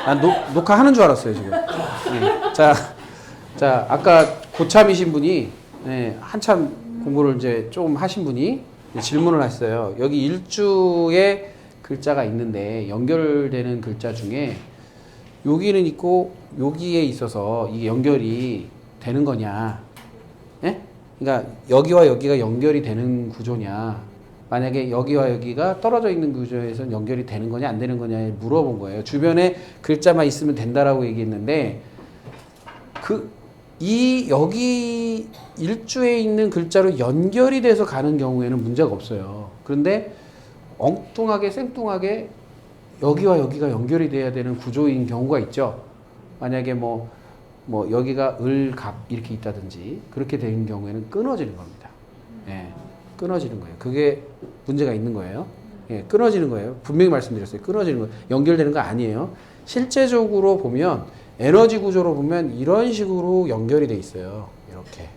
난 녹화하는 줄 알았어요, 지금. 네. 자, 아까 고참이신 분이, 네, 한참 공부를 이제 좀 하신 분이 질문을 하셨어요. 여기 일주에 글자가 있는데 연결되는 글자 중에 여기는 있고 여기에 있어서 이게 연결이 되는 거냐? 예? 그러니까 여기와 여기가 연결이 되는 구조냐? 만약에 여기와 여기가 떨어져 있는 구조에서 연결이 되는 거냐 안 되는 거냐 물어본 거예요. 주변에 글자만 있으면 된다라고 얘기했는데 여기 일주에 있는 글자로 연결이 돼서 가는 경우에는 문제가 없어요. 그런데 엉뚱하게 생뚱하게 여기와 여기가 연결이 돼야 되는 구조인 경우가 있죠. 만약에 뭐 여기가 을갑 이렇게 있다든지 그렇게 된 경우에는 끊어지는 겁니다. 예, 끊어지는 거예요. 그게 문제가 있는 거예요. 예, 끊어지는 거예요. 분명히 말씀드렸어요. 끊어지는 거예요. 연결되는 거 아니에요. 실제적으로 보면 에너지 구조로 보면 이런 식으로 연결이 돼 있어요. 이렇게.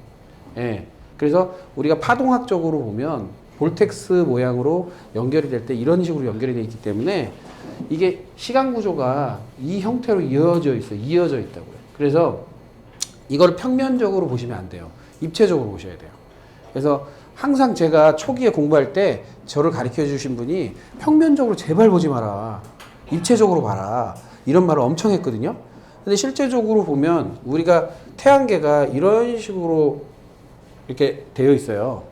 예. 그래서 우리가 파동학적으로 보면 볼텍스 모양으로 연결이 될 때 이런 식으로 연결이 돼 있기 때문에 이게 시간 구조가 이 형태로 이어져 있어요. 이어져 있다고요. 그래서 이걸 평면적으로 보시면 안 돼요. 입체적으로 보셔야 돼요. 그래서 항상 제가 초기에 공부할 때 저를 가르쳐 주신 분이 평면적으로 제발 보지 마라. 입체적으로 봐라. 이런 말을 엄청 했거든요. 근데 실제적으로 보면 우리가 태양계가 이런 식으로 이렇게 되어 있어요.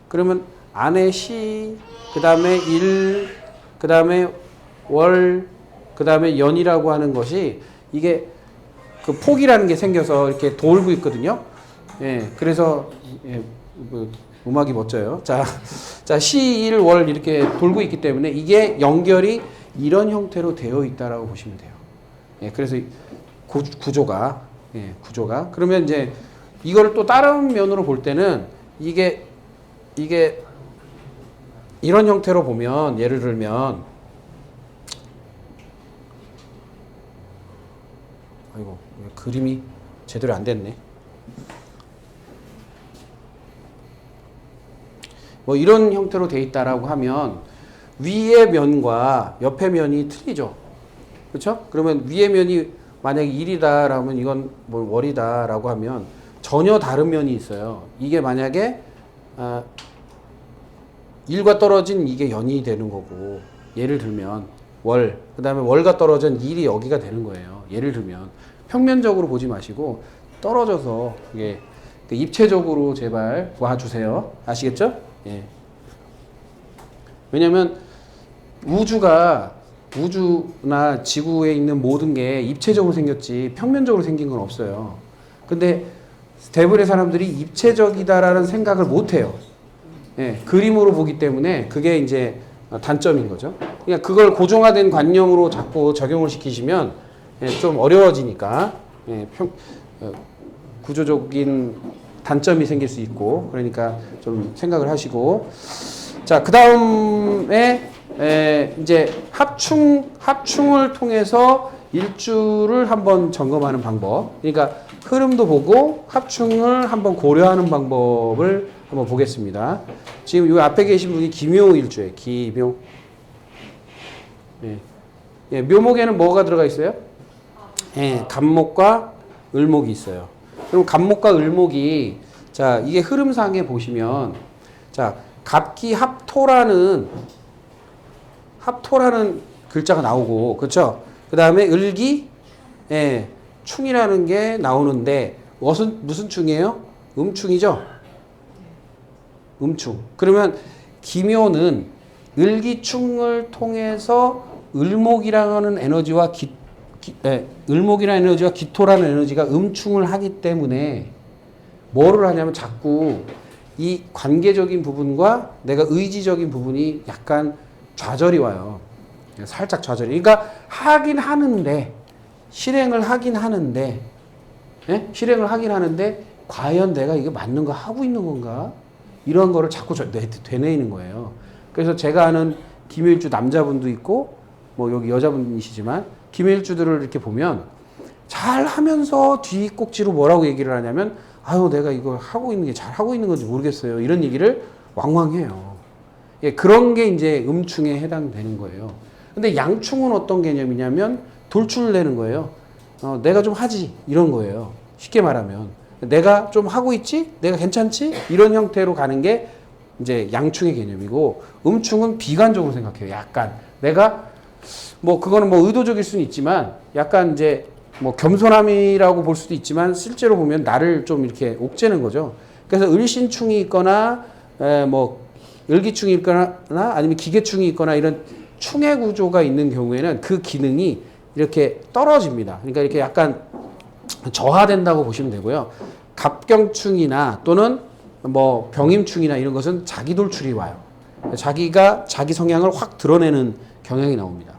그러면 안에 시, 그 다음에 일, 그 다음에 월, 그 다음에 연이라고 하는 것이 이게 그 폭이라는 게 생겨서 이렇게 돌고 있거든요. 예, 그래서 예, 음악이 멋져요. 자, 시, 일, 월 이렇게 돌고 있기 때문에 이게 연결이 이런 형태로 되어 있다라고 보시면 돼요. 예, 그래서 구조가 그러면 이제 이거를 또 다른 면으로 볼 때는 이게 이런 형태로 보면 예를 들면 아이고 그림이 제대로 안 됐네. 뭐 이런 형태로 돼 있다라고 하면 위의 면과 옆의 면이 틀리죠. 그렇죠? 그러면 위의 면이 만약에 1이다라면 이건 뭐 월이다라고 하면 전혀 다른 면이 있어요. 이게 만약에 1과 떨어진 이게 연이 되는 거고 예를 들면 월, 그 다음에 월과 떨어진 1이 여기가 되는 거예요. 예를 들면 평면적으로 보지 마시고 떨어져서 이게 입체적으로 제발 봐주세요. 아시겠죠? 예. 왜냐면 우주나 지구에 있는 모든 게 입체적으로 생겼지 평면적으로 생긴 건 없어요. 근데 대부분의 사람들이 입체적이다라는 생각을 못 해요. 예, 그림으로 보기 때문에 그게 이제 단점인 거죠. 그냥 그걸 고정화된 관념으로 자꾸 적용을 시키시면 예, 좀 어려워지니까 예, 구조적인 단점이 생길 수 있고 그러니까 좀 생각을 하시고 자, 그 다음에 이제 합충을 통해서 일주를 한번 점검하는 방법. 그러니까 흐름도 보고 합충을 한번 고려하는 방법을 한번 보겠습니다. 지금 이 앞에 계신 분이 기묘일주예요. 기묘. 예. 예, 묘목에는 뭐가 들어가 있어요? 예, 갑목과 을목이 있어요. 그럼 갑목과 을목이 자, 이게 흐름상에 보시면 자, 갑기 합토라는 글자가 나오고 그렇죠? 그다음에 을기 예, 충이라는 게 나오는데 무슨 충이에요? 음충이죠? 음충. 그러면 기묘는 을기충을 통해서 을목이라는 에너지와 을목이라는 에너지와 기토라는 에너지가 음충을 하기 때문에 뭐를 하냐면 자꾸 이 관계적인 부분과 내가 의지적인 부분이 약간 좌절이 와요. 살짝 좌절이. 그러니까 하긴 하는데 실행을 하긴 하는데 예? 실행을 하긴 하는데 과연 내가 이게 맞는 거 하고 있는 건가? 이런 거를 자꾸 되뇌이는 거예요. 그래서 제가 아는 기묘일주 남자분도 있고 뭐 여기 여자분이시지만 기묘일주들을 이렇게 보면 잘 하면서 뒷꼭지로 뭐라고 얘기를 하냐면 아유 내가 이거 하고 있는 게 잘 하고 있는 건지 모르겠어요. 이런 얘기를 왕왕 해요. 예, 그런 게 이제 음충에 해당되는 거예요. 근데 양충은 어떤 개념이냐면 돌출되는 거예요. 내가 좀 하지 이런 거예요. 쉽게 말하면 내가 좀 하고 있지, 내가 괜찮지 이런 형태로 가는 게 이제 양충의 개념이고, 음충은 비관적으로 생각해요. 약간 내가 뭐 그거는 뭐 의도적일 수는 있지만 약간 이제 뭐 겸손함이라고 볼 수도 있지만 실제로 보면 나를 좀 이렇게 옥죄는 거죠. 그래서 을신충이 있거나 뭐 을기충이 있거나 아니면 기계충이 있거나 이런 충의 구조가 있는 경우에는 그 기능이 이렇게 떨어집니다. 그러니까 이렇게 약간 저하된다고 보시면 되고요. 갑경충이나 또는 뭐 병임충이나 이런 것은 자기 돌출이 와요. 자기가 자기 성향을 확 드러내는 경향이 나옵니다.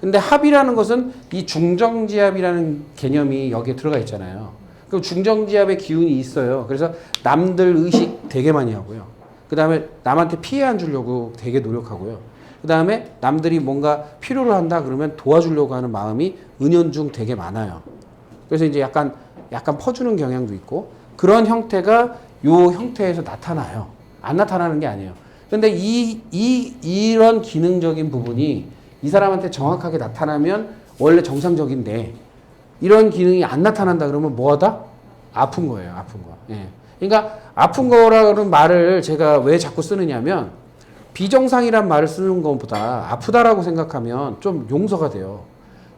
근데 합이라는 것은 이 중정지합이라는 개념이 여기에 들어가 있잖아요. 그럼 중정지합의 기운이 있어요. 그래서 남들 의식 되게 많이 하고요. 그 다음에 남한테 피해 안 주려고 되게 노력하고요. 그 다음에 남들이 뭔가 필요로 한다 그러면 도와주려고 하는 마음이 은연중 되게 많아요. 그래서 이제 약간 퍼주는 경향도 있고, 그런 형태가 요 형태에서 나타나요. 안 나타나는 게 아니에요. 근데 이런 기능적인 부분이 이 사람한테 정확하게 나타나면 원래 정상적인데, 이런 기능이 안 나타난다 그러면 뭐하다? 아픈 거예요. 아픈 거. 예. 그러니까 아픈 거라는 말을 제가 왜 자꾸 쓰느냐면, 비정상이란 말을 쓰는 것보다 아프다라고 생각하면 좀 용서가 돼요.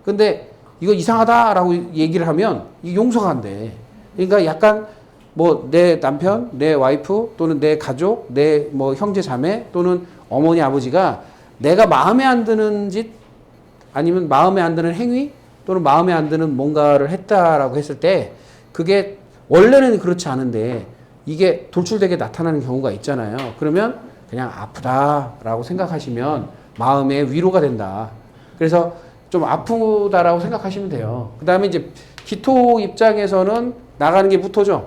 근데 이거 이상하다라고 얘기를 하면 이게 용서가 안 돼. 그러니까 약간 뭐 내 남편, 내 와이프 또는 내 가족, 내 뭐 형제 자매 또는 어머니 아버지가 내가 마음에 안 드는 짓 아니면 마음에 안 드는 행위 또는 마음에 안 드는 뭔가를 했다라고 했을 때, 그게 원래는 그렇지 않은데 이게 돌출되게 나타나는 경우가 있잖아요. 그러면 그냥 아프다라고 생각하시면 마음에 위로가 된다. 그래서 좀 아프다라고 생각하시면 돼요. 그 다음에 이제 기토 입장에서는 나가는 게 무토죠.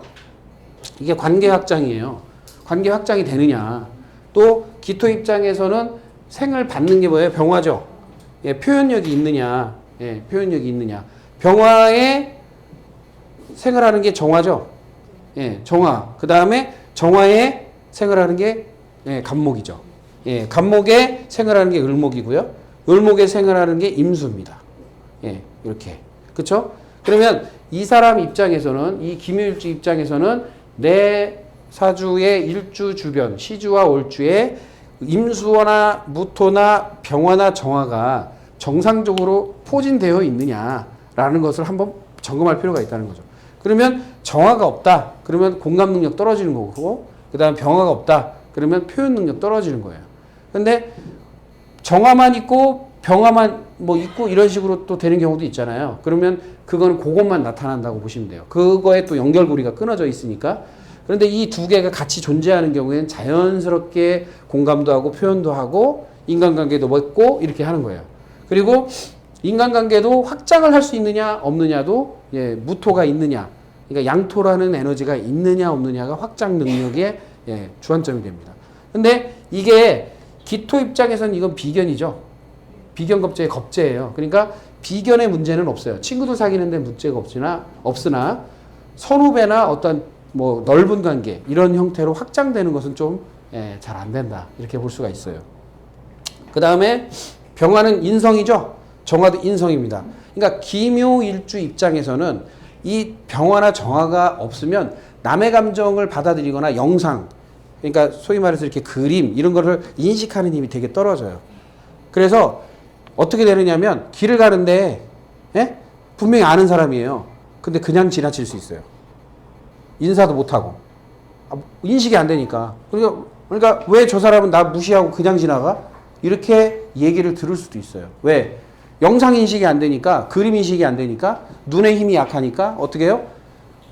이게 관계 확장이에요. 관계 확장이 되느냐. 또 기토 입장에서는 생을 받는 게 뭐예요? 병화죠. 예, 표현력이 있느냐. 예, 표현력이 있느냐. 병화에 생을 하는 게 정화죠. 예, 정화. 그 다음에 정화에 생을 하는 게 간목이죠. 예, 간목에 생을 하는 게 을목이고요. 을목에 생을 하는 게 임수입니다. 예, 이렇게. 그쵸? 그러면 이 사람 입장에서는, 이 김유일주 입장에서는 내 사주의 일주 주변, 시주와 월주에 임수나 무토나 병화나 정화가 정상적으로 포진되어 있느냐라는 것을 한번 점검할 필요가 있다는 거죠. 그러면 정화가 없다. 그러면 공감 능력 떨어지는 거고, 그 다음 병화가 없다. 그러면 표현 능력 떨어지는 거예요. 근데 정화만 있고 병화만 뭐 있고 이런 식으로 또 되는 경우도 있잖아요. 그러면 그건 그것만 나타난다고 보시면 돼요. 그거에 또 연결고리가 끊어져 있으니까. 그런데 이 두 개가 같이 존재하는 경우에는 자연스럽게 공감도 하고 표현도 하고 인간관계도 맺고 이렇게 하는 거예요. 그리고 인간관계도 확장을 할 수 있느냐 없느냐도 무토가 있느냐, 그러니까 양토라는 에너지가 있느냐 없느냐가 확장 능력의 주안점이 됩니다. 근데 이게 기토 입장에서는 이건 비견이죠. 비견겁제의 겁제예요. 그러니까 비견의 문제는 없어요. 친구들 사귀는데 문제가 없으나 선후배나 어떤 뭐 넓은 관계 이런 형태로 확장되는 것은 좀 잘 안 된다, 이렇게 볼 수가 있어요. 그 다음에 병화는 인성이죠. 정화도 인성입니다. 그러니까 기묘일주 입장에서는 이 병화나 정화가 없으면 남의 감정을 받아들이거나 영상, 그러니까 소위 말해서 이렇게 그림 이런 거를 인식하는 힘이 되게 떨어져요. 그래서 어떻게 되느냐면 길을 가는데 분명히 아는 사람이에요. 근데 그냥 지나칠 수 있어요. 인사도 못하고 인식이 안 되니까. 그러니까 왜 저 사람은 나 무시하고 그냥 지나가? 이렇게 얘기를 들을 수도 있어요. 왜? 영상 인식이 안 되니까, 그림 인식이 안 되니까, 눈의 힘이 약하니까 어떻게 해요?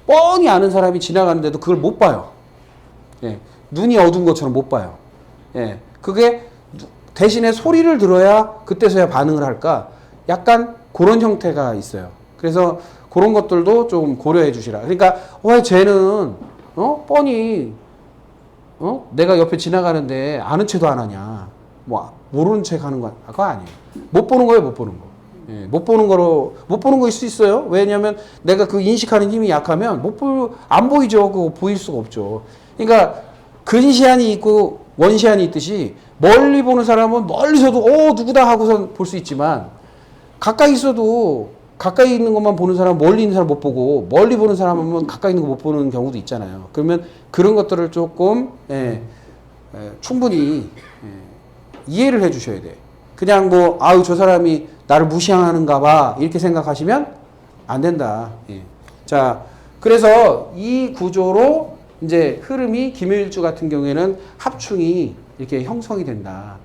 뻔히 아는 사람이 지나가는데도 그걸 못 봐요. 눈이 어두운 것처럼 못 봐요. 그게 대신에 소리를 들어야 그때서야 반응을 할까? 약간 그런 형태가 있어요. 그래서 그런 것들도 좀 고려해 주시라. 그러니까 왜 쟤는 뻔히 내가 옆에 지나가는데 아는 체도 안 하냐? 뭐 모르는 척 하는 거 그거 아니에요. 못 보는 거예요, 못 보는 거. 못 보는 거일 수 있어요. 왜냐면 내가 그 인식하는 힘이 약하면 안 보이죠. 그거 보일 수가 없죠. 그러니까 근시안이 있고 원시안이 있듯이 멀리 보는 사람은 멀리서도 누구다 하고선 볼 수 있지만 가까이 있어도 가까이 있는 것만 보는 사람은 멀리 있는 사람 못 보고 멀리 보는 사람은 가까이 있는 거 못 보는 경우도 있잖아요. 그러면 그런 것들을 조금 충분히 이해를 해 주셔야 돼. 그냥 뭐 아유 저 사람이 나를 무시하는가 봐 이렇게 생각하시면 안 된다. 예. 자, 그래서 이 구조로 이제 흐름이 김효일주 같은 경우에는 합충이 이렇게 형성이 된다.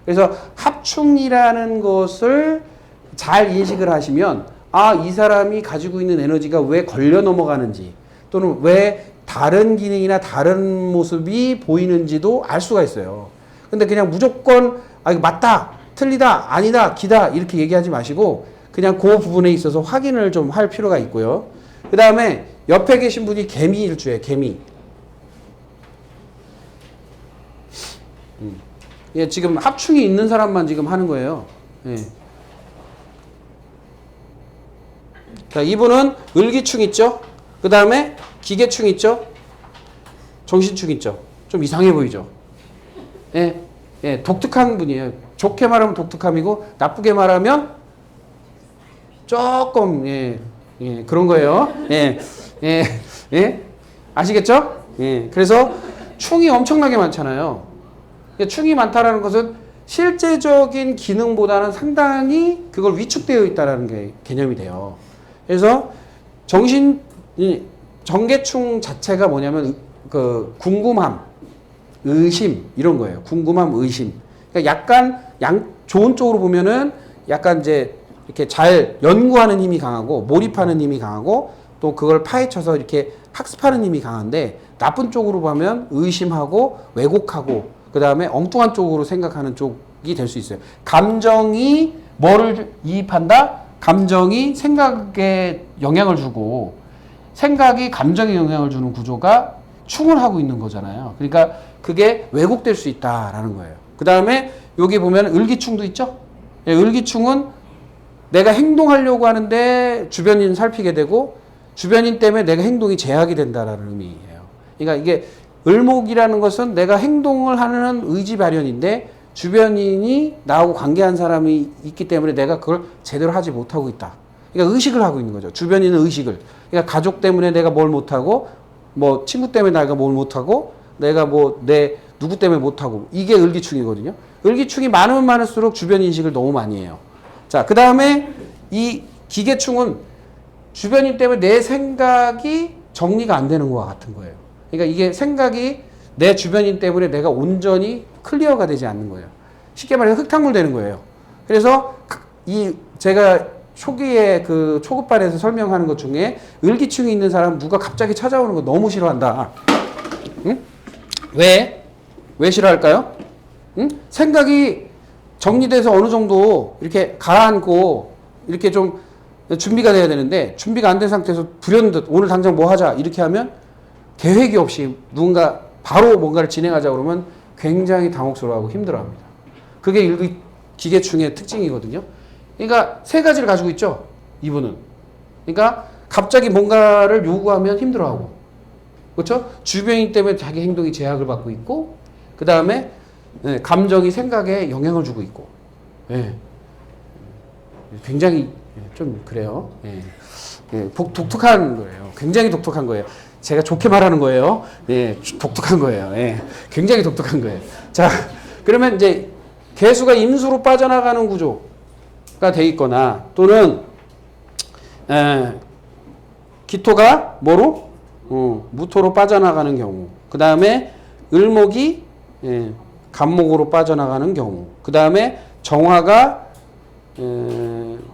그래서 합충이라는 것을 잘 인식을 하시면 아, 이 사람이 가지고 있는 에너지가 왜 걸려 넘어가는지 또는 왜 다른 기능이나 다른 모습이 보이는지도 알 수가 있어요. 근데 그냥 무조건 아, 이거 맞다, 틀리다, 아니다, 기다 이렇게 얘기하지 마시고 그냥 그 부분에 있어서 확인을 좀 할 필요가 있고요. 그 다음에 옆에 계신 분이 개미일주예요. 개미. 예, 지금 합충이 있는 사람만 지금 하는 거예요. 예. 자, 이분은 을기충 있죠? 그 다음에 기계충 있죠? 정신충 있죠? 좀 이상해 보이죠? 예, 예, 독특한 분이에요. 좋게 말하면 독특함이고, 나쁘게 말하면 조금, 예, 예, 그런 거예요. 예, 예, 예. 아시겠죠? 예, 그래서 충이 엄청나게 많잖아요. 충이 많다라는 것은 실제적인 기능보다는 상당히 그걸 위축되어 있다는 게 개념이 돼요. 그래서 정계충 자체가 뭐냐면 그 궁금함, 의심 이런 거예요. 궁금함, 의심. 그러니까 약간 좋은 쪽으로 보면은 약간 이제 이렇게 잘 연구하는 힘이 강하고 몰입하는 힘이 강하고 또 그걸 파헤쳐서 이렇게 학습하는 힘이 강한데 나쁜 쪽으로 보면 의심하고 왜곡하고 그 다음에 엉뚱한 쪽으로 생각하는 쪽이 될 수 있어요. 감정이 뭐를 이입한다? 감정이 생각에 영향을 주고 생각이 감정에 영향을 주는 구조가 충을 하고 있는 거잖아요. 그러니까 그게 왜곡될 수 있다라는 거예요. 그 다음에 여기 보면 을기충도 있죠? 예, 을기충은 내가 행동하려고 하는데 주변인 살피게 되고 주변인 때문에 내가 행동이 제약이 된다라는 의미예요. 그러니까 이게 을목이라는 것은 내가 행동을 하는 의지 발현인데 주변인이 나하고 관계한 사람이 있기 때문에 내가 그걸 제대로 하지 못하고 있다. 그러니까 의식을 하고 있는 거죠. 주변인은 의식을. 그러니까 가족 때문에 내가 뭘 못하고 뭐 친구 때문에 내가 뭘 못하고 내가 뭐 내 누구 때문에 못하고 이게 을기충이거든요. 을기충이 많으면 많을수록 주변 인식을 너무 많이 해요. 자, 그 다음에 이 기계충은 주변인 때문에 내 생각이 정리가 안 되는 것과 같은 거예요. 그러니까 이게 생각이 내 주변인 때문에 내가 온전히 클리어가 되지 않는 거예요. 쉽게 말해서 흙탕물 되는 거예요. 그래서 이 제가 초기에 그 초급반에서 설명하는 것 중에 을기충이 있는 사람 누가 갑자기 찾아오는 거 너무 싫어한다. 응? 왜 싫어할까요? 응? 생각이 정리돼서 어느 정도 이렇게 가라앉고 이렇게 좀 준비가 돼야 되는데 준비가 안 된 상태에서 불현듯 오늘 당장 뭐 하자 이렇게 하면 계획이 없이 누군가 바로 뭔가를 진행하자 그러면 굉장히 당혹스러워하고 힘들어합니다. 그게 기계충의 특징이거든요. 그러니까 세 가지를 가지고 있죠. 이분은. 그러니까 갑자기 뭔가를 요구하면 힘들어하고 그렇죠? 주변인 때문에 자기 행동이 제약을 받고 있고 그 다음에 감정이 생각에 영향을 주고 있고 예. 굉장히 좀 그래요. 예. 예. 독특한 거예요. 굉장히 독특한 거예요. 제가 좋게 말하는 거예요. 예, 독특한 거예요. 예, 굉장히 독특한 거예요. 자, 그러면 이제 개수가 임수로 빠져나가는 구조가 돼 있거나 또는 기토가 뭐로? 무토로 빠져나가는 경우. 그 다음에 을목이 간목으로 빠져나가는 경우. 그 다음에 정화가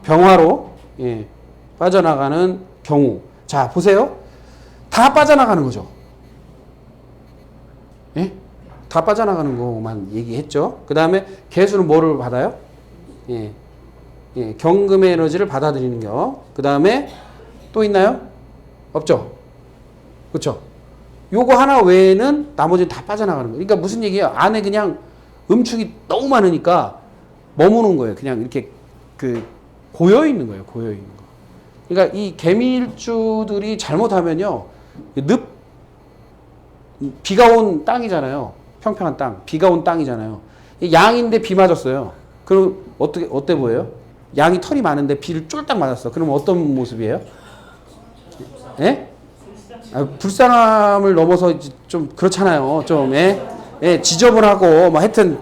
병화로 빠져나가는 경우. 자, 보세요. 다 빠져나가는 거죠. 예? 다 빠져나가는 거만 얘기했죠. 그 다음에 개수는 뭐를 받아요? 예. 예. 경금의 에너지를 받아들이는 거. 그 다음에 또 있나요? 없죠. 그렇죠. 요거 하나 외에는 나머지는 다 빠져나가는 거예요. 그러니까 무슨 얘기예요? 안에 그냥 음축이 너무 많으니까 머무는 거예요. 그냥 이렇게 고여 있는 거예요. 고여 있는 거. 그러니까 이 개미일주들이 잘못하면요. 비가 온 땅이잖아요. 평평한 땅. 비가 온 땅이잖아요. 양인데 비 맞았어요. 그럼 어때 보여요? 양이 털이 많은데 비를 쫄딱 맞았어. 그러면 어떤 모습이에요? 예? 불쌍함을 넘어서 좀 그렇잖아요. 좀 지저분하고 뭐 하여튼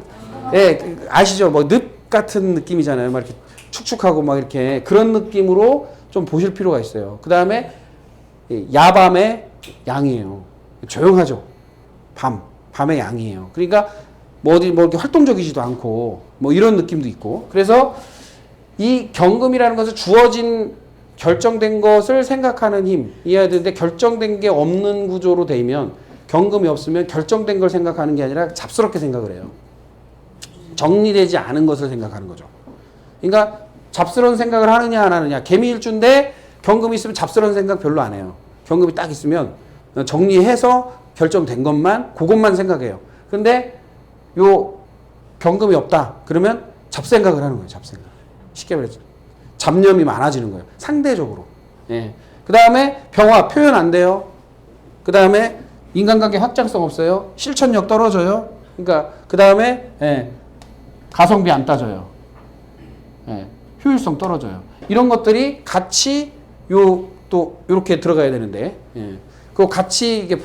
아시죠? 뭐 늪 같은 느낌이잖아요. 막 이렇게 축축하고 막 이렇게 그런 느낌으로 좀 보실 필요가 있어요. 그 다음에 야밤의 양이에요. 조용하죠. 밤의 양이에요. 그러니까 뭐 어디 뭐 이렇게 활동적이지도 않고 뭐 이런 느낌도 있고. 그래서 이 경금이라는 것은 주어진 결정된 것을 생각하는 힘 이해해야 되는데, 결정된 게 없는 구조로 되면, 경금이 없으면 결정된 걸 생각하는 게 아니라 잡스럽게 생각을 해요. 정리되지 않은 것을 생각하는 거죠. 그러니까 잡스러운 생각을 하느냐 안 하느냐. 개미일주인데 경금이 있으면 잡스러운 생각 별로 안 해요. 경금이 딱 있으면 정리해서 결정된 것만, 그것만 생각해요. 근데 요 경금이 없다 그러면 잡생각을 하는 거예요. 잡생각. 쉽게 말해서 잡념이 많아지는 거예요. 상대적으로. 그 다음에 병화 표현 안 돼요. 그 다음에 인간관계 확장성 없어요. 실천력 떨어져요. 그러니까 그 다음에 가성비 안 따져요. 효율성 떨어져요. 이런 것들이 같이 또 이렇게 들어가야 되는데, 그거 같이 이게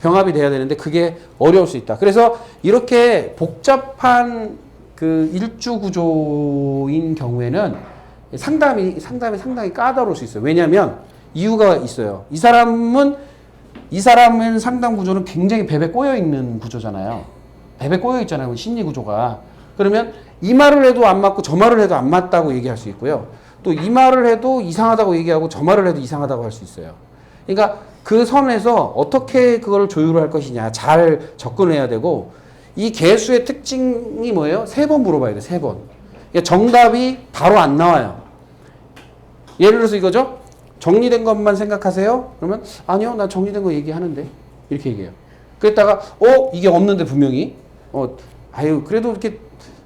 병합이 돼야 되는데 그게 어려울 수 있다. 그래서 이렇게 복잡한 그 일주 구조인 경우에는 상담이 상당히 까다로울 수 있어요. 왜냐하면 이유가 있어요. 이 사람은 상담 구조는 굉장히 베베 꼬여 있는 구조잖아요. 베베 꼬여 있잖아요. 심리 구조가. 그러면 이 말을 해도 안 맞고 저 말을 해도 안 맞다고 얘기할 수 있고요. 또 이 말을 해도 이상하다고 얘기하고 저 말을 해도 이상하다고 할 수 있어요. 그러니까 그 선에서 어떻게 그걸 조율을 할 것이냐 잘 접근해야 되고, 이 개수의 특징이 뭐예요? 3번 물어봐야 돼. 3번. 그러니까 정답이 바로 안 나와요. 예를 들어서 이거죠. 정리된 것만 생각하세요. 그러면 아니요, 나 정리된 거 얘기하는데 이렇게 얘기해요. 그랬다가 이게 없는데 분명히 그래도 이렇게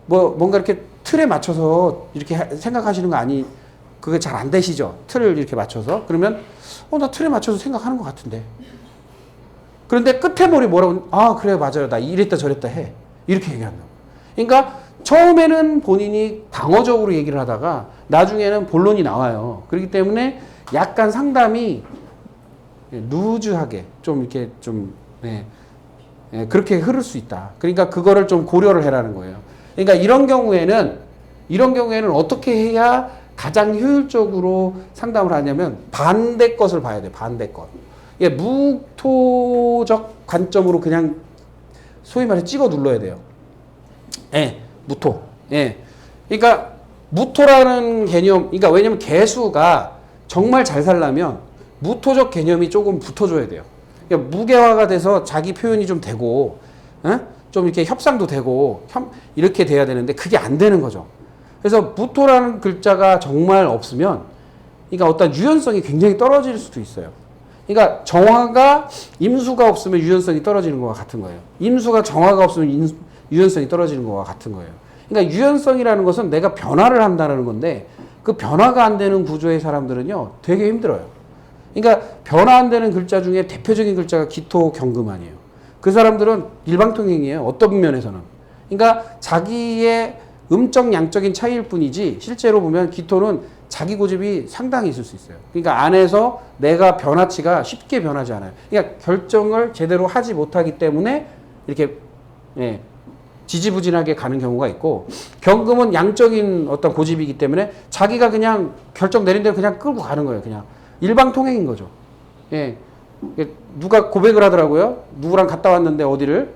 뭔가 이렇게 틀에 맞춰서 이렇게 생각하시는 거 아니, 그게 잘 안 되시죠? 틀을 이렇게 맞춰서. 그러면 나 틀에 맞춰서 생각하는 것 같은데. 그런데 끝에 뭐라고, 그래, 맞아요. 나 이랬다 저랬다 해. 이렇게 얘기한다. 그러니까 처음에는 본인이 방어적으로 얘기를 하다가 나중에는 본론이 나와요. 그렇기 때문에 약간 상담이 루즈하게 좀 이렇게 좀 그렇게 흐를 수 있다. 그러니까 그거를 좀 고려를 해라는 거예요. 그러니까 이런 경우에는 어떻게 해야 가장 효율적으로 상담을 하냐면 반대 것을 봐야 돼요. 반대 것. 무토적 관점으로 그냥 소위 말해 찍어 눌러야 돼요. 무토. 그러니까 무토라는 개념, 그러니까 왜냐면 개수가 정말 잘 살려면 무토적 개념이 조금 붙어줘야 돼요. 그러니까 무게화가 돼서 자기 표현이 좀 되고, 좀 이렇게 협상도 되고, 이렇게 돼야 되는데 그게 안 되는 거죠. 그래서 무토라는 글자가 정말 없으면, 그러니까 어떤 유연성이 굉장히 떨어질 수도 있어요. 그러니까 정화가 임수가 없으면 유연성이 떨어지는 것과 같은 거예요. 임수가 정화가 없으면 유연성이 떨어지는 것과 같은 거예요. 그러니까 유연성이라는 것은 내가 변화를 한다는 건데, 그 변화가 안 되는 구조의 사람들은요 되게 힘들어요. 그러니까 변화 안 되는 글자 중에 대표적인 글자가 기토 경금아니에요. 그 사람들은 일방통행이에요. 어떤 면에서는. 그러니까 자기의 음적 양적인 차이일 뿐이지 실제로 보면 기토는 자기 고집이 상당히 있을 수 있어요. 그러니까 안에서 내가 변화치가 쉽게 변하지 않아요. 그러니까 결정을 제대로 하지 못하기 때문에 이렇게 지지부진하게 가는 경우가 있고, 경금은 양적인 어떤 고집이기 때문에 자기가 그냥 결정 내린 대로 그냥 끌고 가는 거예요. 그냥 일방통행인 거죠. 누가 고백을 하더라고요. 누구랑 갔다 왔는데 어디를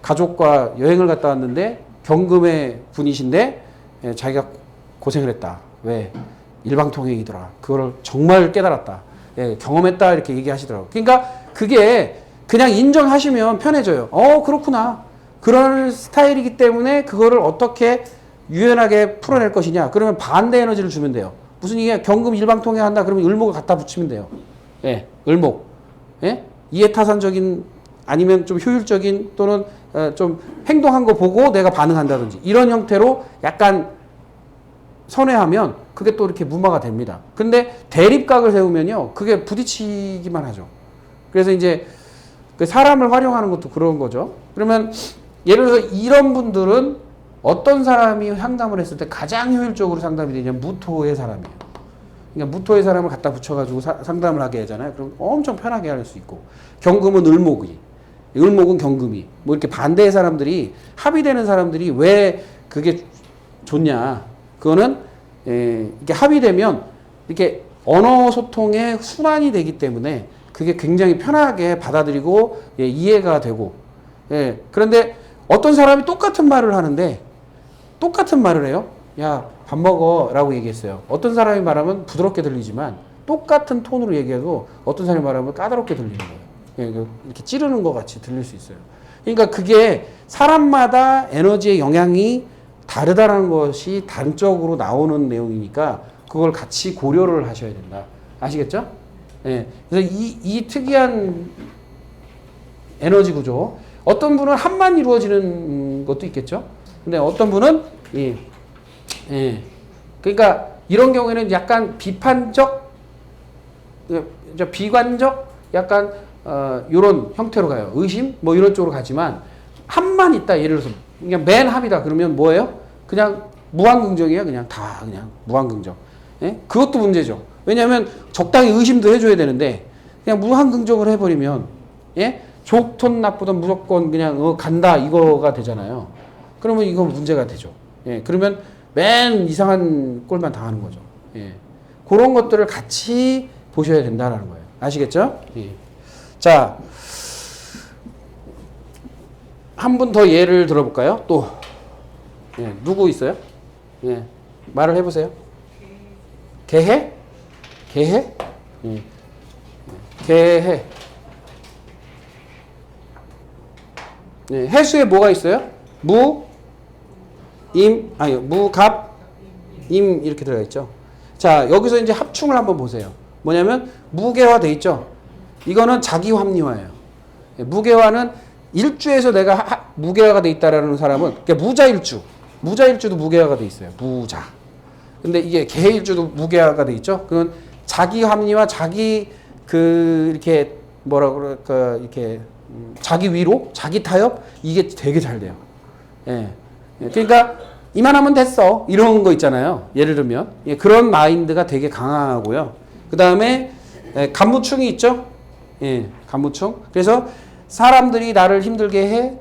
가족과 여행을 갔다 왔는데 경금의 분이신데 자기가 고생을 했다. 왜? 일방통행이더라. 그거를 정말 깨달았다. 경험했다. 이렇게 얘기하시더라고요. 그러니까 그게 그냥 인정하시면 편해져요. 그렇구나. 그런 스타일이기 때문에 그거를 어떻게 유연하게 풀어낼 것이냐. 그러면 반대 에너지를 주면 돼요. 무슨 이게 경금 일방통행 한다. 그러면 을목을 갖다 붙이면 돼요. 을목. 이해타산적인 아니면 좀 효율적인 또는 좀 행동한 거 보고 내가 반응한다든지 이런 형태로 약간 선회하면 그게 또 이렇게 무마가 됩니다. 근데 대립각을 세우면요, 그게 부딪히기만 하죠. 그래서 이제 그 사람을 활용하는 것도 그런 거죠. 그러면 예를 들어서 이런 분들은 어떤 사람이 상담을 했을 때 가장 효율적으로 상담이 되냐면 무토의 사람이에요. 그러니까 무토의 사람을 갖다 붙여가지고 상담을 하게 하잖아요. 그럼 엄청 편하게 할 수 있고, 경금은 을목은 경금이, 뭐 이렇게 반대의 사람들이, 합의되는 사람들이 왜 그게 좋냐. 그거는, 이게 합의되면 이렇게 언어 소통의 순환이 되기 때문에 그게 굉장히 편하게 받아들이고, 이해가 되고, 그런데 어떤 사람이 똑같은 말을 하는데, 똑같은 말을 해요. 야, 밥 먹어 라고 얘기했어요. 어떤 사람이 말하면 부드럽게 들리지만 똑같은 톤으로 얘기해도 어떤 사람이 말하면 까다롭게 들리는 거예요. 이렇게 찌르는 것 같이 들릴 수 있어요. 그러니까 그게 사람마다 에너지의 영향이 다르다는 것이 단적으로 나오는 내용이니까 그걸 같이 고려를 하셔야 된다. 아시겠죠? 그래서 이 특이한 에너지 구조, 어떤 분은 한만 이루어지는 것도 있겠죠. 근데 어떤 분은 그러니까 이런 경우에는 약간 비판적, 비관적, 약간 이런 형태로 가요. 의심 뭐 이런 쪽으로 가지만 한만 있다. 예를 들어서 그냥 맨 합이다. 그러면 뭐예요? 그냥 무한긍정이에요. 그냥 다 그냥 무한긍정. 그것도 문제죠. 왜냐하면 적당히 의심도 해줘야 되는데 그냥 무한긍정을 해버리면 좋든 나쁘든 무조건 그냥 간다 이거가 되잖아요. 그러면 이건 문제가 되죠. 그러면 맨 이상한 꼴만 당하는 거죠. 그런 것들을 같이 보셔야 된다는 거예요. 아시겠죠? 자, 한 분 더 예를 들어볼까요? 또 누구 있어요? 말을 해보세요. 개해? 개해? 개해. 해수에 뭐가 있어요? 무, 갑, 임 이렇게 들어가 있죠. 자, 여기서 이제 합충을 한번 보세요. 뭐냐면 무개화 돼 있죠. 이거는 자기 합리화예요. 무개화는 일주에서 내가 무개화가 돼 있다라는 사람은 그러니까 무자일주도 무개화가 돼 있어요. 무자. 근데 이게 개일주도 무개화가 돼 있죠. 그건 자기 합리화, 자기 이렇게 뭐라 그럴까 이렇게 자기 위로, 자기 타협 이게 되게 잘 돼요. 그러니까 이만하면 됐어 이런 거 있잖아요. 예를 들면 그런 마인드가 되게 강하고요. 그 다음에 간무충이 있죠. 간무충. 그래서 사람들이 나를 힘들게 해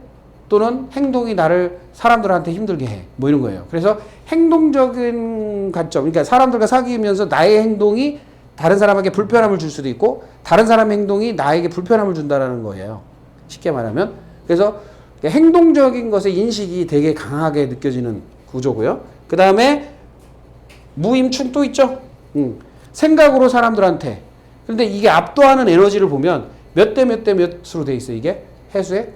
또는 행동이 나를 사람들한테 힘들게 해 뭐 이런 거예요. 그래서 행동적인 관점, 그러니까 사람들과 사귀면서 나의 행동이 다른 사람에게 불편함을 줄 수도 있고 다른 사람의 행동이 나에게 불편함을 준다라는 거예요. 쉽게 말하면. 그래서 행동적인 것의 인식이 되게 강하게 느껴지는 구조고요. 그 다음에 무임충 또 있죠. 생각으로 사람들한테. 그런데 이게 압도하는 에너지를 보면 몇 대 몇 대 몇으로 돼 있어요. 이게 해수에.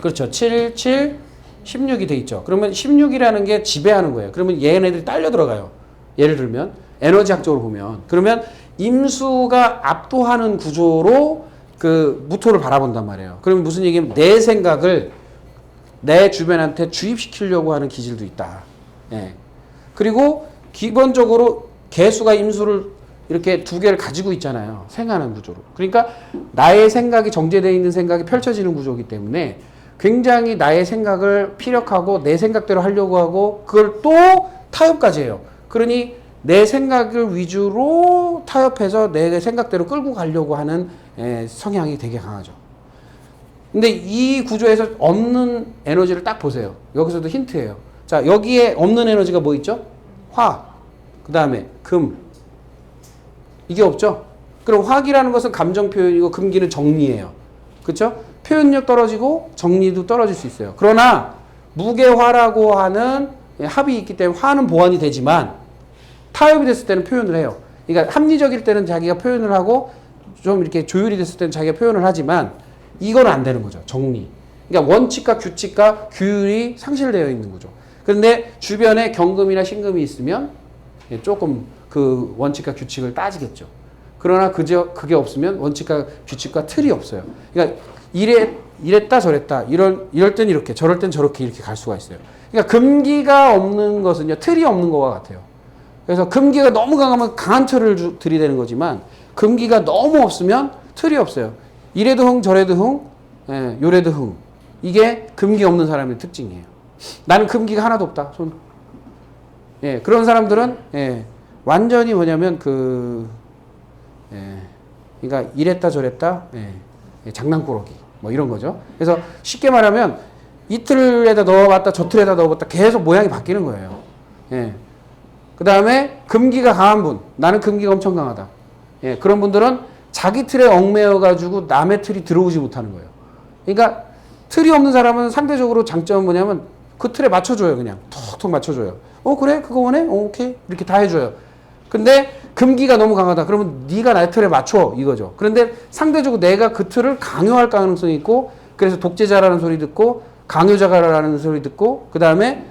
그렇죠. 7, 7, 16이 돼 있죠. 그러면 16이라는 게 지배하는 거예요. 그러면 얘네들이 딸려 들어가요. 예를 들면 에너지학적으로 보면. 그러면 임수가 압도하는 구조로 그 무토를 바라본단 말이에요. 그러면 무슨 얘기냐면 내 생각을 내 주변한테 주입시키려고 하는 기질도 있다. 그리고 기본적으로 개수가 임수를 이렇게 두 개를 가지고 있잖아요. 생하는 구조로. 그러니까 나의 생각이 정제되어 있는 생각이 펼쳐지는 구조이기 때문에 굉장히 나의 생각을 피력하고 내 생각대로 하려고 하고 그걸 또 타협까지 해요. 그러니 내 생각을 위주로 타협해서 내 생각대로 끌고 가려고 하는 성향이 되게 강하죠. 근데 이 구조에서 없는 에너지를 딱 보세요. 여기서도 힌트예요. 자, 여기에 없는 에너지가 뭐 있죠? 화, 그 다음에 금. 이게 없죠? 그럼 화기라는 것은 감정 표현이고 금기는 정리예요. 그렇죠? 표현력 떨어지고 정리도 떨어질 수 있어요. 그러나 무게화라고 하는 합이 있기 때문에 화는 보완이 되지만 타협이 됐을 때는 표현을 해요. 그러니까 합리적일 때는 자기가 표현을 하고 좀 이렇게 조율이 됐을 때는 자기가 표현을 하지만 이건 안 되는 거죠. 정리. 그러니까 원칙과 규칙과 규율이 상실되어 있는 거죠. 그런데 주변에 경금이나 신금이 있으면 조금 그 원칙과 규칙을 따지겠죠. 그러나 그게 없으면 원칙과 규칙과 틀이 없어요. 그러니까 이랬다 저랬다 이럴 땐 이렇게 저럴 땐 저렇게 이렇게 갈 수가 있어요. 그러니까 금기가 없는 것은요 틀이 없는 것과 같아요. 그래서 금기가 너무 강하면 강한 틀을 들이대는 거지만 금기가 너무 없으면 틀이 없어요. 이래도 흥 저래도 흥 요래도 흥 이게 금기 없는 사람의 특징이에요. 나는 금기가 하나도 없다. 손. 예, 그런 사람들은 예, 완전히 뭐냐면 예, 그러니까 이랬다 저랬다 예, 예, 장난꾸러기 뭐 이런 거죠. 그래서 쉽게 말하면 이틀에다 넣어봤다 저틀에다 넣어봤다 계속 모양이 바뀌는 거예요. 예. 그 다음에 금기가 강한 분, 나는 금기가 엄청 강하다. 예, 그런 분들은 자기 틀에 얽매여 가지고 남의 틀이 들어오지 못하는 거예요. 그러니까 틀이 없는 사람은 상대적으로 장점은 뭐냐면 그 틀에 맞춰줘요. 그냥 톡톡 맞춰줘요. 그래 그거 원해? 오케이 이렇게 다 해줘요. 근데 금기가 너무 강하다. 그러면 네가 나의 틀에 맞춰 이거죠. 그런데 상대적으로 내가 그 틀을 강요할 가능성이 있고 그래서 독재자라는 소리 듣고 강요자가라는 소리 듣고 그 다음에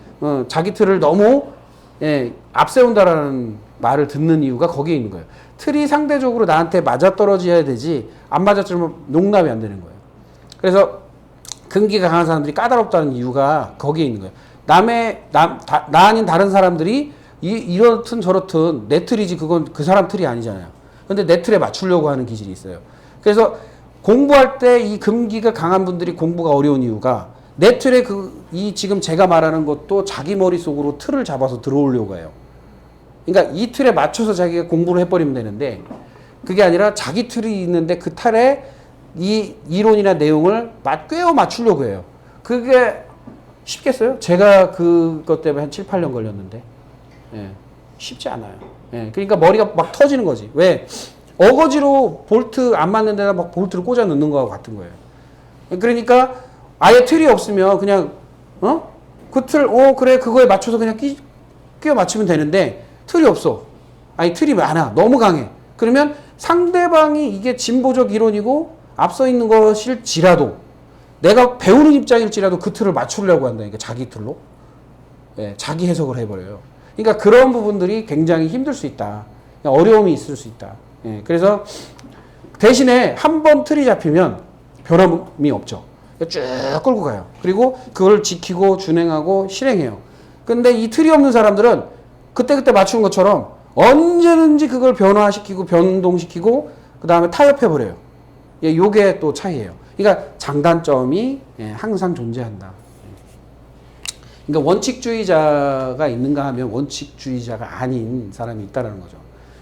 자기 틀을 너무 예, 앞세운다라는 말을 듣는 이유가 거기에 있는 거예요. 틀이 상대적으로 나한테 맞아떨어져야 되지 안 맞아떨어지면 농납이 안 되는 거예요. 그래서 금기가 강한 사람들이 까다롭다는 이유가 거기에 있는 거예요. 나 아닌 다른 사람들이 이렇든 저렇든 내 틀이지 그건 그 사람 틀이 아니잖아요. 근데 내 틀에 맞추려고 하는 기질이 있어요. 그래서 공부할 때 이 금기가 강한 분들이 공부가 어려운 이유가 내 틀에 이 지금 제가 말하는 것도 자기 머릿속으로 틀을 잡아서 들어오려고 해요. 그러니까 이 틀에 맞춰서 자기가 공부를 해버리면 되는데 그게 아니라 자기 틀이 있는데 그 틀에 이 이론이나 내용을 꿰어 맞추려고 해요. 그게 쉽겠어요? 제가 그것 때문에 한 7, 8년 걸렸는데 예, 쉽지 않아요. 예, 그러니까 머리가 막 터지는 거지. 왜? 어거지로 볼트 안 맞는 데다 막 볼트를 꽂아 넣는 거하고 같은 거예요. 그러니까 아예 틀이 없으면 그냥 그 틀 그래 그거에 맞춰서 그냥 끼워 맞추면 되는데 틀이 없어. 아니 틀이 많아. 너무 강해. 그러면 상대방이 이게 진보적 이론이고 앞서 있는 것일지라도 내가 배우는 입장일지라도 그 틀을 맞추려고 한다니까 자기 틀로. 예, 자기 해석을 해버려요. 그러니까 그런 부분들이 굉장히 힘들 수 있다. 어려움이 있을 수 있다. 예, 그래서 대신에 한 번 틀이 잡히면 변함이 없죠. 쭉 끌고 가요. 그리고 그걸 지키고 준행하고 실행해요. 근데 이 틀이 없는 사람들은 그때그때 맞추는 것처럼 언제든지 그걸 변화시키고 변동시키고 그 다음에 타협해버려요. 예, 요게 또 차이예요. 그러니까 장단점이 예, 항상 존재한다. 그러니까 원칙주의자가 있는가 하면 원칙주의자가 아닌 사람이 있다는 거죠.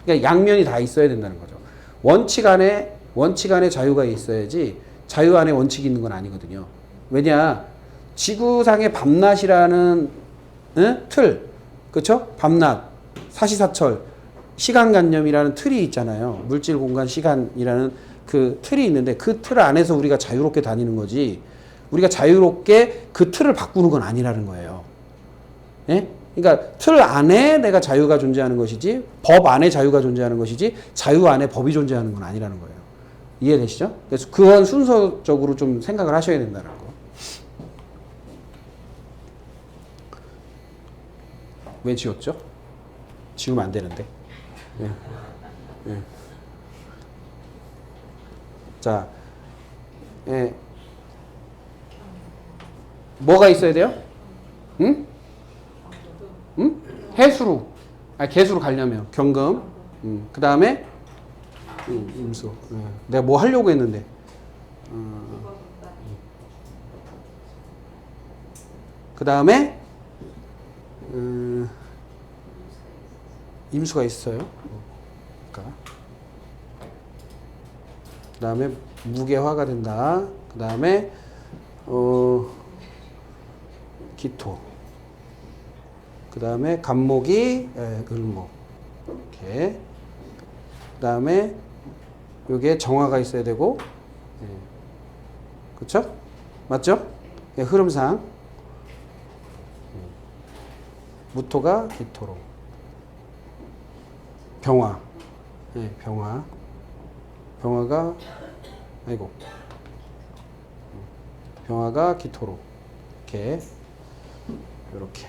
그러니까 양면이 다 있어야 된다는 거죠. 원칙 안에 자유가 있어야지 자유 안에 원칙이 있는 건 아니거든요. 왜냐? 지구상의 밤낮이라는 틀, 그렇죠? 밤낮, 사시사철, 시간관념이라는 틀이 있잖아요. 물질, 공간, 시간이라는 그 틀이 있는데 그 틀 안에서 우리가 자유롭게 다니는 거지 우리가 자유롭게 그 틀을 바꾸는 건 아니라는 거예요. 예? 그러니까 틀 안에 내가 자유가 존재하는 것이지 법 안에 자유가 존재하는 것이지 자유 안에 법이 존재하는 건 아니라는 거예요. 이해되시죠? 그래서 그건 순서적으로 좀 생각을 하셔야 된다는 거. 왜 지웠죠? 지우면 안 되는데. 예. 예. 자, 예. 뭐가 있어야 돼요? 응? 응? 해수로. 개수로 가려면 경금. 그 다음에 임수. 내가 뭐 하려고 했는데. 그 다음에 임수가 있어요. 그러니까. 그 다음에 무게화가 된다. 그 다음에 기토. 그 다음에 간목이 을목. 이렇게. 그 다음에 요게 정화가 있어야 되고, 그쵸? 맞죠? 예, 흐름상. 무토가 기토로. 병화. 예, 병화. 병화가, 아이고. 병화가 기토로. 이렇게. 요렇게.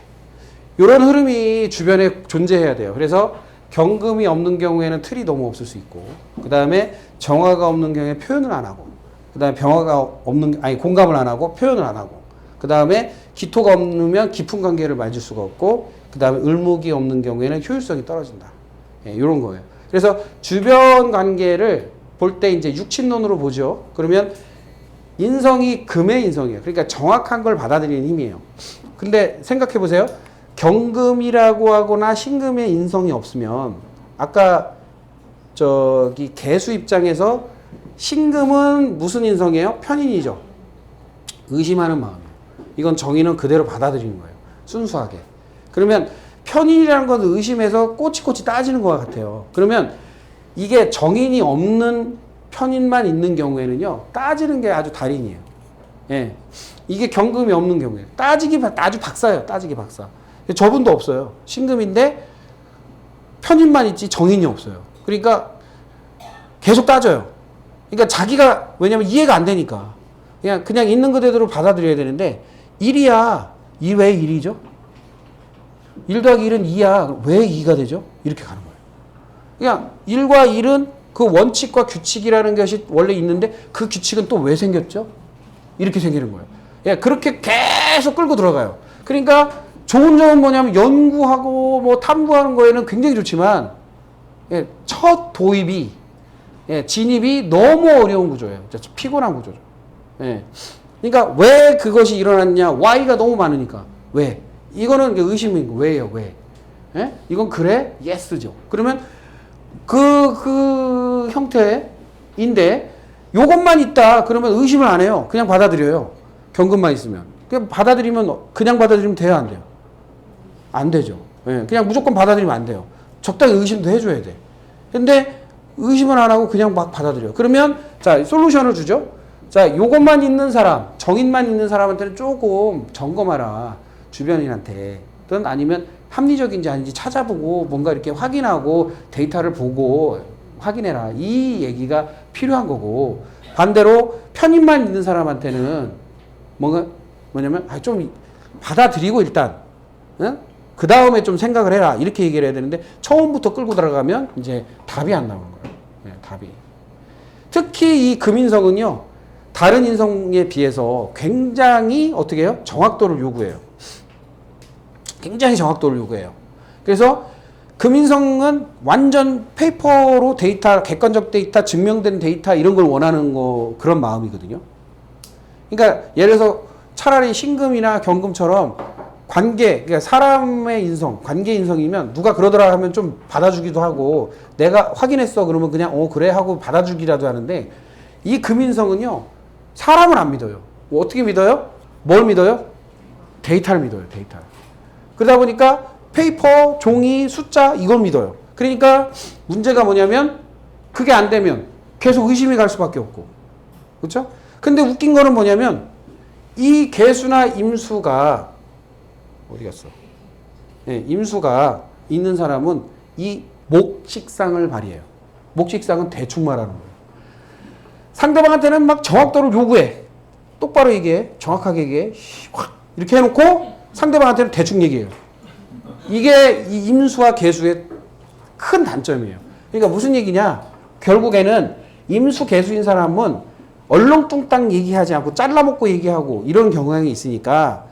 요런 흐름이 주변에 존재해야 돼요. 그래서 경금이 없는 경우에는 틀이 너무 없을 수 있고, 그 다음에 정화가 없는 경우에 표현을 안 하고, 그 다음에 병화가 공감을 안 하고, 표현을 안 하고, 그 다음에 기토가 없으면 깊은 관계를 맺을 수가 없고, 그 다음에 을목이 없는 경우에는 효율성이 떨어진다. 예, 요런 거예요. 그래서 주변 관계를 볼 때 이제 육친론으로 보죠. 그러면 인성이 금의 인성이에요. 그러니까 정확한 걸 받아들이는 힘이에요. 근데 생각해 보세요. 경금이라고 하거나 신금의 인성이 없으면 아까 저기 개수 입장에서 신금은 무슨 인성이에요? 편인이죠. 의심하는 마음이에요. 이건 정의는 그대로 받아들이는 거예요. 순수하게. 그러면 편인이라는 건 의심해서 꼬치꼬치 따지는 것 같아요. 그러면 이게 정인이 없는 편인만 있는 경우에는요, 따지는 게 아주 달인이에요. 예. 이게 경금이 없는 경우에 따지기 아주 박사예요. 따지기 박사. 저분도 없어요. 신금인데 편인만 있지 정인이 없어요. 그러니까 계속 따져요. 그러니까 자기가 왜냐면 이해가 안 되니까 그냥 있는 그대로 받아들여야 되는데 1이야. 이 왜 1이죠? 1 더하기 1은 2야. 왜 2가 되죠? 이렇게 가는 거예요. 그냥 1과 1은 그 원칙과 규칙이라는 것이 원래 있는데 그 규칙은 또 왜 생겼죠? 이렇게 생기는 거예요. 예, 그렇게 계속 끌고 들어가요. 그러니까 좋은 점은 뭐냐면 연구하고 뭐 탐구하는 거에는 굉장히 좋지만 예, 첫 도입이 예, 진입이 너무 어려운 구조예요. 피곤한 구조죠. 예. 그러니까 왜 그것이 일어났냐? Y가 너무 많으니까. 왜? 이거는 의심인 거. 왜요? 왜? 예? 이건 그래? Yes죠. 그러면 그 형태인데 요것만 있다. 그러면 의심을 안 해요. 그냥 받아들여요. 경금만 있으면. 그냥 그냥 받아들이면 돼요? 안 돼요? 안 되죠. 예. 그냥 무조건 받아들이면 안 돼요. 적당히 의심도 해줘야 돼. 근데 의심을 안 하고 그냥 막 받아들여요. 그러면 자, 솔루션을 주죠. 자, 요것만 있는 사람, 정인만 있는 사람한테는 조금 점검하라. 주변인한테. 든 아니면 합리적인지 아닌지 찾아보고 뭔가 이렇게 확인하고 데이터를 보고 확인해라. 이 얘기가 필요한 거고 반대로 편인만 있는 사람한테는 뭐냐면 좀 받아들이고 일단 응? 그 다음에 좀 생각을 해라. 이렇게 얘기를 해야 되는데 처음부터 끌고 들어가면 이제 답이 안 나오는 거예요. 네, 답이. 특히 이 금인성은요. 다른 인성에 비해서 굉장히 어떻게 해요? 정확도를 요구해요. 굉장히 정확도를 요구해요. 그래서 금인성은 완전 페이퍼로 데이터, 객관적 데이터, 증명된 데이터 이런 걸 원하는 그런 마음이거든요. 그러니까 예를 들어서 차라리 신금이나 경금처럼 그러니까 사람의 인성, 관계 인성이면 누가 그러더라 하면 좀 받아주기도 하고 내가 확인했어 그러면 그냥 그래 하고 받아주기라도 하는데 이 금인성은요. 사람을 안 믿어요. 어떻게 믿어요? 뭘 믿어요? 데이터를 믿어요. 데이터. 그러다 보니까 페이퍼, 종이, 숫자 이걸 믿어요. 그러니까 문제가 뭐냐면 그게 안 되면 계속 의심이 갈 수밖에 없고. 그렇죠? 근데 웃긴 거는 뭐냐면 이 개수나 임수가 어디 갔어? 네, 임수가 있는 사람은 이 목식상을 발휘해요. 목식상은 대충 말하는 거예요. 상대방한테는 막 정확도를 요구해. 똑바로 얘기해. 정확하게 얘기해. 확 이렇게 해놓고 상대방한테는 대충 얘기해요. 이게 이 임수와 개수의 큰 단점이에요. 그러니까 무슨 얘기냐? 결국에는 임수 개수인 사람은 얼렁뚱땅 얘기하지 않고 잘라먹고 얘기하고 이런 경향이 있으니까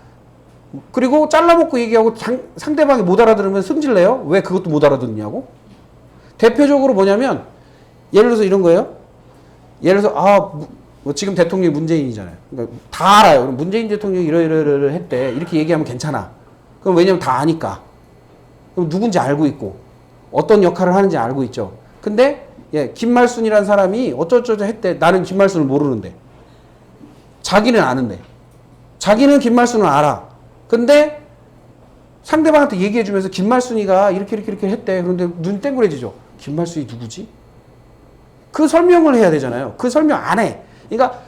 그리고 잘라먹고 얘기하고 상대방이 못 알아들으면 승질내요. 왜 그것도 못 알아듣냐고? 대표적으로 뭐냐면 예를 들어서 이런 거예요. 예를 들어서 뭐 지금 대통령이 문재인이잖아요. 그러니까 다 알아요. 그럼 문재인 대통령이 이러이러 했대. 이렇게 얘기하면 괜찮아. 그럼 왜냐면 다 아니까. 그럼 누군지 알고 있고 어떤 역할을 하는지 알고 있죠. 근데 김말순이라는 사람이 어쩌저쩌 했대. 나는 김말순을 모르는데. 자기는 아는데. 자기는 김말순을 알아. 근데 상대방한테 얘기해주면서 김말순이가 이렇게 했대. 그런데 눈 땡그레지죠. 김말순이 누구지? 그 설명을 해야 되잖아요. 그 설명 안 해. 그러니까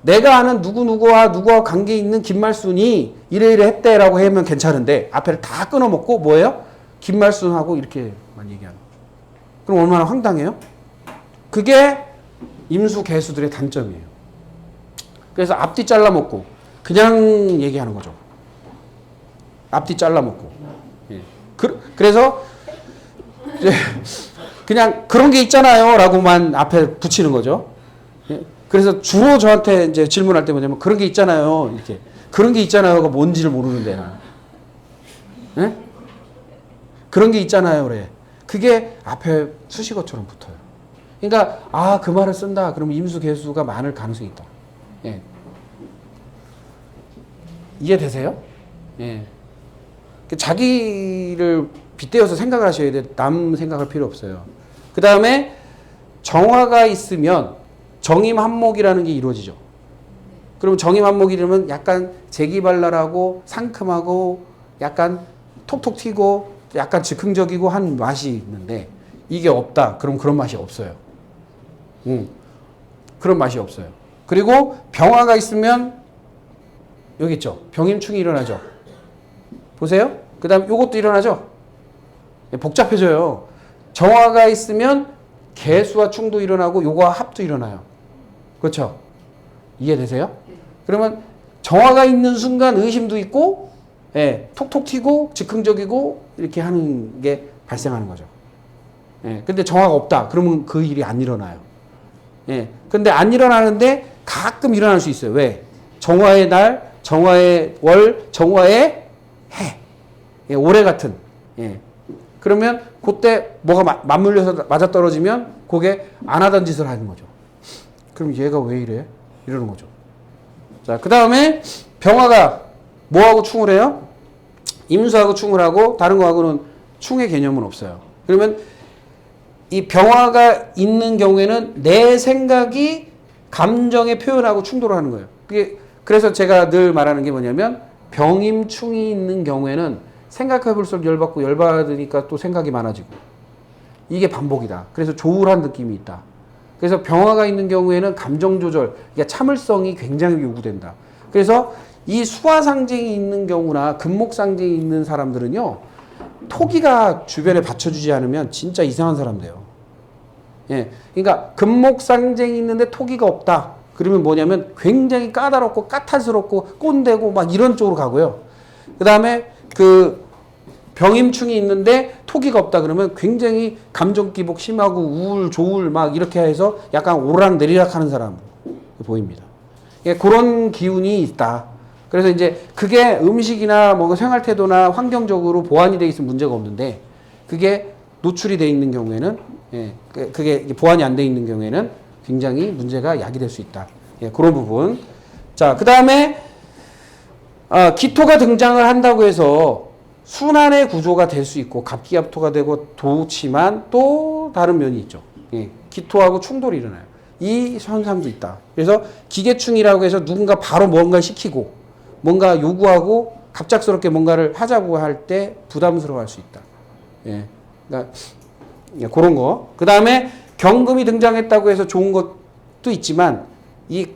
내가 아는 누구와 관계 있는 김말순이 이래 했대라고 하면 괜찮은데 앞에를 다 끊어먹고 뭐예요? 김말순하고 이렇게만 얘기하는. 그럼 얼마나 황당해요? 그게 임수 개수들의 단점이에요. 그래서 앞뒤 잘라먹고 그냥 얘기하는 거죠. 앞뒤 잘라먹고. 예. 그래서 이제 그냥 그런 게 있잖아요 라고만 앞에 붙이는 거죠. 예. 그래서 주로 저한테 이제 질문할 때 뭐냐면 그런 게 있잖아요. 이렇게. 그런 게 있잖아요가 뭔지를 모르는데 나. 예? 그런 게 있잖아요 그래. 그게 앞에 수식어처럼 붙어요. 그러니까 그 말을 쓴다. 그러면 임수 개수가 많을 가능성이 있다. 예. 이해되세요? 예. 자기를 빗대어서 생각을 하셔야 돼요. 남 생각할 필요 없어요. 그 다음에 정화가 있으면 정임한목이라는 게 이루어지죠. 그럼 정임한목이라면 약간 재기발랄하고 상큼하고 약간 톡톡 튀고 약간 즉흥적이고 한 맛이 있는데 이게 없다. 그럼 그런 맛이 없어요. 그런 맛이 없어요. 그리고 병화가 있으면 여기 있죠. 병임충이 일어나죠. 보세요. 그 다음 요것도 일어나죠. 복잡해져요. 정화가 있으면 개수와 충도 일어나고 요거와 합도 일어나요. 그렇죠? 이해되세요? 그러면 정화가 있는 순간 의심도 있고 예, 톡톡 튀고 즉흥적이고 이렇게 하는 게 발생하는 거죠. 예, 근데 정화가 없다. 그러면 그 일이 안 일어나요. 예, 근데 안 일어나는데 가끔 일어날 수 있어요. 왜? 정화의 날, 정화의 월, 정화의 해. 예, 올해 같은. 예. 그러면 그때 뭐가 맞물려서 맞아떨어지면 그게 안 하던 짓을 하는 거죠. 그럼 얘가 왜 이래? 이러는 거죠. 자, 그 다음에 병화가 뭐하고 충을 해요? 임수하고 충을 하고 다른 거하고는 충의 개념은 없어요. 그러면 이 병화가 있는 경우에는 내 생각이 감정의 표현하고 충돌을 하는 거예요. 그래서 제가 늘 말하는 게 뭐냐면 병임충이 있는 경우에는 생각해볼수록 열받고 열받으니까 또 생각이 많아지고 이게 반복이다. 그래서 조울한 느낌이 있다. 그래서 병화가 있는 경우에는 감정 조절, 그러니까 참을성이 굉장히 요구된다. 그래서 이 수화상징이 있는 경우나 금목상징이 있는 사람들은요, 토기가 주변에 받쳐주지 않으면 진짜 이상한 사람 돼요. 예. 그러니까 금목상징이 있는데 토기가 없다. 그러면 뭐냐면 굉장히 까다롭고 까탈스럽고 꼰대고 막 이런 쪽으로 가고요. 그 다음에 병임충이 있는데 토기가 없다 그러면 굉장히 감정 기복 심하고 우울, 조울 막 이렇게 해서 약간 오르락 내리락 하는 사람 보입니다. 예, 그런 기운이 있다. 그래서 이제 그게 음식이나 뭐 생활 태도나 환경적으로 보완이 돼 있으면 문제가 없는데 그게 노출이 돼 있는 경우에는 예, 그게 보완이 안 돼 있는 경우에는 굉장히 문제가 야기될 수 있다. 예, 그런 부분. 자, 그 다음에 기토가 등장을 한다고 해서 순환의 구조가 될 수 있고 갑기합토가 되고 좋지만 또 다른 면이 있죠. 예, 기토하고 충돌이 일어나요. 이 현상도 있다. 그래서 기계충이라고 해서 누군가 바로 뭔가 시키고 뭔가 요구하고 갑작스럽게 뭔가를 하자고 할 때 부담스러워할 수 있다. 예, 그러니까 그런 거. 그 다음에 경금이 등장했다고 해서 좋은 것도 있지만 이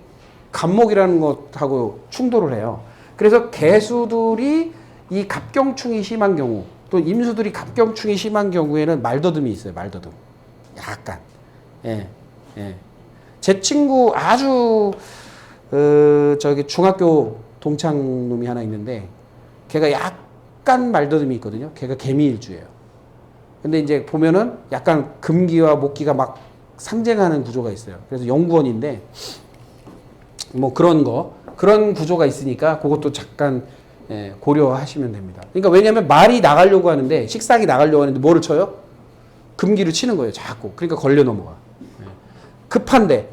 간목이라는 것하고 충돌을 해요. 그래서 개수들이 이 갑경충이 심한 경우 또 임수들이 갑경충이 심한 경우에는 말더듬이 있어요. 말더듬. 약간. 예. 예. 제 친구 아주 저기 중학교 동창 놈이 하나 있는데 걔가 약간 말더듬이 있거든요. 걔가 개미일주예요. 근데 이제 보면은 약간 금기와 목기가 막 상쟁하는 구조가 있어요. 그래서 연구원인데 뭐 그런 구조가 있으니까 그것도 잠깐 예, 고려하시면 됩니다. 그러니까 왜냐하면 말이 나가려고 하는데 식상이 나가려고 하는데 뭐를 쳐요? 금기를 치는 거예요. 자꾸. 그러니까 걸려 넘어가. 예.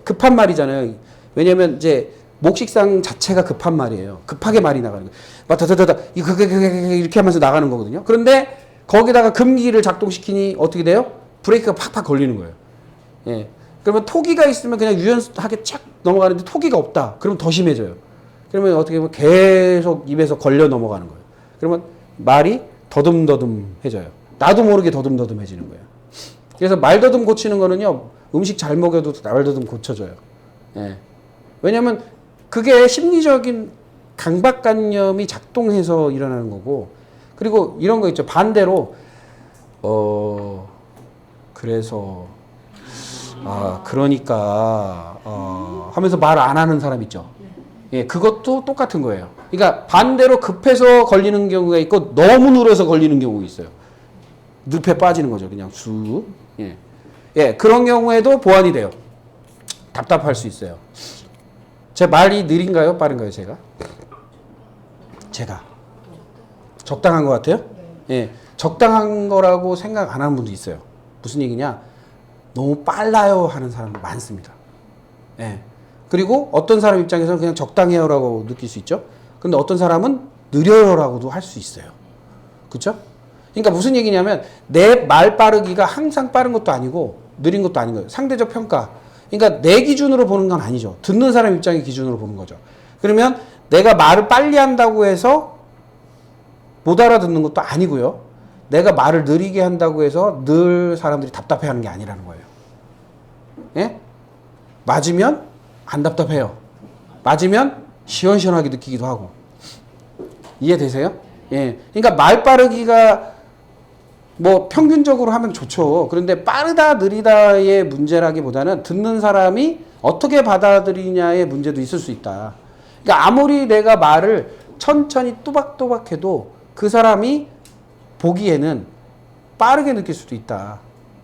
급한 말이잖아요. 왜냐하면 이제 목식상 자체가 급한 말이에요. 급하게 말이 나가는 거예요. 막 다다다다 이렇게 하면서 나가는 거거든요. 그런데 거기다가 금기를 작동시키니 어떻게 돼요? 브레이크가 팍팍 걸리는 거예요. 예. 그러면 토기가 있으면 그냥 유연하게 착 넘어가는데 토기가 없다. 그러면 더 심해져요. 그러면 어떻게 보면 계속 입에서 걸려 넘어가는 거예요. 그러면 말이 더듬더듬해져요. 나도 모르게 더듬더듬해지는 거예요. 그래서 말더듬 고치는 거는요, 음식 잘 먹여도 말더듬 고쳐져요. 예. 왜냐면 그게 심리적인 강박관념이 작동해서 일어나는 거고, 그리고 이런 거 있죠. 반대로, 그래서, 그러니까, 하면서 말 안 하는 사람 있죠. 예, 그것도 똑같은 거예요. 그러니까 반대로 급해서 걸리는 경우가 있고 너무 느려서 걸리는 경우가 있어요. 늪에 빠지는 거죠. 그냥 쑥. 예. 예, 그런 경우에도 보완이 돼요. 답답할 수 있어요. 제 말이 느린가요? 빠른가요? 제가. 적당한 것 같아요? 예. 적당한 거라고 생각 안 하는 분도 있어요. 무슨 얘기냐? 너무 빨라요 하는 사람도 많습니다. 예. 그리고 어떤 사람 입장에서는 그냥 적당해요라고 느낄 수 있죠. 근데 어떤 사람은 느려요라고도 할 수 있어요. 그쵸? 그러니까 무슨 얘기냐면 내 말 빠르기가 항상 빠른 것도 아니고 느린 것도 아닌 거예요. 상대적 평가. 그러니까 내 기준으로 보는 건 아니죠. 듣는 사람 입장의 기준으로 보는 거죠. 그러면 내가 말을 빨리 한다고 해서 못 알아듣는 것도 아니고요. 내가 말을 느리게 한다고 해서 늘 사람들이 답답해하는 게 아니라는 거예요. 예? 맞으면 안 답답해요. 맞으면 시원시원하게 느끼기도 하고. 이해되세요? 예. 그러니까 말 빠르기가 뭐 평균적으로 하면 좋죠. 그런데 빠르다 느리다의 문제라기보다는 듣는 사람이 어떻게 받아들이냐의 문제도 있을 수 있다. 그러니까 아무리 내가 말을 천천히 또박또박 해도 그 사람이 보기에는 빠르게 느낄 수도 있다.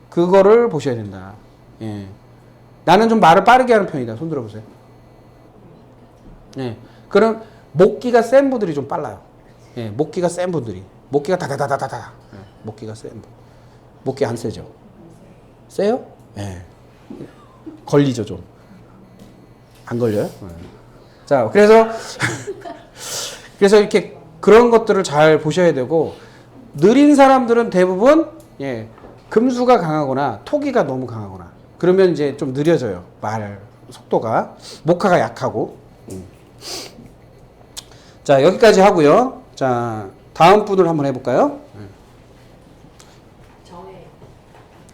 그거를 보셔야 된다. 예. 나는 좀 말을 빠르게 하는 편이다. 손 들어보세요. 예. 그럼 목기가 센 분들이 좀 빨라요. 예. 목기가 센 분들이. 목기가 다다다다다다. 예. 목기가 센 분. 목기 안 세죠? 세요? 예. 걸리죠, 좀. 안 걸려요? 예. 자, 그래서 이렇게 그런 것들을 잘 보셔야 되고, 느린 사람들은 대부분, 예, 금수가 강하거나 토기가 너무 강하거나, 그러면 이제 좀 느려져요. 말 속도가. 목화가 약하고. 자, 여기까지 하고요. 자, 다음 분을 한번 해볼까요?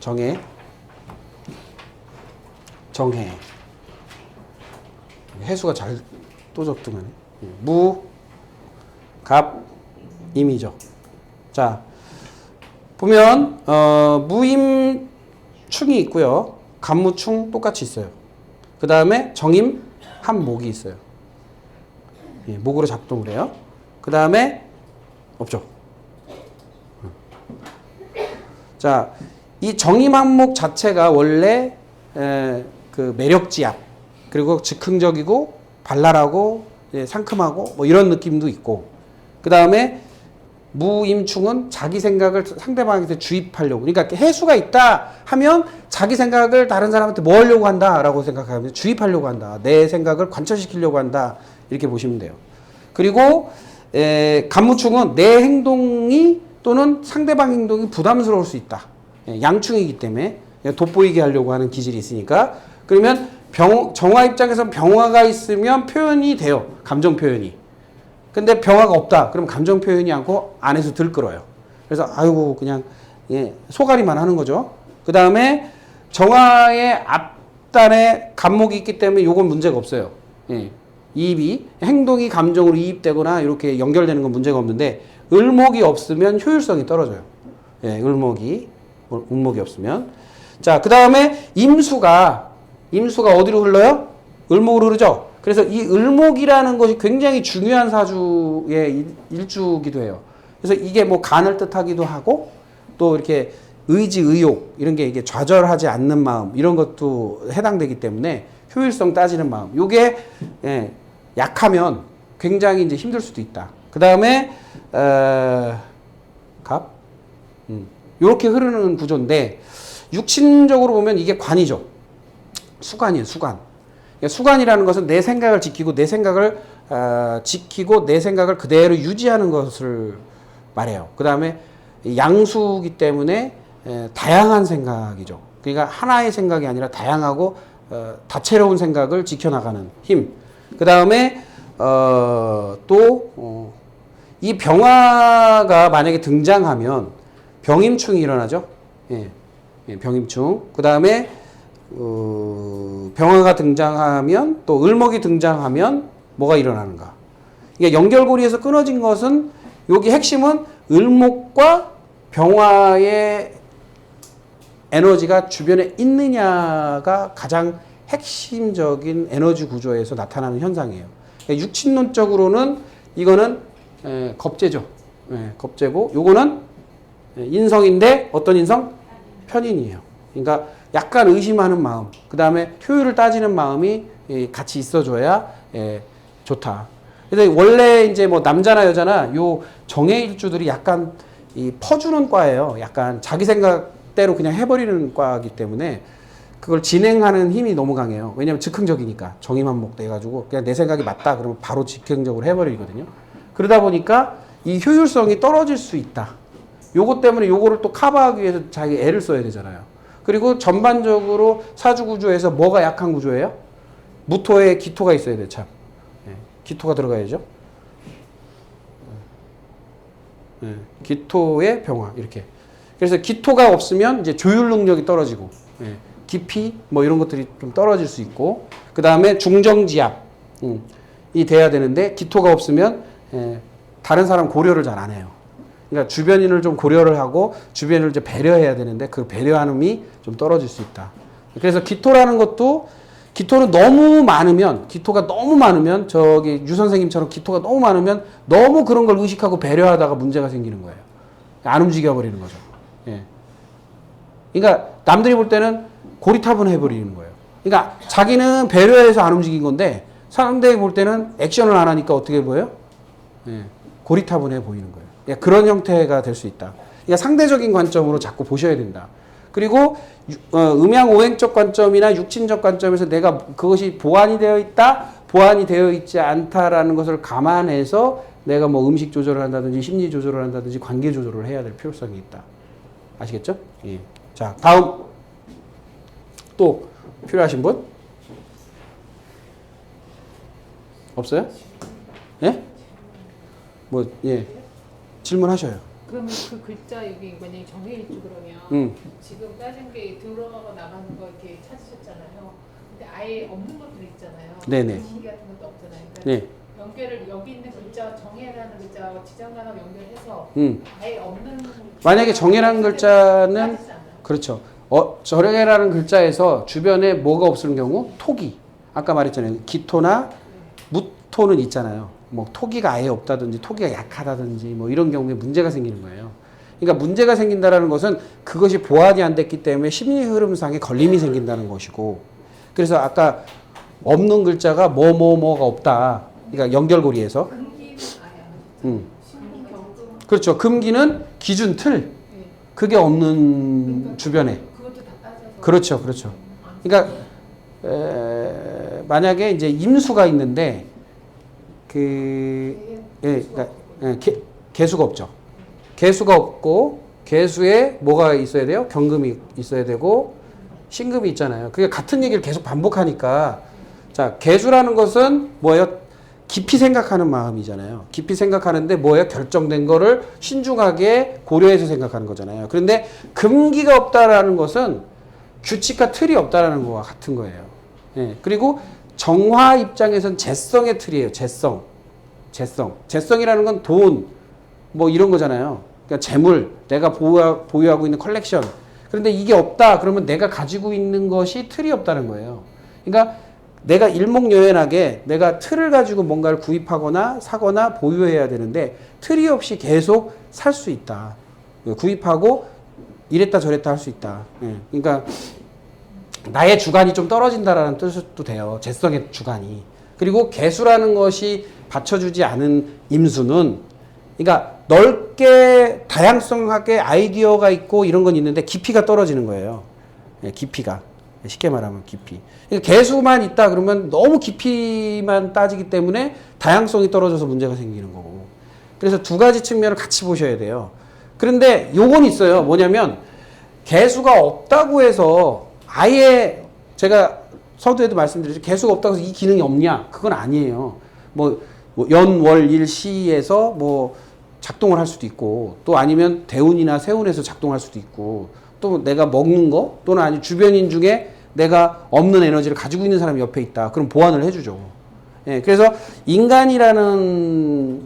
정해. 해수가 잘 또 적등하네. 무, 갑, 임이죠. 자, 보면 무임충이 있고요. 갑무충 똑같이 있어요. 그 다음에 정임, 한목이 있어요. 예, 목으로 작동을 해요. 그 다음에 없죠. 자, 이 정임 한목 자체가 원래 그 매력지압, 그리고 즉흥적이고 발랄하고 상큼하고 뭐 이런 느낌도 있고, 그 다음에 무임충은 자기 생각을 상대방한테 주입하려고, 그러니까 해수가 있다 하면 자기 생각을 다른 사람한테 뭐 하려고 한다라고 생각하면 주입하려고 한다. 내 생각을 관철시키려고 한다. 이렇게 보시면 돼요. 그리고 갑무충은 내 행동이 또는 상대방 행동이 부담스러울 수 있다. 양충이기 때문에 돋보이게 하려고 하는 기질이 있으니까. 그러면 정화 입장에서 병화가 있으면 표현이 돼요. 감정 표현이. 근데 병화가 없다. 그럼 감정 표현이 않고 안에서 들끓어요. 그래서 아이고 그냥 소가리만 하는 거죠. 그 다음에 정화의 앞단에 갑목이 있기 때문에 요건 문제가 없어요. 이입이 행동이 감정으로 이입되거나 이렇게 연결되는 건 문제가 없는데, 을목이 없으면 효율성이 떨어져요. 을목이 없으면. 자, 그 다음에 임수가 어디로 흘러요? 을목으로 흐르죠. 그래서 이 을목이라는 것이 굉장히 중요한 사주의 일주기도 해요. 그래서 이게 뭐 간을 뜻하기도 하고, 또 이렇게 의지, 의욕 이런 게 이게 좌절하지 않는 마음 이런 것도 해당되기 때문에 효율성 따지는 마음. 요게 약하면 굉장히 이제 힘들 수도 있다. 그 다음에 갑, 요렇게 흐르는 구조인데, 육신적으로 보면 이게 관이죠. 수관이에요, 수관. 수관이라는 것은 내 생각을 지키고 내 생각을 그대로 유지하는 것을 말해요. 그 다음에 양수기 때문에 다양한 생각이죠. 그러니까 하나의 생각이 아니라 다양하고 다채로운 생각을 지켜나가는 힘. 그 다음에 또 이 병화가 만약에 등장하면 병임충이 일어나죠. 병임충. 그 다음에 병화가 등장하면, 또 을목이 등장하면 뭐가 일어나는가. 그러니까 연결고리에서 끊어진 것은, 여기 핵심은 을목과 병화의 에너지가 주변에 있느냐가 가장 핵심적인 에너지 구조에서 나타나는 현상이에요. 그러니까 육친론적으로는 이거는 겁재죠. 겁재고, 요거는 인성인데 어떤 인성? 편인이에요. 그러니까 약간 의심하는 마음, 그 다음에 효율을 따지는 마음이 같이 있어줘야 좋다. 그래서 원래 이제 뭐 남자나 여자나 요 정해일주들이 약간 퍼주는 과예요. 약간 자기 생각대로 그냥 해버리는 과이기 때문에 그걸 진행하는 힘이 너무 강해요. 왜냐면 즉흥적이니까. 정임한목 돼가지고 그냥 내 생각이 맞다 그러면 바로 즉흥적으로 해버리거든요. 그러다 보니까 이 효율성이 떨어질 수 있다. 요거 때문에 요거를 또 커버하기 위해서 자기 애를 써야 되잖아요. 그리고 전반적으로 사주 구조에서 뭐가 약한 구조예요? 무토에 기토가 있어야 돼, 참. 예, 기토가 들어가야죠. 예, 기토의 병화, 이렇게. 그래서 기토가 없으면 이제 조율 능력이 떨어지고, 예, 깊이, 뭐 이런 것들이 좀 떨어질 수 있고, 그 다음에 중정지압, 이 돼야 되는데, 기토가 없으면, 예, 다른 사람 고려를 잘 안 해요. 그러니까 주변인을 좀 고려를 하고 주변을 이제 배려해야 되는데 그 배려함이 좀 떨어질 수 있다. 그래서 기토라는 것도 기토는 너무 많으면 기토가 너무 많으면 저기 유 선생님처럼 기토가 너무 많으면 너무 그런 걸 의식하고 배려하다가 문제가 생기는 거예요. 안 움직여 버리는 거죠. 예. 그러니까 남들이 볼 때는 고리타분해 버리는 거예요. 그러니까 자기는 배려해서 안 움직인 건데 상대가 볼 때는 액션을 안 하니까 어떻게 보여요? 예. 고리타분해 보이는 거예요. 그런 형태가 될 수 있다. 그러니까 상대적인 관점으로 자꾸 보셔야 된다. 그리고 음양오행적 관점이나 육친적 관점에서 내가 그것이 보완이 되어 있다, 보완이 되어 있지 않다라는 것을 감안해서 내가 뭐 음식 조절을 한다든지 심리 조절을 한다든지 관계 조절을 해야 될 필요성이 있다. 아시겠죠? 예. 자, 다음 또 필요하신 분? 없어요? 예? 뭐, 예. 질문하셔요. 그러면 그 글자 여기 만약에 정해있죠 그러면 지금 따진 게 들어가고 나가는 거 이렇게 찾으셨잖아요. 근데 아예 없는 것들 있잖아요. 네네. 시 같은 것도 없잖아요. 그러니까 네. 연결을 여기 있는 글자 정해라는 글자와 지정관하고 연결해서 아예 없는 만약에 정해라는 글자는 그렇죠. 정해라는 글자에서 주변에 뭐가 없을 경우 토기. 아까 말했잖아요. 기토나 무토는 있잖아요. 뭐 토기가 아예 없다든지 토기가 약하다든지 뭐 이런 경우에 문제가 생기는 거예요. 그러니까 문제가 생긴다라는 것은 그것이 보완이 안 됐기 때문에 심리 흐름상에 걸림이 생긴다는 것이고, 그래서 아까 없는 글자가 뭐가 없다. 그러니까 연결고리에서. 금기는 아예 안 하죠. 그렇죠. 금기는 기준 틀. 그게 없는 주변에. 그것도 다 따져서. 그렇죠, 그렇죠. 그러니까 만약에 이제 임수가 있는데 그러니까 개수가 없죠. 개수가 없고 개수에 뭐가 있어야 돼요? 경금이 있어야 되고 신금이 있잖아요. 그게 같은 얘기를 계속 반복하니까 자, 개수라는 것은 뭐예요? 깊이 생각하는 마음이잖아요. 깊이 생각하는데 뭐예요? 결정된 거를 신중하게 고려해서 생각하는 거잖아요. 그런데 금기가 없다라는 것은 규칙과 틀이 없다라는 거와 같은 거예요. 예. 그리고 정화 입장에선 재성의 틀이에요. 재성이라는 건 돈, 뭐 이런 거잖아요. 그러니까 재물, 내가 보유하고 있는 컬렉션. 그런데 이게 없다. 그러면 내가 가지고 있는 것이 틀이 없다는 거예요. 그러니까 내가 일목요연하게 내가 틀을 가지고 뭔가를 구입하거나 사거나 보유해야 되는데 틀이 없이 계속 살 수 있다. 구입하고 이랬다 저랬다 할 수 있다. 그러니까 나의 주관이 좀 떨어진다라는 뜻도 돼요. 재성의 주관이. 그리고 개수라는 것이 받쳐주지 않은 임수는, 그러니까 넓게 다양성하게 아이디어가 있고 이런 건 있는데 깊이가 떨어지는 거예요. 깊이가. 쉽게 말하면 깊이. 그러니까 개수만 있다 그러면 너무 깊이만 따지기 때문에 다양성이 떨어져서 문제가 생기는 거고. 그래서 두 가지 측면을 같이 보셔야 돼요. 그런데 요건 있어요. 뭐냐면 개수가 없다고 해서 아예 제가 서두에도 말씀드렸죠. 개수가 없다고 해서 이 기능이 없냐? 그건 아니에요. 뭐 연, 월, 일, 시에서 뭐 작동을 할 수도 있고 또 아니면 대운이나 세운에서 작동할 수도 있고 또 내가 먹는 거 또는 아니 주변인 중에 내가 없는 에너지를 가지고 있는 사람이 옆에 있다. 그럼 보완을 해주죠. 예, 그래서 인간이라는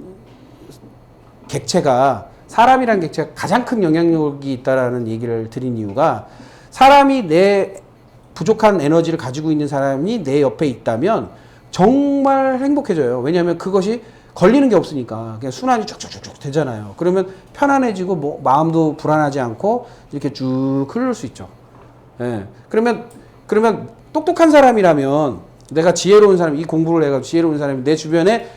객체가 사람이라는 객체가 가장 큰 영향력이 있다라는 얘기를 드린 이유가 사람이 내 부족한 에너지를 가지고 있는 사람이 내 옆에 있다면 정말 행복해져요. 왜냐하면 그것이 걸리는 게 없으니까 그냥 순환이 쭉쭉쭉 되잖아요. 그러면 편안해지고 뭐 마음도 불안하지 않고 이렇게 쭉 흐를 수 있죠. 예. 그러면 똑똑한 사람이라면 내가 지혜로운 사람, 이 공부를 해가지고 지혜로운 사람이 내 주변에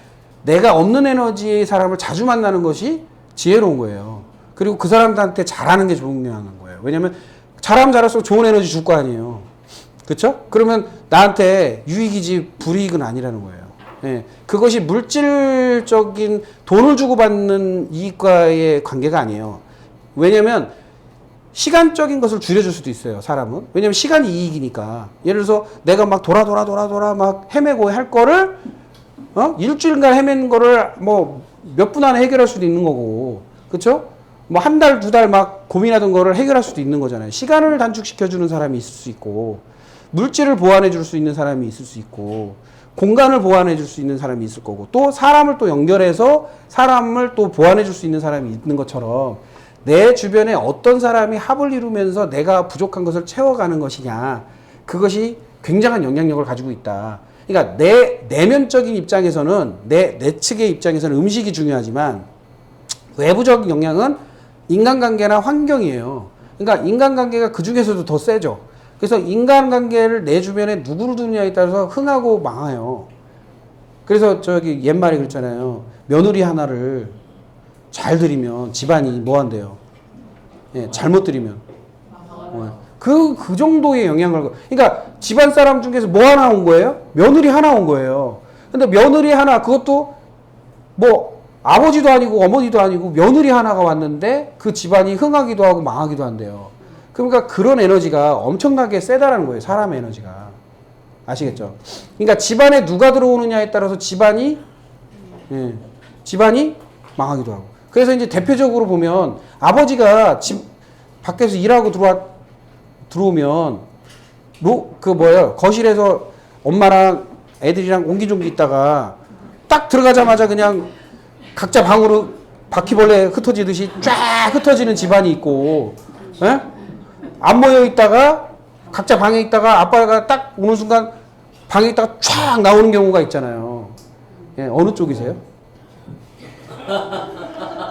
내가 없는 에너지의 사람을 자주 만나는 것이 지혜로운 거예요. 그리고 그 사람들한테 잘하는 게 좋은 거예요. 왜냐면 잘하면 잘할수록 좋은 에너지 줄 거 아니에요. 그렇죠? 그러면 나한테 유익이지 불이익은 아니라는 거예요. 예. 그것이 물질적인 돈을 주고 받는 이익과의 관계가 아니에요. 왜냐면 시간적인 것을 줄여줄 수도 있어요, 사람은. 왜냐면 시간이 이익이니까. 예를 들어서 내가 막 돌아 막 헤매고 할 거를, 일주일간 헤맨 거를 뭐 몇 분 안에 해결할 수도 있는 거고. 그쵸? 뭐 한 달, 두 달 막 고민하던 거를 해결할 수도 있는 거잖아요. 시간을 단축시켜주는 사람이 있을 수 있고, 물질을 보완해 줄 수 있는 사람이 있을 수 있고, 공간을 보완해 줄 수 있는 사람이 있을 거고, 또 사람을 또 연결해서 사람을 또 보완해 줄 수 있는 사람이 있는 것처럼, 내 주변에 어떤 사람이 합을 이루면서 내가 부족한 것을 채워가는 것이냐, 그것이 굉장한 영향력을 가지고 있다. 그러니까 내 내면적인 입장에서는, 내 측의 입장에서는 음식이 중요하지만, 외부적인 영향은 인간관계나 환경이에요. 그러니까 인간관계가 그 중에서도 더 세죠. 그래서 인간관계를 내 주변에 누구를 두느냐에 따라서 흥하고 망해요. 그래서 저기 옛말에 그랬잖아요. 며느리 하나를 잘 들이면 집안이 뭐 한대요. 예, 잘못 들이면. 그 정도의 영향을. 그러니까 집안 사람 중에서 뭐 하나 온 거예요? 며느리 하나 온 거예요. 근데 며느리 하나, 그것도 뭐 아버지도 아니고 어머니도 아니고 며느리 하나가 왔는데 그 집안이 흥하기도 하고 망하기도 한대요. 그러니까 그런 에너지가 엄청나게 세다라는 거예요. 사람의 에너지가. 아시겠죠? 그러니까 집안에 누가 들어오느냐에 따라서 집안이 망하기도 하고. 그래서 이제 대표적으로 보면 아버지가 집 밖에서 일하고 들어오면 거실에서 엄마랑 애들이랑 옹기종기 있다가 딱 들어가자마자 그냥 각자 방으로 바퀴벌레 흩어지듯이 쫙 흩어지는 집안이 있고, 에? 안 모여 있다가 각자 방에 있다가 아빠가 딱 오는 순간 방에 있다가 쫙 나오는 경우가 있잖아요. 예, 어느 쪽이세요?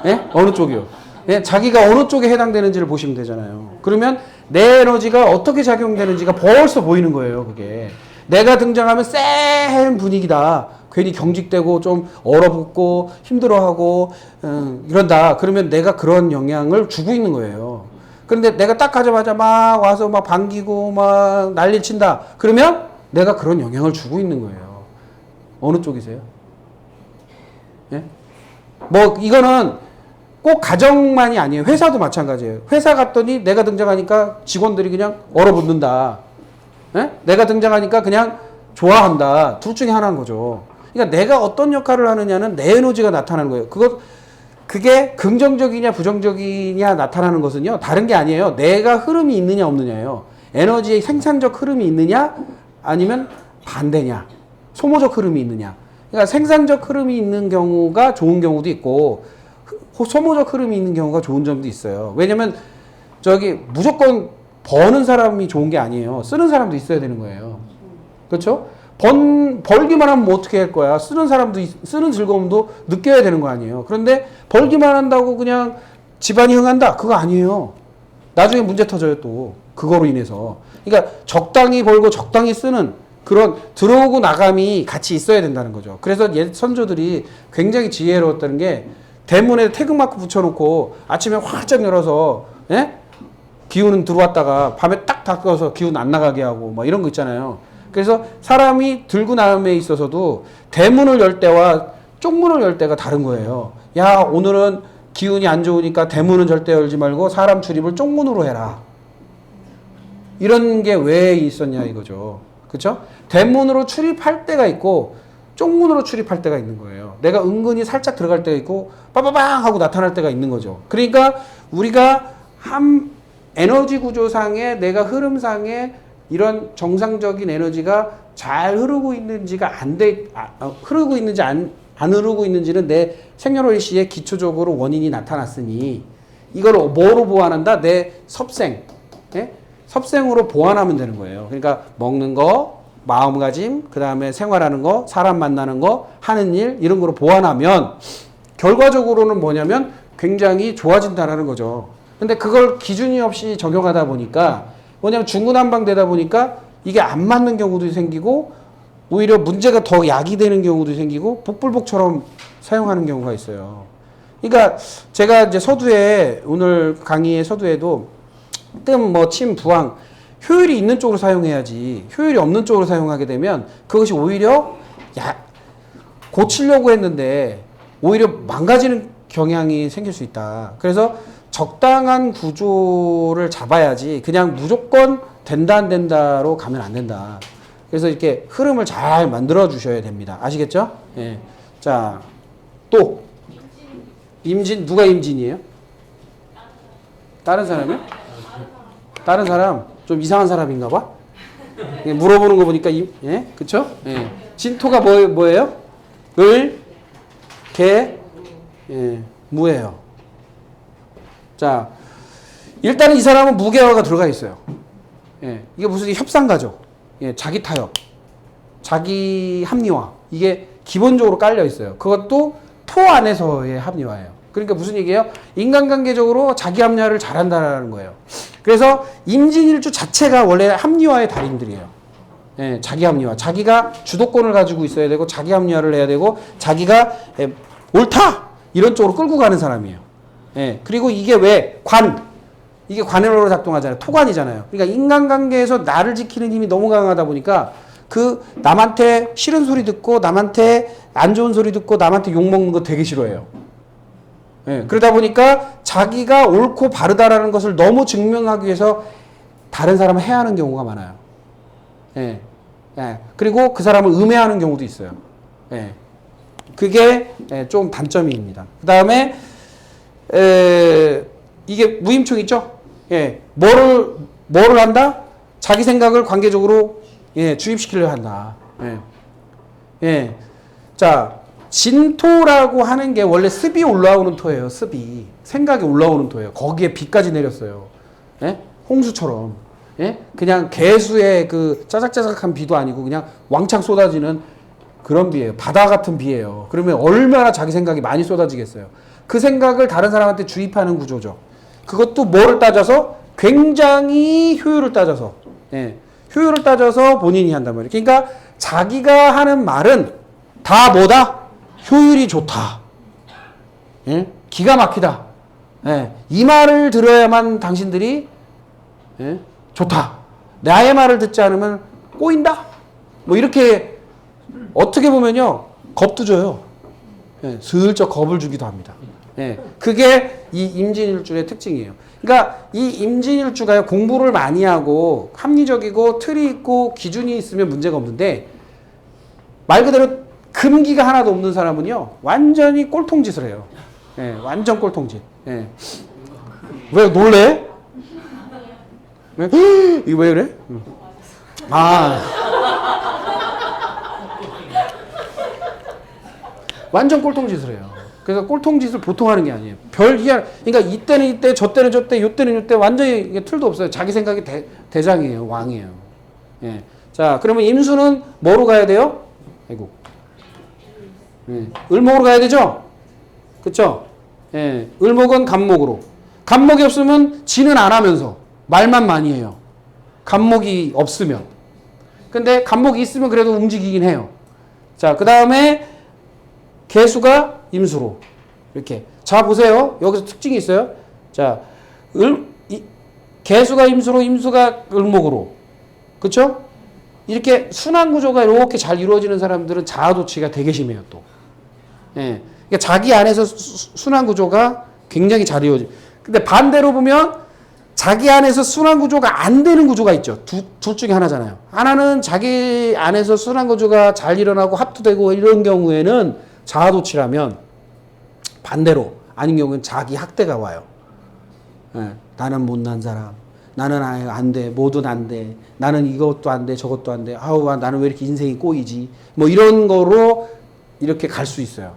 예? 어느 쪽이요? 예, 자기가 어느 쪽에 해당되는지를 보시면 되잖아요. 그러면 내 에너지가 어떻게 작용되는지가 벌써 보이는 거예요, 그게. 내가 등장하면 센 분위기다. 괜히 경직되고 좀 얼어붙고 힘들어하고 이런다. 그러면 내가 그런 영향을 주고 있는 거예요. 그런데 내가 딱 가자마자 막 와서 막 반기고 막 난리 친다. 그러면 내가 그런 영향을 주고 있는 거예요. 어느 쪽이세요? 예? 뭐 이거는 꼭 가정만이 아니에요. 회사도 마찬가지예요. 회사 갔더니 내가 등장하니까 직원들이 그냥 얼어붙는다. 예? 내가 등장하니까 그냥 좋아한다. 둘 중에 하나인 거죠. 그러니까 내가 어떤 역할을 하느냐는 내 에너지가 나타나는 거예요. 그게 긍정적이냐 부정적이냐 나타나는 것은요, 다른 게 아니에요. 내가 흐름이 있느냐 없느냐예요. 에너지의 생산적 흐름이 있느냐 아니면 반대냐, 소모적 흐름이 있느냐. 그러니까 생산적 흐름이 있는 경우가 좋은 경우도 있고 소모적 흐름이 있는 경우가 좋은 점도 있어요. 왜냐면 무조건 버는 사람이 좋은 게 아니에요. 쓰는 사람도 있어야 되는 거예요. 그렇죠? 벌기만 하면 뭐 어떻게 할 거야? 쓰는 즐거움도 느껴야 되는 거 아니에요. 그런데 벌기만 한다고 그냥 집안이 흥한다? 그거 아니에요. 나중에 문제 터져요, 또. 그거로 인해서. 그러니까 적당히 벌고 적당히 쓰는 그런 들어오고 나감이 같이 있어야 된다는 거죠. 그래서 옛 선조들이 굉장히 지혜로웠다는 게 대문에 태극마크 붙여놓고 아침에 활짝 열어서, 예? 기운은 들어왔다가 밤에 딱 닫아서 기운 안 나가게 하고 뭐 이런 거 있잖아요. 그래서 사람이 들고 나옴에 있어서도 대문을 열 때와 쪽문을 열 때가 다른 거예요. 야, 오늘은 기운이 안 좋으니까 대문은 절대 열지 말고 사람 출입을 쪽문으로 해라. 이런 게 왜 있었냐 이거죠. 그렇죠? 대문으로 출입할 때가 있고 쪽문으로 출입할 때가 있는 거예요. 내가 은근히 살짝 들어갈 때가 있고 빠바방 하고 나타날 때가 있는 거죠. 그러니까 우리가 에너지 구조상에 내가 흐름상에 이런 정상적인 에너지가 잘 흐르고 있는지가 흐르고 있는지 안 흐르고 있는지는 내 생년월일시에 기초적으로 원인이 나타났으니 이걸 뭐로 보완한다? 내 섭생. 예? 섭생으로 보완하면 되는 거예요. 그러니까 먹는 거, 마음가짐, 그 다음에 생활하는 거, 사람 만나는 거, 하는 일 이런 거로 보완하면 결과적으로는 뭐냐면 굉장히 좋아진다는 거죠. 근데 그걸 기준이 없이 적용하다 보니까 뭐냐면 중구난방되다 보니까 이게 안 맞는 경우도 생기고 오히려 문제가 더 야기되는 경우도 생기고 복불복처럼 사용하는 경우가 있어요. 그러니까 제가 이제 서두에 오늘 강의의 서두에도 뜸, 침, 부항 효율이 있는 쪽으로 사용해야지 효율이 없는 쪽으로 사용하게 되면 그것이 오히려 고치려고 했는데 오히려 망가지는 경향이 생길 수 있다. 그래서 적당한 구조를 잡아야지 그냥 무조건 된다 안 된다로 가면 안 된다. 그래서 이렇게 흐름을 잘 만들어 주셔야 됩니다. 아시겠죠? 예. 자, 또 임진 누가 임진이에요? 다른 사람이요? 다른 사람 좀 이상한 사람인가 봐. 예, 물어보는 거 보니까 예, 그렇죠? 예. 진토가 뭐예요? 을, 개, 예, 무예요. 자, 일단은 이 사람은 무개화가 들어가 있어요. 예, 이게 무슨 협상가죠. 예, 자기 타협, 자기 합리화 이게 기본적으로 깔려 있어요. 그것도 토 안에서의 합리화예요. 그러니까 무슨 얘기예요? 인간관계적으로 자기 합리화를 잘한다는 거예요. 그래서 임진일주 자체가 원래 합리화의 달인들이에요. 예, 자기 합리화. 자기가 주도권을 가지고 있어야 되고 자기 합리화를 해야 되고 자기가 옳다! 이런 쪽으로 끌고 가는 사람이에요. 예, 그리고 이게 왜 이게 관으로 작동하잖아요. 토관이잖아요. 그러니까 인간관계에서 나를 지키는 힘이 너무 강하다 보니까 그 남한테 싫은 소리 듣고 남한테 안 좋은 소리 듣고 남한테 욕먹는 거 되게 싫어해요. 예, 그러다 보니까 자기가 옳고 바르다라는 것을 너무 증명하기 위해서 다른 사람을 해하는 경우가 많아요. 예, 예, 그리고 그 사람을 음해하는 경우도 있어요. 예, 그게 좀 단점입니다. 그 다음에 이게 무임충 있죠? 예, 뭐를 한다? 자기 생각을 관계적으로 주입시키려 한다. 예, 예, 자. 진토라고 하는 게 원래 습이 올라오는 토예요. 습이. 생각이 올라오는 토예요. 거기에 비까지 내렸어요. 예? 홍수처럼. 예? 그냥 개수의 그 짜작짜작한 비도 아니고 그냥 왕창 쏟아지는 그런 비예요. 바다 같은 비예요. 그러면 얼마나 자기 생각이 많이 쏟아지겠어요. 그 생각을 다른 사람한테 주입하는 구조죠. 그것도 뭐를 따져서? 굉장히 효율을 따져서. 예. 효율을 따져서 본인이 한단 말이에요. 그러니까 자기가 하는 말은 다 뭐다? 효율이 좋다. 예? 기가 막히다. 예? 이 말을 들어야만 당신들이 좋다. 나의 말을 듣지 않으면 꼬인다. 뭐 이렇게 어떻게 보면요 겁도 줘요. 예, 슬쩍 겁을 주기도 합니다. 예, 그게 이 임진일주의 특징이에요. 그러니까 이 임진일주가요 공부를 많이 하고 합리적이고 틀이 있고 기준이 있으면 문제가 없는데 말 그대로 금기가 하나도 없는 사람은요 완전히 꼴통짓을 해요. 예, 완전 꼴통짓. 예. 왜 놀래? 왜? 이거 왜 그래? 아, 완전 꼴통짓을 해요. 그래서 꼴통짓을 보통 하는 게 아니에요. 별 희한. 그러니까 이때는 이때, 저 때는 저 때, 요 때는 요 때 완전히 이게 틀도 없어요. 자기 생각이 대장이에요, 왕이에요. 예. 자, 그러면 임수는 뭐로 가야 돼요? 아이고. 예. 을목으로 가야 되죠? 그쵸? 예. 을목은 간목으로. 간목이 없으면 지는 안 하면서 말만 많이 해요. 간목이 없으면. 근데 간목이 있으면 그래도 움직이긴 해요. 자, 그 다음에 개수가 임수로. 이렇게. 자, 보세요. 여기서 특징이 있어요. 자, 개수가 임수로, 임수가 을목으로. 그쵸? 이렇게 순환 구조가 이렇게 잘 이루어지는 사람들은 자아도취가 되게 심해요, 또. 예. 그러니까 자기 안에서 순환 구조가 굉장히 잘 이루어져. 근데 반대로 보면 자기 안에서 순환 구조가 안 되는 구조가 있죠. 둘 중에 하나잖아요. 하나는 자기 안에서 순환 구조가 잘 일어나고 합투되고 이런 경우에는 자아도취라면 반대로 아닌 경우는 자기 학대가 와요. 예. 나는 못난 사람. 나는 안 돼. 뭐든 안 돼. 나는 이것도 안 돼. 저것도 안 돼. 아우, 나는 왜 이렇게 인생이 꼬이지? 뭐 이런 거로 이렇게 갈 수 있어요.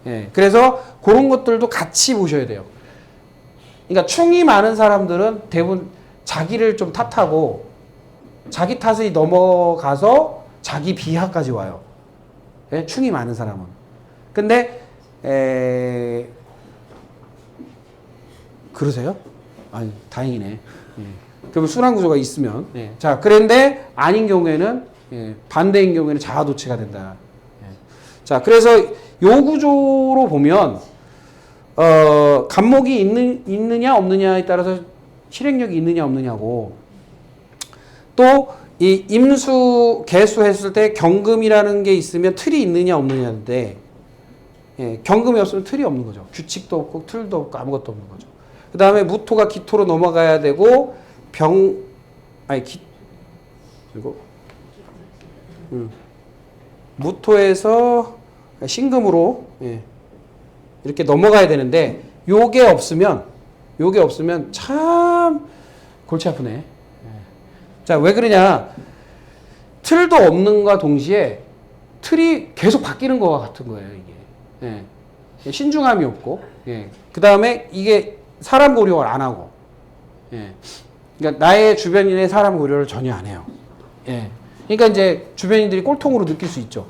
예. 그래서 그런 것들도 같이 보셔야 돼요. 그러니까 충이 많은 사람들은 대부분 자기를 좀 탓하고 자기 탓이 넘어가서 자기 비하까지 와요. 예? 충이 많은 사람은. 근데 그러세요? 아니, 다행이네. 예. 그러면 순환 구조가 있으면. 예. 자, 그런데 아닌 경우에는 반대인 경우에는 자아도취가 된다. 예. 자, 그래서 요 구조로 보면 간목이 있느냐 없느냐에 따라서 실행력이 있느냐 없느냐고. 또 이 임수 개수 했을 때 경금이라는 게 있으면 틀이 있느냐 없느냐인데 경금이 없으면 틀이 없는 거죠. 규칙도 없고 틀도 없고 아무것도 없는 거죠. 그 다음에 무토가 기토로 넘어가야 되고 그리고 무토에서 신금으로 이렇게 넘어가야 되는데 요게 없으면 참 골치 아프네. 자, 왜 그러냐? 틀도 없는과 동시에 틀이 계속 바뀌는 거와 같은 거예요, 이게. 신중함이 없고, 그 다음에 이게 사람 고려를 안 하고, 그러니까 나의 주변인의 사람 고려를 전혀 안 해요. 그러니까 이제 주변인들이 꼴통으로 느낄 수 있죠.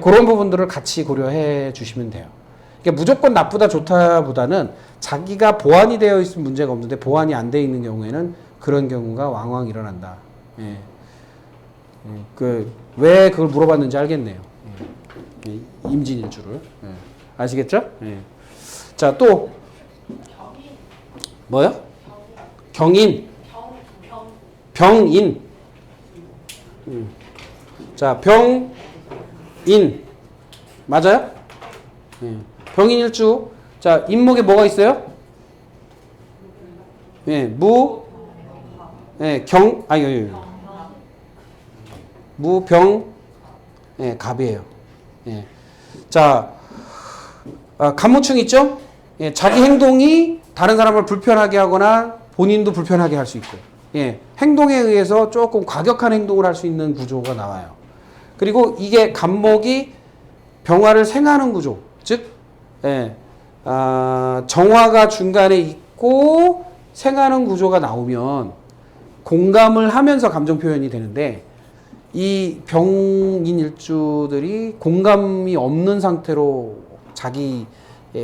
그런 부분들을 같이 고려해 주시면 돼요. 그러니까 무조건 나쁘다 좋다보다는 자기가 보완이 되어 있으면 문제가 없는데 보완이 안 되어 있는 경우에는 그런 경우가 왕왕 일어난다. 왜 그걸 물어봤는지 알겠네요. 임진일주를. 아시겠죠? 자, 또 뭐요? 경인. 병인. 자, 병인. 맞아요? 병인일주. 자, 인목에 뭐가 있어요? 무병, 갑이에요. 자, 간무충 있죠? 자기 행동이 다른 사람을 불편하게 하거나 본인도 불편하게 할 수 있고, 행동에 의해서 조금 과격한 행동을 할 수 있는 구조가 나와요. 그리고 이게 간목이 병화를 생하는 구조, 즉, 정화가 중간에 있고 생하는 구조가 나오면 공감을 하면서 감정 표현이 되는데, 이 병인일주들이 공감이 없는 상태로 자기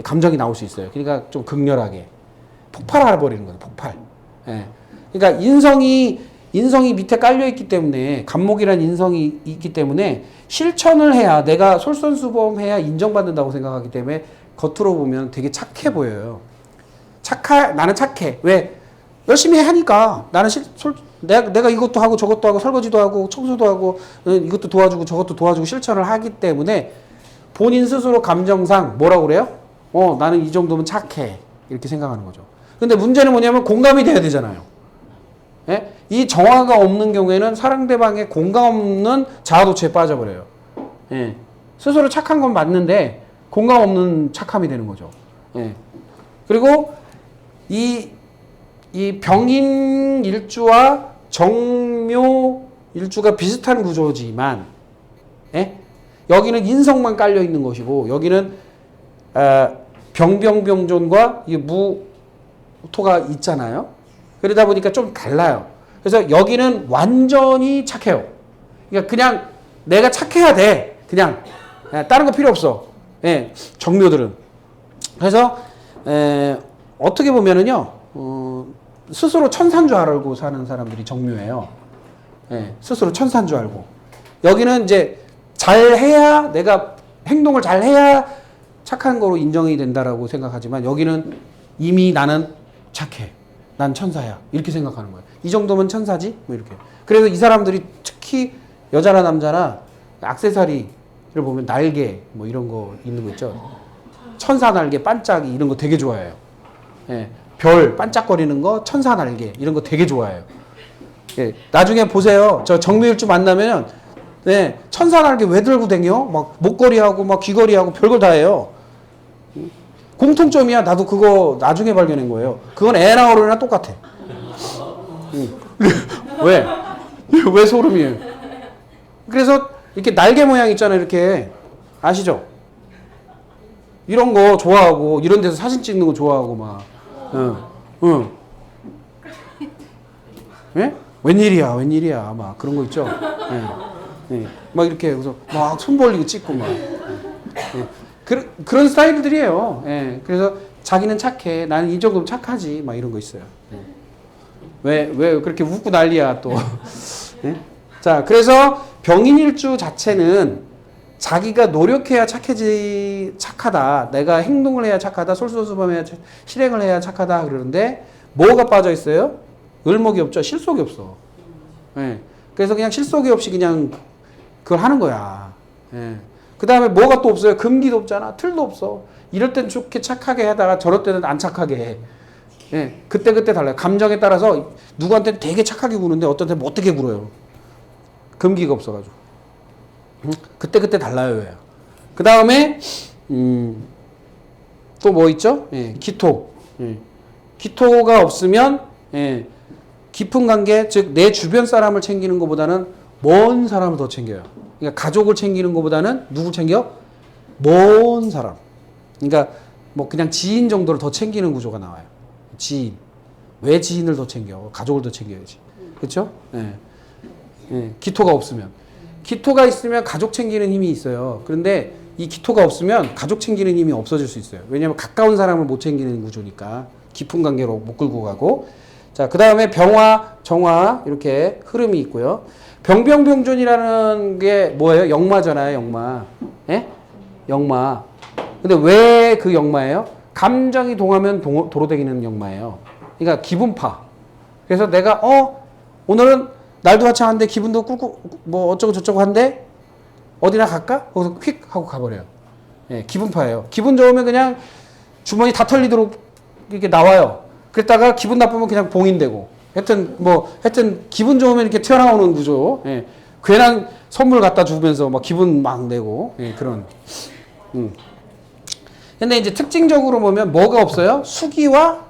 감정이 나올 수 있어요. 그러니까 좀 극렬하게 폭발해 버리는 거예요. 폭발. 그러니까 인성이 밑에 깔려 있기 때문에, 간목이라는 인성이 있기 때문에 실천을 해야, 내가 솔선수범해야 인정받는다고 생각하기 때문에 겉으로 보면 되게 착해 보여요. 나는 착해. 왜? 열심히 하니까. 나는 내가 이것도 하고 저것도 하고 설거지도 하고 청소도 하고 이것도 도와주고 저것도 도와주고 실천을 하기 때문에 본인 스스로 감정상 뭐라고 그래요? 나는 이 정도면 착해. 이렇게 생각하는 거죠. 근데 문제는 뭐냐면 공감이 돼야 되잖아요. 이 정화가 없는 경우에는 상대방의 공감 없는 자아도취에 빠져버려요. 스스로 착한 건 맞는데 공감 없는 착함이 되는 거죠. 그리고 이 병인 일주와 정묘 일주가 비슷한 구조지만, 여기는 인성만 깔려 있는 것이고, 여기는 병병병존과 무토가 있잖아요. 그러다 보니까 좀 달라요. 그래서 여기는 완전히 착해요. 그러니까 그냥 내가 착해야 돼. 그냥 다른 거 필요 없어. 정묘들은. 그래서 어떻게 보면은요, 스스로 천사인 줄 알고 사는 사람들이 정묘예요. 스스로 천사인 줄 알고. 여기는 이제 잘해야, 내가 행동을 잘해야 착한 거로 인정이 된다라고 생각하지만, 여기는 이미 나는 착해. 난 천사야. 이렇게 생각하는 거예요. 이 정도면 천사지? 뭐 이렇게. 그래서 이 사람들이 특히 여자나 남자나 액세서리를 보면 날개 뭐 이런 거 있는 거 있죠. 천사 날개, 반짝이 이런 거 되게 좋아해요. 별 반짝거리는 거, 천사 날개 이런 거 되게 좋아해요. 나중에 보세요. 저 정묘일주 만나면 천사 날개 왜 들고 다녀? 막 목걸이하고 막 귀걸이하고 별걸 다 해요. 공통점이야. 나도 그거 나중에 발견한 거예요. 그건 애 나오려나 똑같아. 왜? 왜 소름이에요? 그래서 이렇게 날개 모양 있잖아요. 이렇게 아시죠? 이런 거 좋아하고 이런 데서 사진 찍는 거 좋아하고 막. 웬일이야 막 그런 거 있죠. 막 이렇게 그래서 막 손 벌리고 찍고 막. 그런 스타일들이에요. 그래서 자기는 착해. 나는 이 정도면 착하지. 막 이런 거 있어요. 왜 그렇게 웃고 난리야 또. 자, 그래서 병인일주 자체는 자기가 노력해야 착하다. 내가 행동을 해야 착하다. 솔선수범해야 실행을 해야 착하다. 그러는데 뭐가 빠져 있어요? 을목이 없죠. 실속이 없어. 그래서 그냥 실속이 없이 그냥 그걸 하는 거야. 그 다음에 뭐가 또 없어요? 금기도 없잖아. 틀도 없어. 이럴 땐 좋게 착하게 하다가 저럴 때는 안 착하게 해. 예, 그때 달라요. 감정에 따라서 누구한테는 되게 착하게 구는데 어떤 때는 못되게 굴어요. 금기가 없어가지고. 그때 달라요. 왜요? 그 다음에 또 뭐 있죠? 예, 기토. 예. 기토가 없으면 예, 깊은 관계, 즉 내 주변 사람을 챙기는 것보다는 먼 사람을 더 챙겨요. 그러니까 가족을 챙기는 것보다는 누굴 챙겨? 먼 사람. 그러니까 뭐 그냥 지인 정도를 더 챙기는 구조가 나와요. 지인. 왜 지인을 더 챙겨? 가족을 더 챙겨야지. 그렇죠? 예. 예. 기토가 없으면. 기토가 있으면 가족 챙기는 힘이 있어요. 그런데 이 기토가 없으면 가족 챙기는 힘이 없어질 수 있어요. 왜냐하면 가까운 사람을 못 챙기는 구조니까. 깊은 관계로 못 끌고 가고. 자, 그 다음에 병화, 정화 이렇게 흐름이 있고요. 병병병존이라는 게 뭐예요? 역마잖아요, 역마. 예? 역마. 근데 왜 그 역마예요? 감정이 동하면 도로다니는 역마예요. 그러니까 기분파. 그래서 내가 오늘은 날도 화창한데 기분도 꿀꿀 뭐 어쩌고 저쩌고 한데 어디나 갈까? 거기서 휙 하고 가버려요. 예, 기분파예요. 기분 좋으면 그냥 주머니 다 털리도록 이렇게 나와요. 그랬다가 기분 나쁘면 그냥 봉인되고. 하여튼 기분 좋으면 이렇게 튀어나오는 구조. 예. 괜한 선물 갖다 주면서 막 기분 막 내고. 예, 그런. 근데 이제 특징적으로 보면 뭐가 없어요? 수기와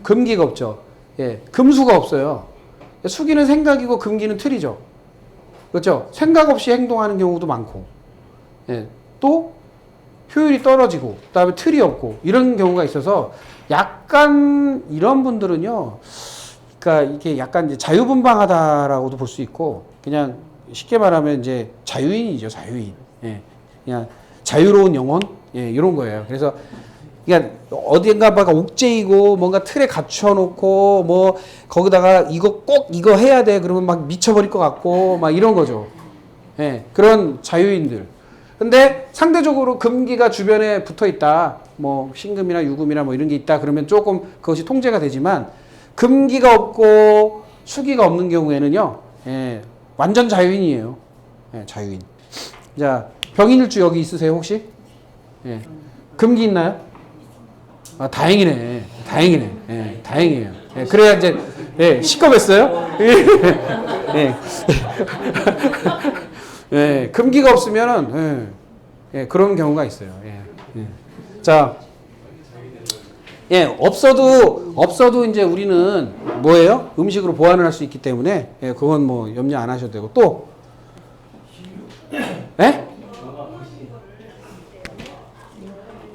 금기가 없죠. 예, 금수가 없어요. 수기는 생각이고 금기는 틀이죠. 그렇죠? 생각 없이 행동하는 경우도 많고. 예, 또 효율이 떨어지고 그다음에 틀이 없고 이런 경우가 있어서 약간 이런 분들은요. 그러니까 이게 약간 이제 자유분방하다라고도 볼 수 있고 그냥 쉽게 말하면 이제 자유인이죠, 자유인. 예, 그냥 자유로운 영혼, 예, 이런 거예요. 그래서 그러니까 어딘가 막 옥죄이고 뭔가 틀에 갖춰놓고 뭐 거기다가 이거 해야 돼 그러면 막 미쳐버릴 것 같고 막 이런 거죠. 예, 그런 자유인들. 근데 상대적으로 금기가 주변에 붙어 있다. 뭐 신금이나 유금이나 뭐 이런 게 있다. 그러면 조금 그것이 통제가 되지만 금기가 없고 수기가 없는 경우에는요. 예, 완전 자유인이에요. 예, 자유인. 자, 병인일주 여기 있으세요, 혹시? 예. 금기 있나요? 아, 다행이네. 예, 다행이에요. 예, 그래야 이제 예, 시끄럽했어요? 예. 예, 금기가 없으면은 예, 그런 경우가 있어요. 예, 예. 자, 예, 없어도 이제 우리는 뭐예요? 음식으로 보완을 할 수 있기 때문에 예, 그건 뭐 염려 안 하셔도 되고 또 예?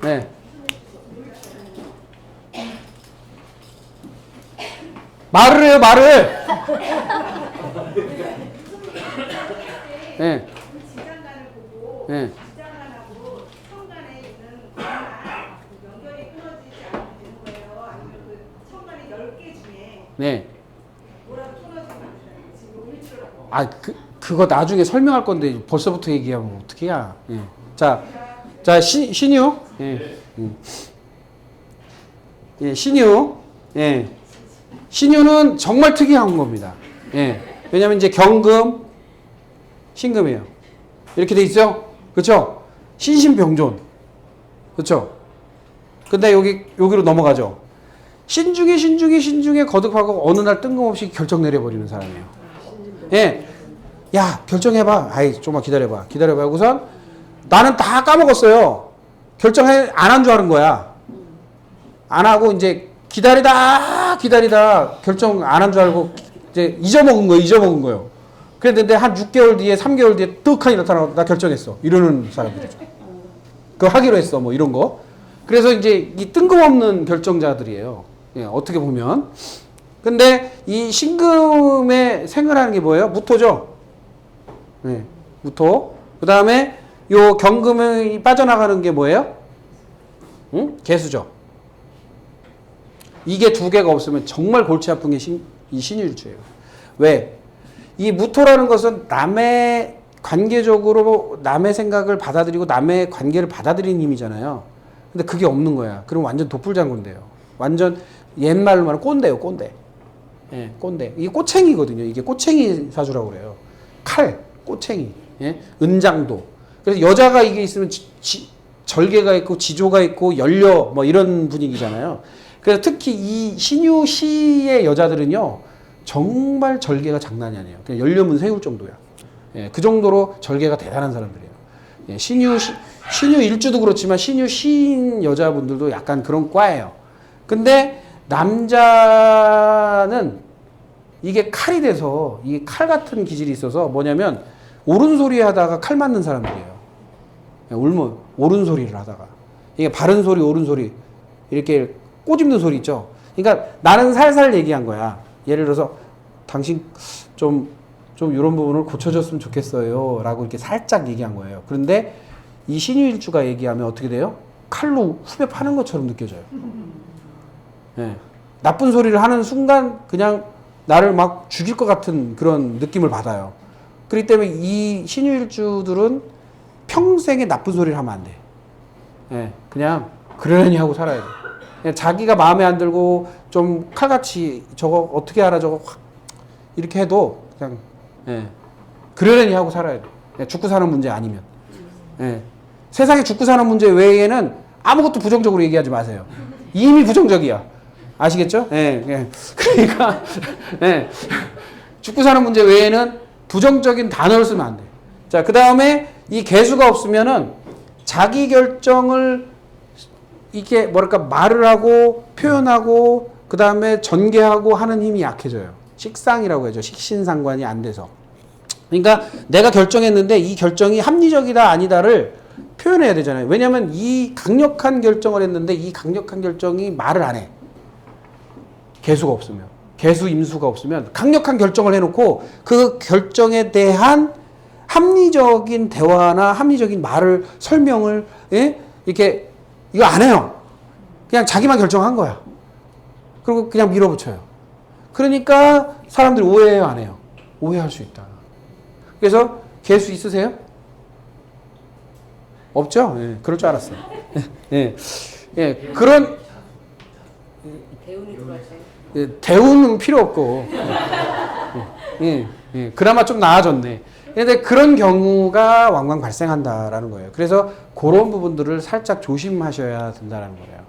네. 말을 해요, 말을. 네. 지장간을 보고 네. 지장간하고 천간에 있는 연결이 끊어지지 않으면 되는 거예요. 아니면 그 천간이 10개 중에 네. 뭐라도 끊어지면 안 돼요. 지금 일주라고. 아, 그거 나중에 설명할 건데 벌써부터 얘기하면 어떡해야. 예. 자, 신유. 예. 예, 신유. 예. 신유는 정말 특이한 겁니다. 예. 왜냐면 이제 경금, 신금이에요. 이렇게 돼 있죠? 그렇죠? 신신병존. 그렇죠? 근데 여기로 넘어가죠. 신중에 거듭하고 어느 날 뜬금없이 결정 내려버리는 사람이에요. 예. 야, 결정해봐. 아이, 좀만 기다려봐. 우선 나는 다 까먹었어요. 결정안 한 줄 아는 거야. 안 하고 이제 기다리다 결정 안 한 줄 알고 이제 잊어먹은 거예요. 그랬는데 한 6개월 뒤에 3개월 뒤에 떡하니 나타나고 나 결정했어. 이러는 사람들이죠. 그거 하기로 했어. 뭐 이런 거. 그래서 이제 이 뜬금없는 결정자들이에요. 예, 어떻게 보면. 근데 이 신금에 생을 게 뭐예요? 무토죠. 네, 무토. 그 다음에 요 경금이 빠져나가는 게 뭐예요? 응? 개수죠. 이게 두 개가 없으면 정말 골치 아픈 게 이 신유일주예요. 왜? 이 무토라는 것은 관계적으로 남의 생각을 받아들이고 남의 관계를 받아들이는 힘이잖아요. 근데 그게 없는 거야. 그럼 완전 독불장군돼요. 완전 옛말로 말하면 꼰대예요, 꼰대. 예, 꼰대. 이게 꼬챙이거든요. 이게 꼬챙이 사주라고 그래요. 칼, 꼬챙이. 예? 은장도. 그래서 여자가 이게 있으면 절개가 있고 지조가 있고 연려 뭐 이런 분위기잖아요. 그래서 특히 이 신유시의 여자들은요 정말 절개가 장난이 아니에요. 그냥 연려문 세울 정도야. 예, 그 정도로 절개가 대단한 사람들이에요. 예, 신유 일주도 그렇지만 신유 시인 여자분들도 약간 그런 과예요. 근데 남자는 이게 칼이 돼서 이게 칼 같은 기질이 있어서 뭐냐면 옳은 소리 하다가 칼 맞는 사람들이에요. 옳은 소리를 하다가 이게 바른 소리 옳은 소리 이렇게 꼬집는 소리 있죠. 그러니까 나는 살살 얘기한 거야. 예를 들어서 당신 좀 이런 부분을 고쳐줬으면 좋겠어요 라고 이렇게 살짝 얘기한 거예요. 그런데 이 신유일주가 얘기하면 어떻게 돼요? 칼로 후벼 파는 것처럼 느껴져요. 예. 나쁜 소리를 하는 순간 그냥 나를 막 죽일 것 같은 그런 느낌을 받아요. 그렇기 때문에 이 신유일주들은 평생에 나쁜 소리를 하면 안 돼. 예. 그냥 그러려니 하고 살아야 돼. 그냥 자기가 마음에 안 들고 좀 칼같이 저거 어떻게 알아 저거 확 이렇게 해도 그냥 예. 그러려니 하고 살아야 돼. 예. 죽고 사는 문제 아니면. 예. 세상에 죽고 사는 문제 외에는 아무것도 부정적으로 얘기하지 마세요. 이미 부정적이야. 아시겠죠? 예. 예. 그러니까 예. 죽고 사는 문제 외에는 부정적인 단어를 쓰면 안 돼. 자, 그 다음에 이 개수가 없으면은 자기 결정을 이게 뭐랄까 말을 하고 표현하고 그 다음에 전개하고 하는 힘이 약해져요. 식상이라고 하죠. 식신상관이 안 돼서. 그러니까 내가 결정했는데 이 결정이 합리적이다 아니다를 표현해야 되잖아요. 왜냐하면 이 강력한 결정을 했는데 이 강력한 결정이 말을 안 해. 개수가 없으면. 개수 임수가 없으면 강력한 결정을 해놓고 그 결정에 대한 합리적인 대화나 합리적인 말을 설명을 예? 이렇게 이거 안 해요. 그냥 자기만 결정한 거야. 그리고 그냥 밀어붙여요. 그러니까 사람들이 오해해요, 안 해요? 오해할 수 있다. 그래서 개수 있으세요? 없죠? 예, 그럴 줄 알았어요. 예, 예, 그런 대운이 들어왔어요. 예, 대우는 필요 없고 예, 예, 그나마 좀 나아졌네. 근데 그런 경우가 왕왕 발생한다라는 거예요. 그래서 그런 부분들을 살짝 조심하셔야 된다는 거예요.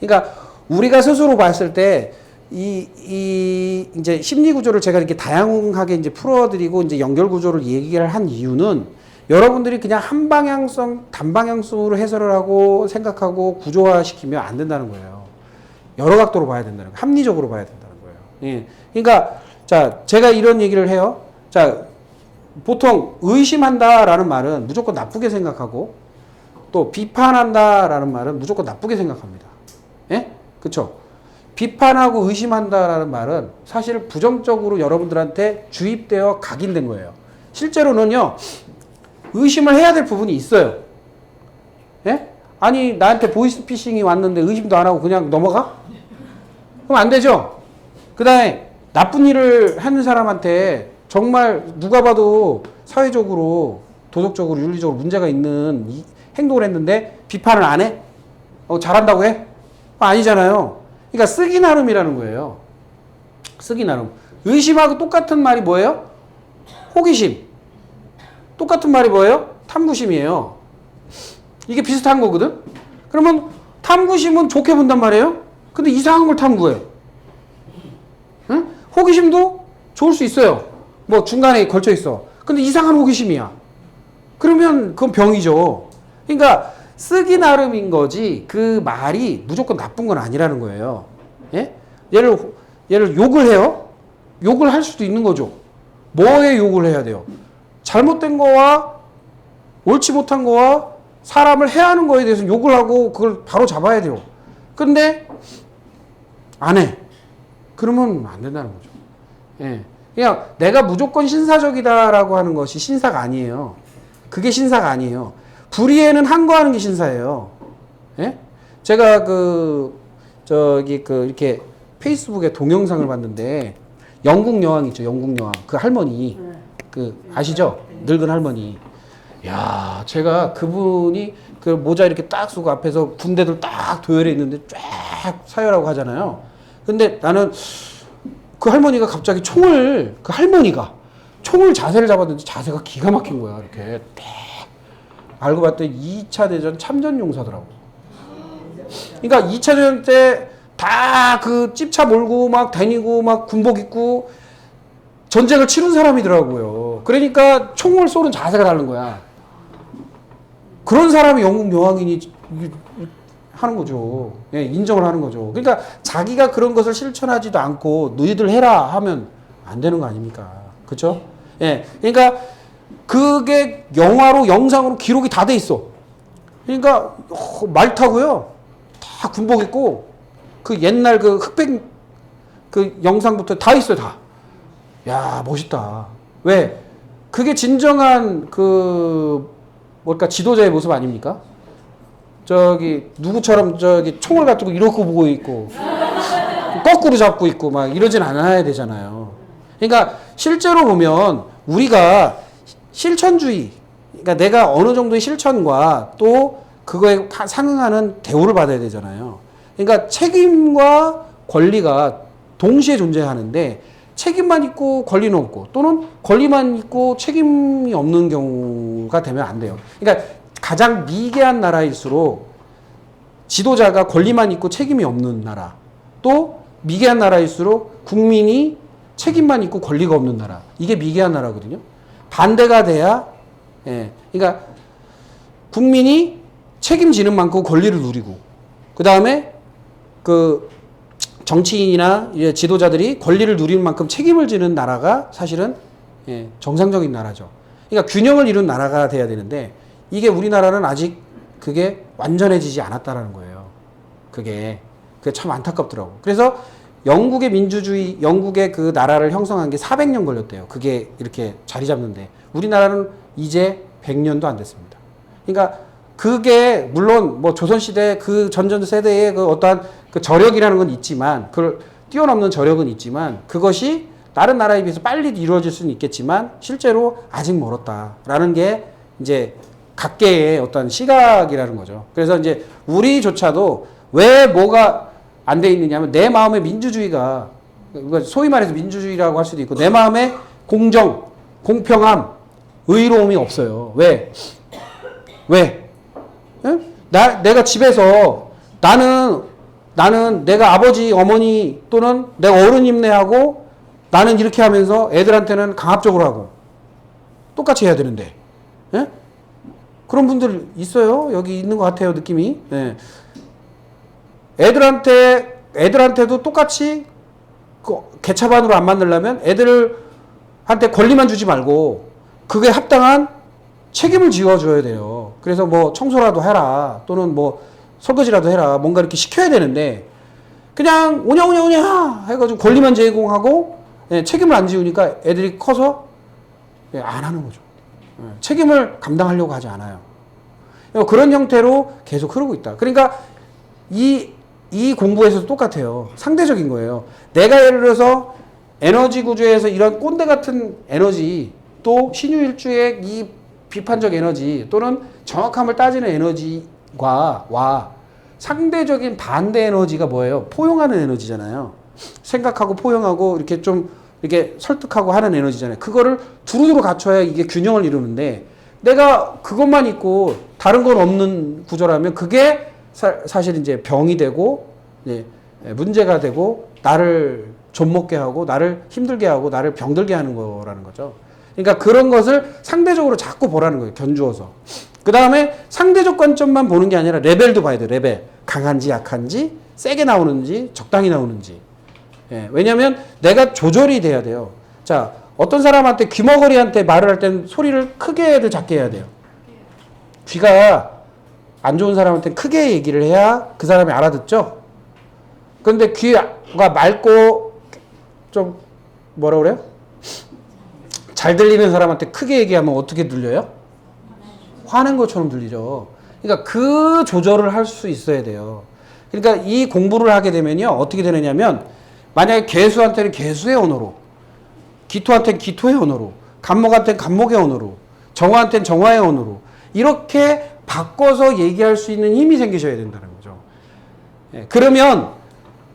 그러니까 우리가 스스로 봤을 때 이제 심리 구조를 제가 이렇게 다양하게 이제 풀어드리고 이제 연결 구조를 얘기를 한 이유는 여러분들이 그냥 한 방향성, 단방향성으로 해설을 하고 생각하고 구조화시키면 안 된다는 거예요. 여러 각도로 봐야 된다는 거예요. 합리적으로 봐야 된다는 거예요. 예. 그러니까 자, 제가 이런 얘기를 해요. 자, 보통 의심한다라는 말은 무조건 나쁘게 생각하고 또 비판한다라는 말은 무조건 나쁘게 생각합니다. 예? 그쵸? 비판하고 의심한다라는 말은 사실 부정적으로 여러분들한테 주입되어 각인된 거예요. 실제로는요, 의심을 해야 될 부분이 있어요. 예? 아니, 나한테 보이스피싱이 왔는데 의심도 안 하고 그냥 넘어가? 그럼 안 되죠? 그 다음에 나쁜 일을 하는 사람한테 정말 누가 봐도 사회적으로, 도덕적으로, 윤리적으로 문제가 있는 행동을 했는데 비판을 안 해? 잘한다고 해? 아니잖아요. 그러니까 쓰기 나름이라는 거예요. 쓰기 나름. 의심하고 똑같은 말이 뭐예요? 호기심. 똑같은 말이 뭐예요? 탐구심이에요. 이게 비슷한 거거든? 그러면 탐구심은 좋게 본단 말이에요? 근데 이상한 걸 탐구해요. 응? 호기심도 좋을 수 있어요. 뭐 중간에 걸쳐 있어. 근데 이상한 호기심이야. 그러면 그건 병이죠. 그러니까 쓰기 나름인 거지 그 말이 무조건 나쁜 건 아니라는 거예요. 예? 얘를 욕을 해요? 욕을 할 수도 있는 거죠. 뭐에 욕을 해야 돼요? 잘못된 거와 옳지 못한 거와 사람을 해하는 거에 대해서 욕을 하고 그걸 바로 잡아야 돼요. 근데 안 해. 그러면 안 된다는 거죠. 예. 그냥 내가 무조건 신사적이다라고 하는 것이 신사가 아니에요. 그게 신사가 아니에요. 불의에는 항거하는 게 신사예요. 예? 제가 이렇게 페이스북에 동영상을 봤는데 영국 여왕 있죠. 영국 여왕. 그 할머니. 아시죠? 늙은 할머니. 야, 제가 그분이 그 모자 이렇게 딱 쓰고 앞에서 군대들 딱 도열해 있는데 쫙 서열하고 하잖아요. 근데 나는 그 할머니가 갑자기 총을 자세를 잡았는데 자세가 기가 막힌 거야. 이렇게 딱 알고 봤더니 2차 대전 참전 용사더라고. 그러니까 2차 대전 때 다 그 찝차 몰고 막 다니고 막 군복 입고 전쟁을 치른 사람이더라고요. 그러니까 총을 쏘는 자세가 다른 거야. 그런 사람이 영국 여왕인이 하는 거죠. 예, 인정을 하는 거죠. 그러니까 자기가 그런 것을 실천하지도 않고 너희들 해라 하면 안 되는 거 아닙니까? 그렇죠? 예, 그러니까 그게 영화로 영상으로 기록이 다 돼 있어. 그러니까 말 타고요, 다 군복 입고 그 옛날 그 흑백 그 영상부터 다 있어요, 다. 야, 멋있다. 왜? 그게 진정한 그 뭘까 지도자의 모습 아닙니까? 저기 누구처럼 저기 총을 가지고 이러고 보고 있고 거꾸로 잡고 있고 막 이러진 않아야 되잖아요. 그러니까 실제로 보면 우리가 실천주의, 그러니까 내가 어느 정도의 실천과 또 그거에 상응하는 대우를 받아야 되잖아요. 그러니까 책임과 권리가 동시에 존재하는데 책임만 있고 권리는 없고 또는 권리만 있고 책임이 없는 경우가 되면 안 돼요. 그러니까 가장 미개한 나라일수록 지도자가 권리만 있고 책임이 없는 나라, 또 미개한 나라일수록 국민이 책임만 있고 권리가 없는 나라, 이게 미개한 나라거든요. 반대가 돼야, 예, 그러니까 국민이 책임지는 만큼 권리를 누리고, 그 다음에 그 정치인이나 지도자들이 권리를 누리는 만큼 책임을 지는 나라가 사실은, 예, 정상적인 나라죠. 그러니까 균형을 이룬 나라가 돼야 되는데 이게 우리나라는 아직 그게 완전해지지 않았다라는 거예요. 그게 참 안타깝더라고. 그래서 영국의 민주주의, 영국의 그 나라를 형성한 게 400년 걸렸대요. 그게 이렇게 자리 잡는데 우리나라는 이제 100년도 안 됐습니다. 그러니까 그게 물론 뭐 조선시대 그 전전 세대의 그 어떠한 그 저력이라는 건 있지만, 그걸 뛰어넘는 저력은 있지만 그것이 다른 나라에 비해서 빨리 이루어질 수는 있겠지만 실제로 아직 멀었다라는 게 이제 각계의 어떤 시각이라는 거죠. 그래서 이제 우리조차도 왜 뭐가 안 돼 있느냐면 내 마음의 민주주의가, 소위 말해서 민주주의라고 할 수도 있고 내 마음에 공정, 공평함, 의로움이 없어요. 왜? 예? 내가 집에서 나는 내가 아버지, 어머니 또는 내가 어른임내하고 나는 이렇게 하면서 애들한테는 강압적으로 하고 똑같이 해야 되는데, 예? 그런 분들 있어요. 여기 있는 것 같아요, 느낌이. 예. 애들한테도 똑같이 그 개차반으로 안 만들려면 애들한테 권리만 주지 말고 그게 합당한 책임을 지어줘야 돼요. 그래서 뭐 청소라도 해라 또는 뭐 설거지라도 해라, 뭔가 이렇게 시켜야 되는데 그냥 오냐 해가지고 권리만 제공하고, 예, 책임을 안 지우니까 애들이 커서, 예, 안 하는 거죠. 예, 책임을 감당하려고 하지 않아요. 그런 형태로 계속 흐르고 있다. 그러니까 이 공부에서도 똑같아요. 상대적인 거예요. 내가 예를 들어서 에너지 구조에서 이런 꼰대 같은 에너지, 또 신유일주의 이 비판적 에너지 또는 정확함을 따지는 에너지와 상대적인 반대 에너지가 뭐예요? 포용하는 에너지잖아요. 생각하고 포용하고 이렇게 좀 이렇게 설득하고 하는 에너지잖아요. 그거를 두루두루 갖춰야 이게 균형을 이루는데 내가 그것만 있고 다른 건 없는 구조라면 그게 사실 이제 병이 되고, 예, 문제가 되고 나를 좀먹게 하고 나를 힘들게 하고 나를 병들게 하는 거라는 거죠. 그러니까 그런 것을 상대적으로 자꾸 보라는 거예요. 견주어서. 그 다음에 상대적 관점만 보는 게 아니라 레벨도 봐야 돼요. 레벨. 강한지 약한지, 세게 나오는지, 적당히 나오는지. 예, 왜냐하면 내가 조절이 돼야 돼요. 자, 어떤 사람한테 귀머거리한테 말을 할 때는 소리를 크게 해야 작게 해야 돼요. 귀가 안 좋은 사람한테 크게 얘기를 해야 그 사람이 알아듣죠. 그런데 귀가 맑고 좀 뭐라 그래요? 잘 들리는 사람한테 크게 얘기하면 어떻게 들려요? 화낸 것처럼 들리죠. 그러니까 그 조절을 할 수 있어야 돼요. 그러니까 이 공부를 하게 되면요, 어떻게 되느냐면 만약에 개수한테는 개수의 언어로, 기토한테는 기토의 언어로, 간목한테는 간목의 언어로, 정화한테는 정화의 언어로 이렇게 바꿔서 얘기할 수 있는 힘이 생기셔야 된다는 거죠. 예, 그러면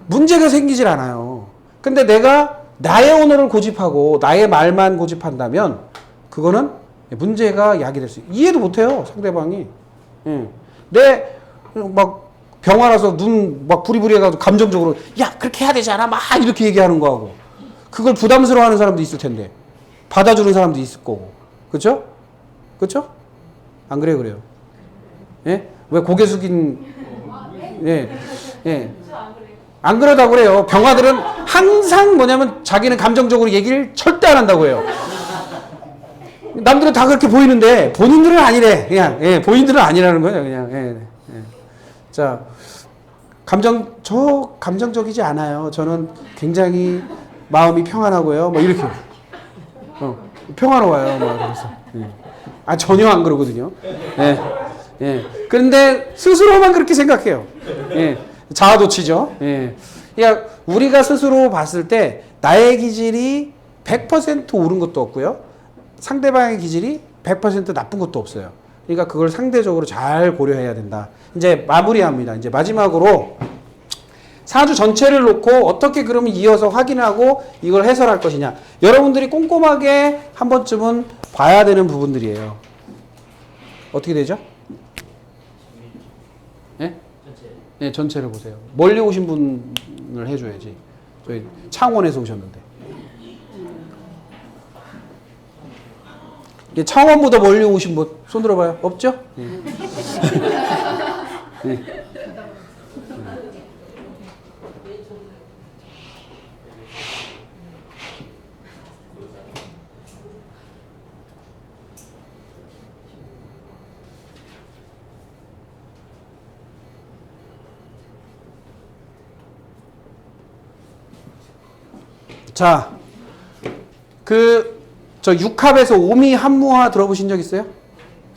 문제가 생기질 않아요. 근데 내가 나의 언어를 고집하고 나의 말만 고집한다면 그거는 문제가 야기될 수 있어요. 이해도 못해요, 상대방이. 예. 내 막 병 알아서 눈 막 부리부리 해가지고 감정적으로 야 그렇게 해야 되지 않아? 막 이렇게 얘기하는 거하고 그걸 부담스러워하는 사람도 있을 텐데 받아주는 사람도 있을 거고 그렇죠? 그렇죠? 안 그래요, 그래요? 예? 왜 고개 숙인 예, 예. 안 그러다고 그래요. 병아들은 항상 뭐냐면 자기는 감정적으로 얘기를 절대 안 한다고 해요. 남들은 다 그렇게 보이는데 본인들은 아니래. 그냥 예, 본인들은 아니라는 거예요. 그냥 예, 예. 자, 저 감정적이지 않아요. 저는 굉장히 마음이 평안하고요. 뭐 이렇게 평화로워요. 뭐 그래서 아 전혀 안 그러거든요. 예, 예. 그런데 스스로만 그렇게 생각해요. 예, 자아도취죠. 예. 그러니까 우리가 스스로 봤을 때 나의 기질이 100% 옳은 것도 없고요. 상대방의 기질이 100% 나쁜 것도 없어요. 그러니까 그걸 상대적으로 잘 고려해야 된다. 이제 마무리합니다. 이제 마지막으로 사주 전체를 놓고 어떻게 그러면 이어서 확인하고 이걸 해설할 것이냐. 여러분들이 꼼꼼하게 한 번쯤은 봐야 되는 부분들이에요. 어떻게 되죠? 예? 네, 전체를 보세요. 멀리 오신 분을 해줘야지. 저희 창원에서 오셨는데. 창원보다 멀리 오신 분 손 들어봐요. 없죠? 네. 네. 자, 저 육합에서 오미한무화 들어보신 적 있어요?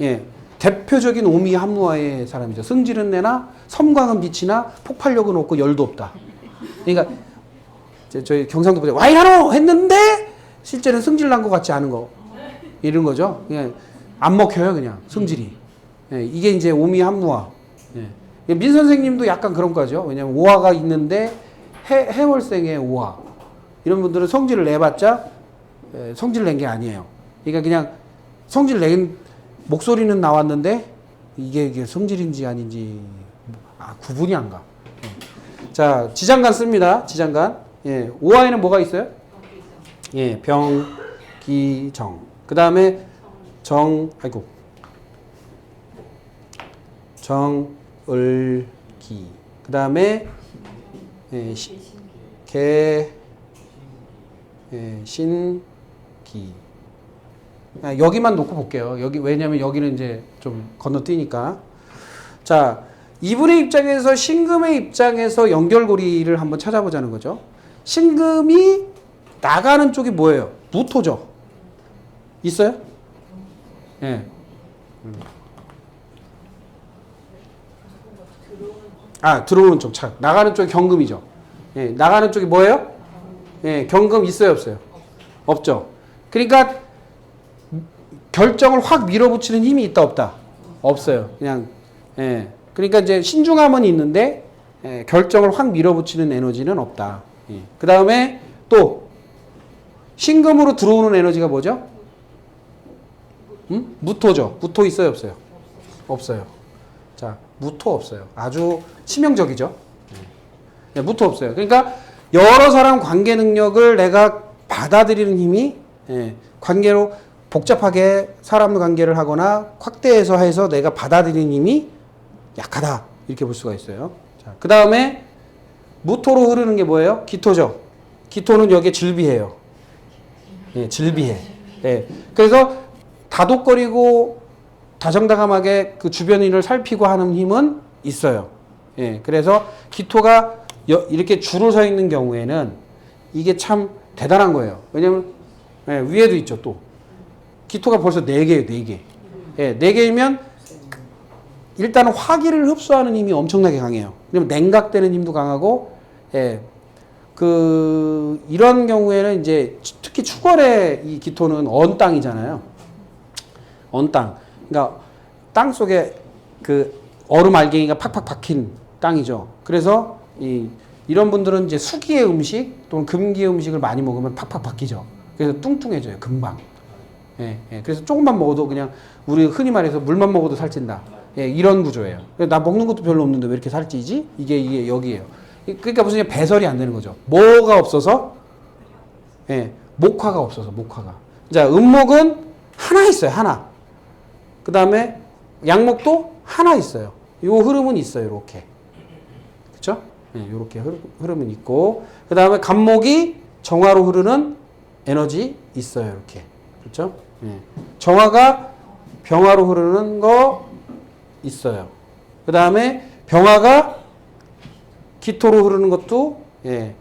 예. 대표적인 오미한무화의 사람이죠. 승질은 내나 섬광은 빛이나 폭발력은 없고 열도 없다. 그러니까 저희 경상도 분들 와이라노 했는데 실제는 승질 난 것 같지 않은 거 이런 거죠. 그냥 안 먹혀요, 그냥 승질이. 예. 이게 이제 오미한무화. 예. 민 선생님도 약간 그런 거죠. 왜냐면 오화가 있는데 해월생의 오화. 이런 분들은 성질을 내봤자 성질 낸 게 아니에요. 그러니까 그냥 성질 낸 목소리는 나왔는데 이게 성질인지 아닌지 구분이 안 가. 자, 지장간 씁니다. 지장간. 예, 오화에는 뭐가 있어요? 예, 병, 기, 정. 그 다음에 정, 정, 을, 기. 그 다음에 예, 개, 예, 신, 기. 여기만 놓고 볼게요. 여기, 왜냐면 여기는 이제 좀 건너뛰니까. 자, 이분의 입장에서, 신금의 입장에서 연결고리를 한번 찾아보자는 거죠. 신금이 나가는 쪽이 뭐예요? 무토죠. 있어요? 예. 들어오는 쪽. 나가는 쪽이 경금이죠. 예, 나가는 쪽이 뭐예요? 예, 경금 있어요, 없어요? 없죠. 그러니까 결정을 확 밀어붙이는 힘이 있다, 없다? 없어요. 그냥 예. 그러니까 이제 신중함은 있는데 예, 결정을 확 밀어붙이는 에너지는 없다. 예. 그 다음에 또 신금으로 들어오는 에너지가 뭐죠? 무토죠. 무토 있어요, 없어요? 없어요. 자, 무토 없어요. 아주 치명적이죠. 예. 무토 없어요. 그러니까 여러 사람 관계 능력을 내가 받아들이는 힘이 예, 관계로 복잡하게 사람 관계를 하거나 확대해서 해서 내가 받아들이는 힘이 약하다. 이렇게 볼 수가 있어요. 자, 그 다음에 무토로 흐르는 게 뭐예요? 기토죠. 기토는 여기에 질비해요. 예, 질비해. 예, 그래서 다독거리고 다정다감하게 그 주변 일을 살피고 하는 힘은 있어요. 예, 그래서 기토가 이렇게 줄을 서 있는 경우에는 이게 참 대단한 거예요. 왜냐면 예, 위에도 있죠, 또. 기토가 벌써 4개예요, 4개. 예, 4개이면 일단은 화기를 흡수하는 힘이 엄청나게 강해요. 왜냐면 냉각되는 힘도 강하고, 예, 이런 경우에는 이제 특히 추월의 이 기토는 언 땅이잖아요. 언 땅. 그러니까 땅 속에 그 얼음 알갱이가 팍팍 박힌 땅이죠. 그래서 이런 분들은 이제 수기의 음식 또는 금기의 음식을 많이 먹으면 팍팍 박히죠. 그래서 뚱뚱해져요, 금방. 예, 예. 그래서 조금만 먹어도 그냥 우리 흔히 말해서 물만 먹어도 살찐다. 예, 이런 구조예요. 나 먹는 것도 별로 없는데 왜 이렇게 살찌지? 이게 여기예요. 그러니까 무슨 배설이 안 되는 거죠. 뭐가 없어서? 예, 목화가 없어서 목화가. 자, 은목은 하나 있어요. 하나. 그 다음에 양목도 하나 있어요. 요 흐름은 있어요. 이렇게. 그렇죠? 예, 요렇게 흐름은 있고 그 다음에 간목이 정화로 흐르는 에너지 있어요. 이렇게. 그렇죠? 예. 정화가 병화로 흐르는 거 있어요. 그 다음에 병화가 기토로 흐르는 것도 예,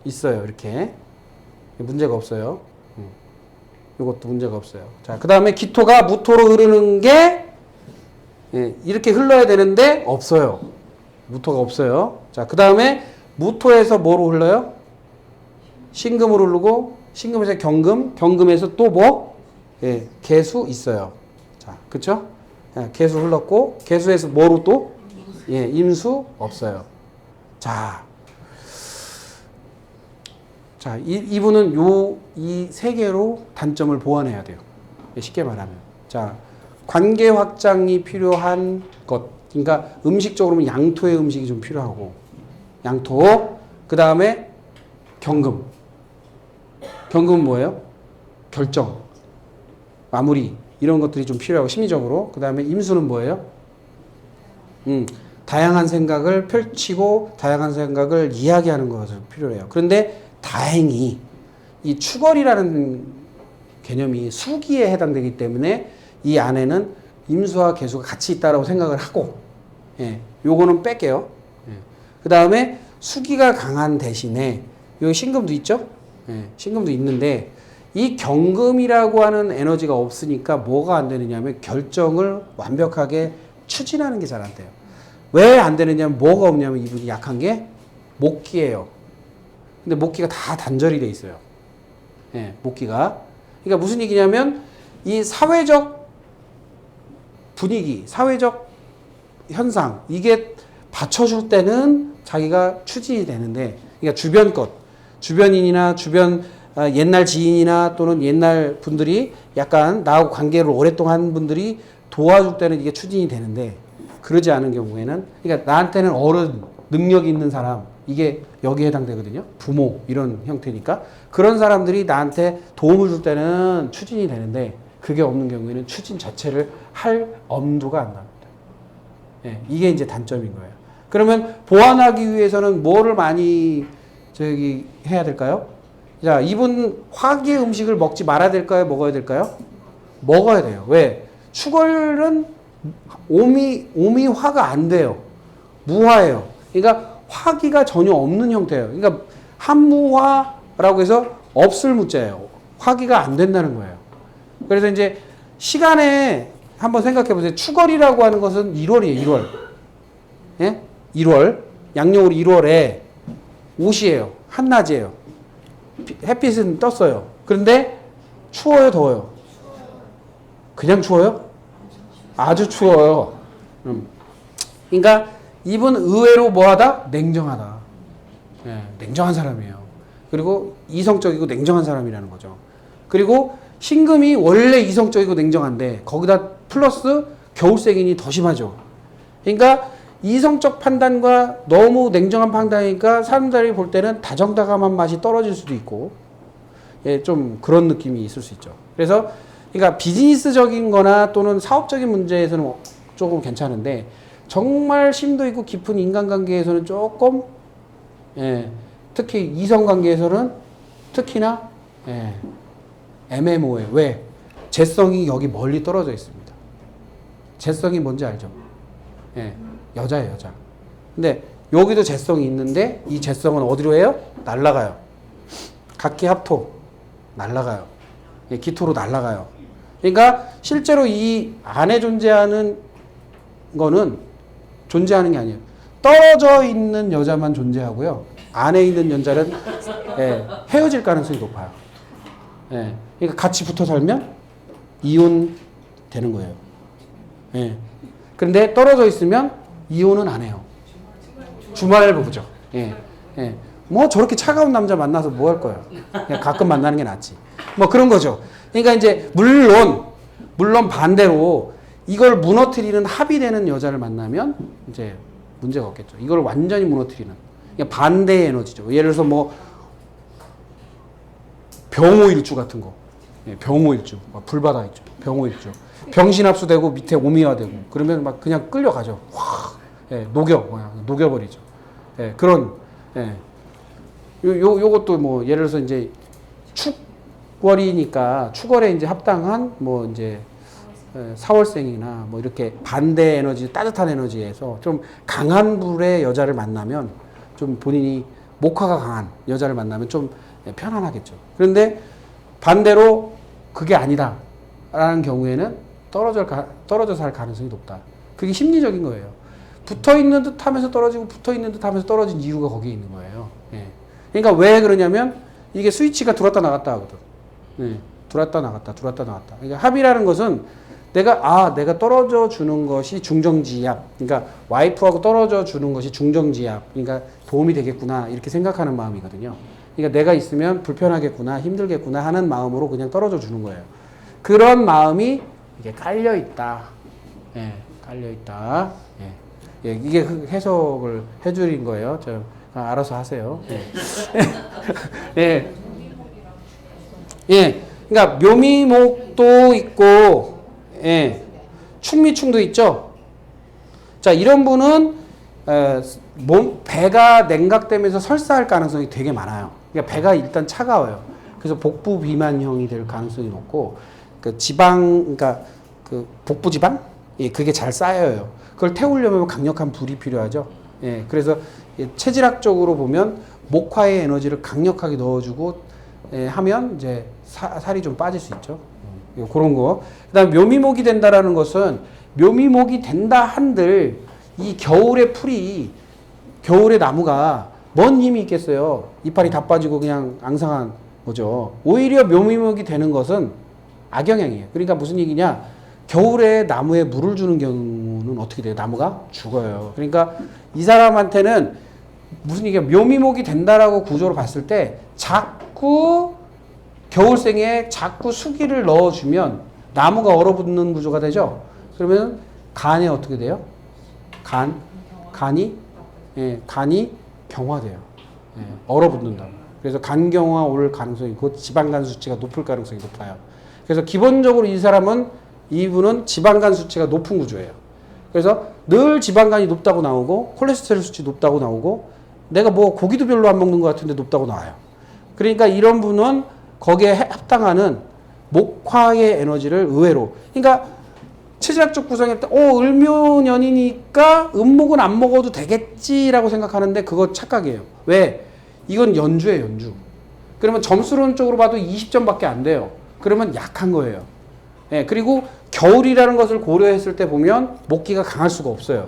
있어요. 이렇게. 문제가 없어요. 이것도 문제가 없어요. 자, 그 다음에 기토가 무토로 흐르는 게 예, 이렇게 흘러야 되는데 없어요. 무토가 없어요. 자, 그 다음에 무토에서 뭐로 흘러요? 신금으로 흐르고 신금에서 경금, 경금에서 또 뭐? 예, 개수 있어요. 자, 그쵸? 예, 개수 흘렀고 개수에서 뭐로 또? 예, 임수 없어요. 자, 이분은 이 세 개로 단점을 보완해야 돼요. 쉽게 말하면. 자, 관계 확장이 필요한 것. 그러니까 음식적으로는 양토의 음식이 좀 필요하고, 양토. 그 다음에 경금. 경금은 뭐예요? 결정, 마무리. 이런 것들이 좀 필요하고, 심리적으로. 그 다음에 임수는 뭐예요? 다양한 생각을 펼치고, 다양한 생각을 이야기하는 것을 필요해요. 그런데 다행히 이 추걸이라는 개념이 수기에 해당되기 때문에 이 안에는 임수와 개수가 같이 있다라고 생각을 하고, 예, 요거는 뺄게요. 예. 그 다음에 수기가 강한 대신에 여기 신금도 있죠? 예, 신금도 있는데 이 경금이라고 하는 에너지가 없으니까 뭐가 안 되느냐 하면 결정을 완벽하게 추진하는 게 잘 안 돼요. 왜 안 되느냐 하면 뭐가 없냐면 이분이 약한 게 목기예요. 근데 목기가 다 단절이 돼 있어요. 예, 목기가. 그러니까 무슨 얘기냐면 이 사회적 분위기, 사회적 현상 이게 받쳐줄 때는 자기가 추진이 되는데, 그러니까 주변 것, 주변인이나 주변 옛날 지인이나 또는 옛날 분들이 약간 나하고 관계를 오랫동안 한 분들이 도와줄 때는 이게 추진이 되는데, 그러지 않은 경우에는, 그러니까 나한테는 어른, 능력 있는 사람, 이게 여기에 해당되거든요. 부모 이런 형태니까 그런 사람들이 나한테 도움을 줄 때는 추진이 되는데 그게 없는 경우에는 추진 자체를 할 엄두가 안 납니다. 예, 이게 이제 단점인 거예요. 그러면 보완하기 위해서는 뭐를 많이 해야 될까요? 자, 이분 화기의 음식을 먹지 말아야 될까요? 먹어야 될까요? 먹어야 돼요. 왜? 추걸은 오미화가 안 돼요. 무화예요. 그러니까 화기가 전혀 없는 형태예요. 그러니까 한무화라고 해서 없을 무자예요. 화기가 안 된다는 거예요. 그래서 이제 시간에 한번 생각해 보세요. 추걸이라고 하는 것은 1월이에요. 1월. 예? 1월. 양력으로 1월에 옷이에요. 한낮이에요. 햇빛은 떴어요. 그런데 추워요, 더워요? 그냥 추워요? 아주 추워요. 그러니까 이분 의외로 뭐하다? 냉정하다. 예, 냉정한 사람이에요. 그리고 이성적이고 냉정한 사람이라는 거죠. 그리고 신금이 원래 이성적이고 냉정한데 거기다 플러스 겨울생이니 더 심하죠. 그러니까 이성적 판단과 너무 냉정한 판단이니까 사람들이 볼 때는 다정다감한 맛이 떨어질 수도 있고, 예, 좀 그런 느낌이 있을 수 있죠. 그래서 그러니까 비즈니스적인 거나 또는 사업적인 문제에서는 조금 괜찮은데 정말 심도 있고 깊은 인간관계에서는 조금, 예, 특히 이성관계에서는 특히나, 예, 애매모호해요. 왜? 재성이 여기 멀리 떨어져 있습니다. 재성이 뭔지 알죠? 예, 여자예요, 여자. 근데 여기도 재성이 있는데 이 재성은 어디로 해요? 날아가요. 각기합토 날아가요. 예, 기토로 날아가요. 그러니까 실제로 이 안에 존재하는 거는 존재하는 게 아니에요. 떨어져 있는 여자만 존재하고요. 안에 있는 여자는, 예, 헤어질 가능성이 높아요. 예, 그러니까 같이 붙어 살면 이혼 되는 거예요. 예. 그런데 떨어져 있으면 이혼은 안 해요. 주말 부부죠. 예. 예. 뭐 저렇게 차가운 남자 만나서 뭐 할 거야. 그냥 가끔 만나는 게 낫지. 뭐 그런 거죠. 그러니까 이제 물론 반대로 이걸 무너뜨리는 합의되는 여자를 만나면 이제 문제가 없겠죠. 이걸 완전히 무너뜨리는 그러니까 반대의 에너지죠. 예를 들어서 뭐 병호일주 같은 거. 예, 병호일주, 불바다 있죠. 병호일주. 병신합수되고 밑에 오미화되고 그러면 막 그냥 끌려가죠. 확, 예, 녹여버리죠. 예, 그런, 예. 요것도 뭐 예를 들어서 이제 축월이니까 축월에 이제 합당한 뭐 이제 사월생이나 뭐 이렇게 반대 에너지, 따뜻한 에너지에서 좀 강한 불의 여자를 만나면 좀 본인이 목화가 강한 여자를 만나면 좀 편안하겠죠. 그런데 반대로 그게 아니다 라는 경우에는 떨어져서 할 가능성이 높다. 그게 심리적인 거예요. 붙어 있는 듯 하면서 떨어지고 붙어 있는 듯 하면서 떨어진 이유가 거기에 있는 거예요. 예. 그러니까 왜 그러냐면 이게 스위치가 들어왔다 나갔다 하거든. 예. 들어왔다 나갔다. 그러니까 합의라는 것은 내가 떨어져 주는 것이 중정지압. 그러니까 와이프하고 떨어져 주는 것이 중정지압. 그러니까 도움이 되겠구나. 이렇게 생각하는 마음이거든요. 그러니까 내가 있으면 불편하겠구나, 힘들겠구나 하는 마음으로 그냥 떨어져 주는 거예요. 그런 마음이 이게 깔려 있다. 예, 깔려 있다. 예. 예, 이게 해석을 해드린 거예요. 알아서 하세요. 예. 예. 예. 그러니까 묘미목도 있고, 예. 충미충도 있죠. 자, 이런 분은 배가 냉각되면서 설사할 가능성이 되게 많아요. 그러니까 배가 일단 차가워요. 그래서 복부 비만형이 될 가능성이 높고, 그 그러니까 그 복부 지방, 예, 그게 잘 쌓여요. 그걸 태우려면 강력한 불이 필요하죠. 예, 그래서 체질학적으로 보면 목화의 에너지를 강력하게 넣어주고 하면 이제 살이 좀 빠질 수 있죠. 그런 거. 그다음 묘미목이 된다라는 것은 묘미목이 된다 한들 이 겨울의 풀이 겨울의 나무가 뭔 힘이 있겠어요. 이파리 다 빠지고 그냥 앙상한 거죠. 오히려 묘미목이 되는 것은 악영향이에요. 그러니까 무슨 얘기냐? 겨울에 나무에 물을 주는 경우는 어떻게 돼요? 나무가 죽어요. 그러니까 이 사람한테는 무슨 얘기야? 묘미목이 된다라고 구조로 봤을 때 자꾸 겨울생에 자꾸 수기를 넣어주면 나무가 얼어붙는 구조가 되죠. 그러면 간에 어떻게 돼요? 간이 경화돼요. 예, 얼어붙는다. 그래서 간경화 올 가능성이 곧 지방간 수치가 높을 가능성이 높아요. 그래서 기본적으로 이분은 지방간 수치가 높은 구조예요. 그래서 늘 지방간이 높다고 나오고 콜레스테롤 수치 높다고 나오고 내가 뭐 고기도 별로 안 먹는 것 같은데 높다고 나와요. 그러니까 이런 분은 거기에 합당하는 목화의 에너지를 의외로 그러니까 체질학적 구성일 때 을묘년이니까 음목은 안 먹어도 되겠지라고 생각하는데 그거 착각이에요. 왜? 이건 연주예요, 연주. 그러면 점수론 쪽으로 봐도 20점밖에 안 돼요. 그러면 약한 거예요. 예, 그리고 겨울이라는 것을 고려했을 때 보면 목기가 강할 수가 없어요.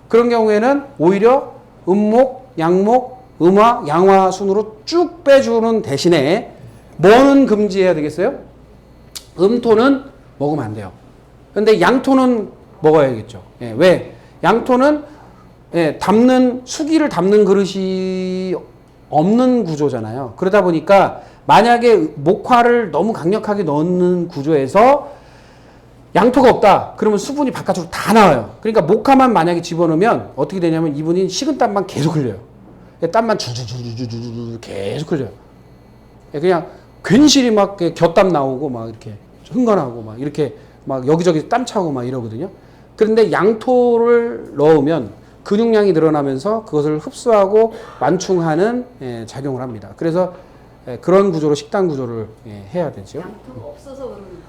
그런 경우에는 오히려 음목, 양목, 음화, 양화 순으로 쭉 빼주는 대신에 뭐는 금지해야 되겠어요? 음토는 먹으면 안 돼요. 근데 양토는 먹어야겠죠. 예, 왜? 양토는 수기를 담는 그릇이 없는 구조잖아요. 그러다 보니까 만약에 목화를 너무 강력하게 넣는 구조에서 양토가 없다. 그러면 수분이 바깥으로 다 나와요. 그러니까 목화만 만약에 집어넣으면 어떻게 되냐면 이분이 식은땀만 계속 흘려요. 땀만 주주주주주주 계속 흘려요. 그냥 괜시리 막 곁땀 나오고 막 이렇게 흥건하고 막 이렇게 막 여기저기 땀 차고 막 이러거든요. 그런데 양토를 넣으면 근육량이 늘어나면서 그것을 흡수하고 완충하는 작용을 합니다. 그래서 그런 구조로 식단 구조를 해야 되죠. 양토가 없어서 그러는 거죠.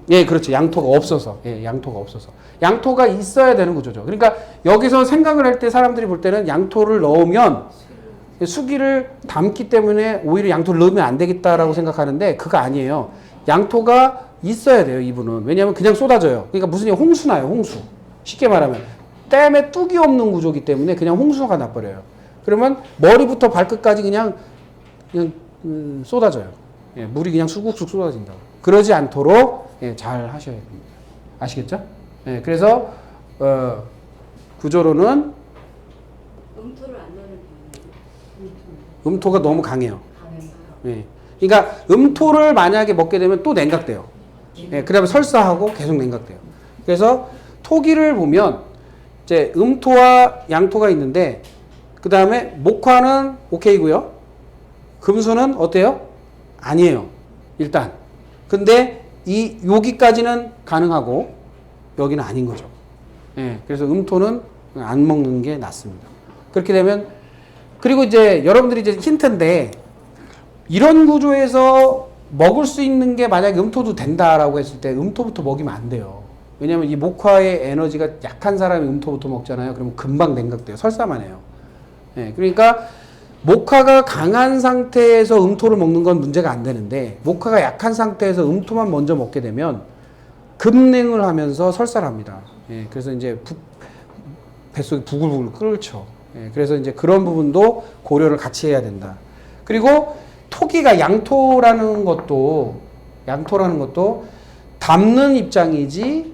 예, 그렇죠. 양토가 없어서. 양토가 없어서. 양토가 있어야 되는 구조죠. 그러니까 여기서 생각을 할 때 사람들이 볼 때는 양토를 넣으면 수기를 담기 때문에 오히려 양토를 넣으면 안 되겠다라고 생각하는데 그거 아니에요. 양토가 있어야 돼요, 이분은. 왜냐하면 그냥 쏟아져요. 그러니까 무슨 홍수 나요, 홍수. 쉽게 말하면. 댐에 뚝이 없는 구조기 때문에 그냥 홍수가 나버려요. 그러면 머리부터 발끝까지 그냥 쏟아져요. 물이 그냥 수국수국 쏟아진다고. 그러지 않도록 잘 하셔야 됩니다. 아시겠죠? 그래서 구조로는 음토를 안 넣는 음토가 너무 강해요. 강해서. 예. 그러니까 음토를 만약에 먹게 되면 또 냉각돼요. 예, 그다음에 설사하고 계속 냉각돼요. 그래서 토기를 보면 이제 음토와 양토가 있는데 그 다음에 목화는 오케이고요. 금수는 어때요? 아니에요. 일단. 근데 여기까지는 가능하고 여기는 아닌 거죠. 예, 그래서 음토는 안 먹는 게 낫습니다. 그렇게 되면 그리고 이제 여러분들이 이제 힌트인데 이런 구조에서 먹을 수 있는 게 만약에 음토도 된다라고 했을 때 음토부터 먹이면 안 돼요. 왜냐면 이 목화의 에너지가 약한 사람이 음토부터 먹잖아요. 그러면 금방 냉각돼요. 설사만 해요. 예, 그러니까 목화가 강한 상태에서 음토를 먹는 건 문제가 안 되는데 목화가 약한 상태에서 음토만 먼저 먹게 되면 급냉을 하면서 설사를 합니다. 예, 그래서 이제 뱃속이 부글부글 끓죠. 예, 그래서 이제 그런 부분도 고려를 같이 해야 된다. 그리고 토기가 양토라는 것도 담는 입장이지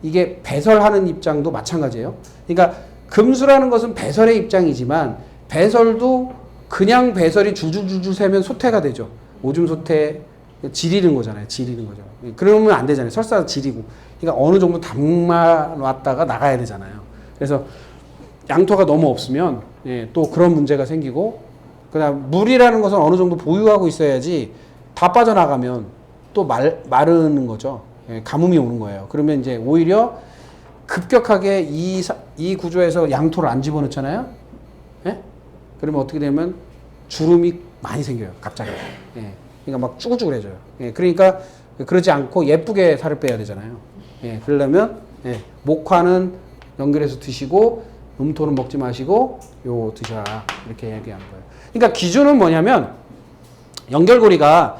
이게 배설하는 입장도 마찬가지예요. 그러니까 금수라는 것은 배설의 입장이지만 배설도 그냥 배설이 줄줄줄줄 세면 소태가 되죠. 오줌 소태 지리는 거잖아요. 지리는 거죠. 그러면 안 되잖아요. 설사 지리고. 그러니까 어느 정도 담아놨다가 나가야 되잖아요. 그래서 양토가 너무 없으면 예, 또 그런 문제가 생기고 그다음 물이라는 것은 어느 정도 보유하고 있어야지 다 빠져나가면 또 마르는 거죠. 예, 가뭄이 오는 거예요. 그러면 이제 오히려 급격하게 이 구조에서 양토를 안 집어넣잖아요. 예? 그러면 어떻게 되면 주름이 많이 생겨요. 갑자기. 예. 그러니까 막 쭈글쭈글해져요. 예. 그러니까 그러지 않고 예쁘게 살을 빼야 되잖아요. 예. 그러려면 예. 목화는 연결해서 드시고 음토는 먹지 마시고 요 드셔라 이렇게 얘기하는 거예요. 그러니까 기준은 뭐냐면 연결고리가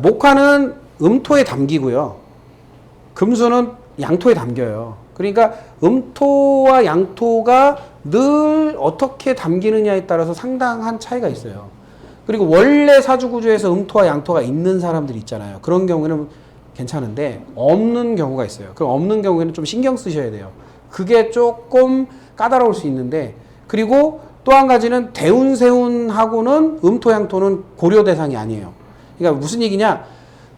목화는 음토에 담기고요. 금수는 양토에 담겨요. 그러니까 음토와 양토가 늘 어떻게 담기느냐에 따라서 상당한 차이가 있어요. 그리고 원래 사주구조에서 음토와 양토가 있는 사람들이 있잖아요. 그런 경우에는 괜찮은데 없는 경우가 있어요. 그럼 없는 경우에는 좀 신경 쓰셔야 돼요. 그게 조금 까다로울 수 있는데 그리고 또 한 가지는 대운세운하고는 음토양토는 고려 대상이 아니에요. 그러니까 무슨 얘기냐?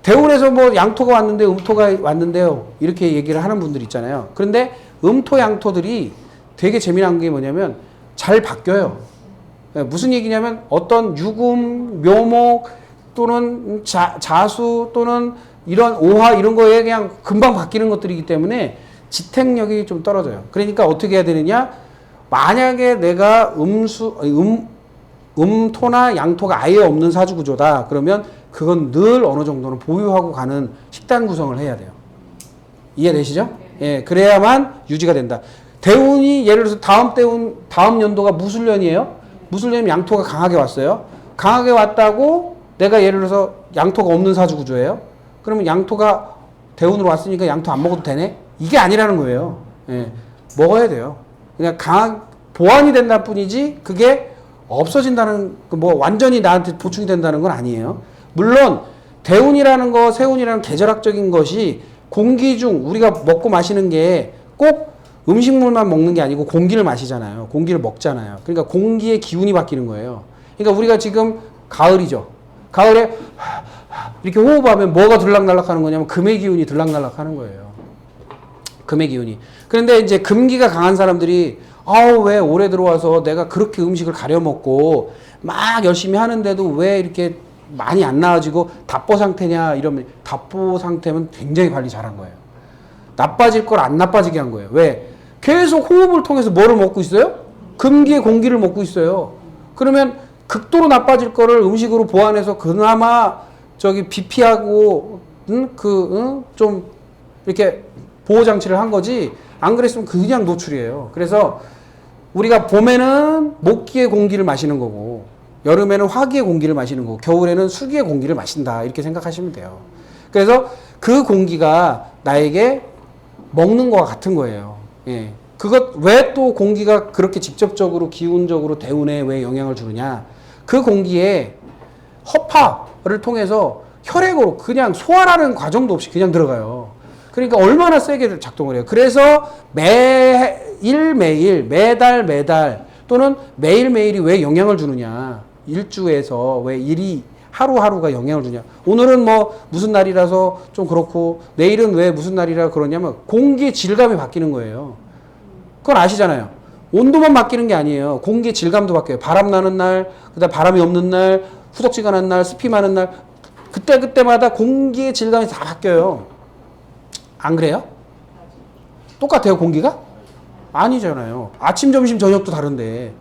대운에서 뭐 양토가 왔는데 음토가 왔는데요. 이렇게 얘기를 하는 분들 있잖아요. 그런데 음토양토들이 되게 재미난 게 뭐냐면 잘 바뀌어요. 무슨 얘기냐면 어떤 유금, 묘목 또는 자수 또는 이런 오화 이런 거에 그냥 금방 바뀌는 것들이기 때문에 지탱력이 좀 떨어져요. 그러니까 어떻게 해야 되느냐? 만약에 내가 음토나 양토가 아예 없는 사주구조다. 그러면 그건 늘 어느 정도는 보유하고 가는 식단 구성을 해야 돼요. 이해되시죠? 예, 그래야만 유지가 된다. 대운이 예를 들어서 다음 연도가 무술년이에요. 무술년이면 양토가 강하게 왔어요. 강하게 왔다고 내가 예를 들어서 양토가 없는 사주구조예요. 그러면 양토가 대운으로 왔으니까 양토 안 먹어도 되네? 이게 아니라는 거예요. 예, 먹어야 돼요. 그냥 보완이 된다 뿐이지 그게 없어진다는 뭐 완전히 나한테 보충이 된다는 건 아니에요. 물론 대운이라는 거 세운이라는 계절학적인 것이 공기 중 우리가 먹고 마시는 게 꼭 음식물만 먹는 게 아니고 공기를 마시잖아요. 공기를 먹잖아요. 그러니까 공기의 기운이 바뀌는 거예요. 그러니까 우리가 지금 가을이죠. 가을에 이렇게 호흡하면 뭐가 들락날락 하는 거냐면 금의 기운이 들락날락 하는 거예요. 금의 기운이. 그런데 이제 금기가 강한 사람들이 왜 올해 들어와서 내가 그렇게 음식을 가려 먹고 막 열심히 하는데도 왜 이렇게 많이 안 나아지고 답보 상태냐 이러면 답보 상태면 굉장히 관리 잘한 거예요. 나빠질 걸 안 나빠지게 한 거예요. 왜? 계속 호흡을 통해서 뭐를 먹고 있어요? 금기의 공기를 먹고 있어요. 그러면 극도로 나빠질 거를 음식으로 보완해서 그나마 BP하고 좀 이렇게 보호 장치를 한 거지 안 그랬으면 그냥 노출이에요. 그래서 우리가 봄에는 목기의 공기를 마시는 거고 여름에는 화기의 공기를 마시는 거고 겨울에는 수기의 공기를 마신다 이렇게 생각하시면 돼요. 그래서 그 공기가 나에게 먹는 거와 같은 거예요. 예. 왜 또 공기가 그렇게 직접적으로 기운적으로 대운에 왜 영향을 주느냐? 그 공기에 허파를 통해서 혈액으로 그냥 소화라는 과정도 없이 그냥 들어가요. 그러니까 얼마나 세게 작동을 해요. 그래서 매달 또는 매일매일이 왜 영향을 주느냐. 일주에서 왜 일이 하루하루가 영향을 주냐. 오늘은 뭐 무슨 날이라서 좀 그렇고 내일은 왜 무슨 날이라 그러냐면 공기의 질감이 바뀌는 거예요. 그건 아시잖아요. 온도만 바뀌는 게 아니에요. 공기의 질감도 바뀌어요. 바람 나는 날, 그다음 바람이 없는 날, 후덕지근한 날, 습기 많은 날, 그때마다 공기의 질감이 다 바뀌어요. 안 그래요? 똑같아요, 공기가? 아니잖아요. 아침, 점심, 저녁도 다른데.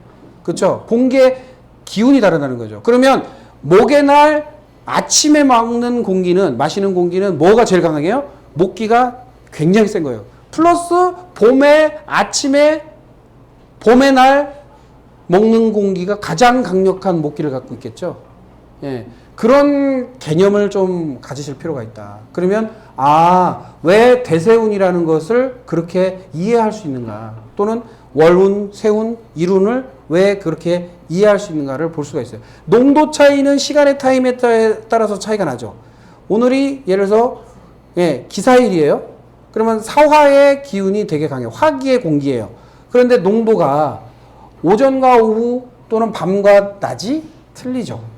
그렇죠? 공기의 기운이 다르다는 거죠. 그러면 목의 날 아침에 마시는 공기는 뭐가 제일 강하게요? 목기가 굉장히 센 거예요. 플러스 봄의 날 먹는 공기가 가장 강력한 목기를 갖고 있겠죠. 예. 그런 개념을 좀 가지실 필요가 있다. 그러면 왜 대세운이라는 것을 그렇게 이해할 수 있는가? 또는 월운, 세운, 일운을 왜 그렇게 이해할 수 있는가를 볼 수가 있어요. 농도 차이는 시간의 타임에 따라서 차이가 나죠. 오늘이 예를 들어서 기사일이에요. 그러면 사화의 기운이 되게 강해요. 화기의 공기예요. 그런데 농도가 오전과 오후 또는 밤과 낮이 틀리죠.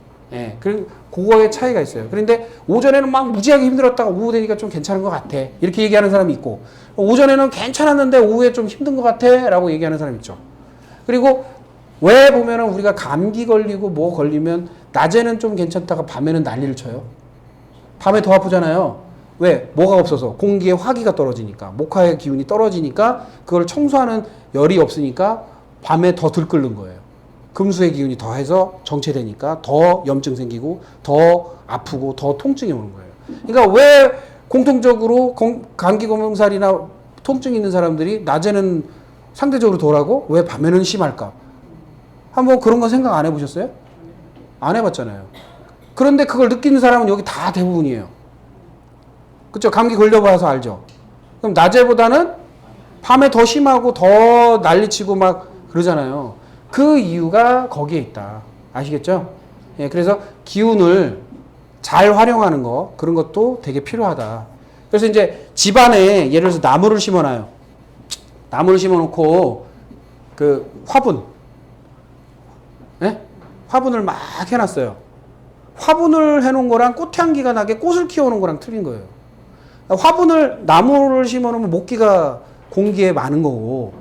그거의 차이가 있어요. 그런데 오전에는 막 무지하게 힘들었다가 오후 되니까 좀 괜찮은 것 같아. 이렇게 얘기하는 사람이 있고, 오전에는 괜찮았는데 오후에 좀 힘든 것 같아. 라고 얘기하는 사람이 있죠. 그리고 왜 보면은 우리가 감기 걸리고 뭐 걸리면 낮에는 좀 괜찮다가 밤에는 난리를 쳐요. 밤에 더 아프잖아요. 왜? 뭐가 없어서. 공기의 화기가 떨어지니까. 목화의 기운이 떨어지니까 그걸 청소하는 열이 없으니까 밤에 더 들끓는 거예요. 금수의 기운이 더해서 정체되니까 더 염증 생기고 더 아프고 더 통증이 오는 거예요. 그러니까 왜 공통적으로 감기 몸살이나 통증 있는 사람들이 낮에는 상대적으로 덜하고 왜 밤에는 심할까? 한번 그런 거 생각 안 해보셨어요? 안 해봤잖아요. 그런데 그걸 느끼는 사람은 여기 다 대부분이에요. 그쵸? 감기 걸려봐서 알죠? 그럼 낮에보다는 밤에 더 심하고 더 난리치고 막 그러잖아요. 그 이유가 거기에 있다. 아시겠죠? 그래서 기운을 잘 활용하는 거, 그런 것도 되게 필요하다. 그래서 이제 집안에 예를 들어서 나무를 심어놔요. 나무를 심어놓고 그 화분, 화분을 막 해놨어요. 화분을 해놓은 거랑 꽃향기가 나게 꽃을 키워놓은 거랑 틀린 거예요. 나무를 심어놓으면 목기가 공기에 많은 거고,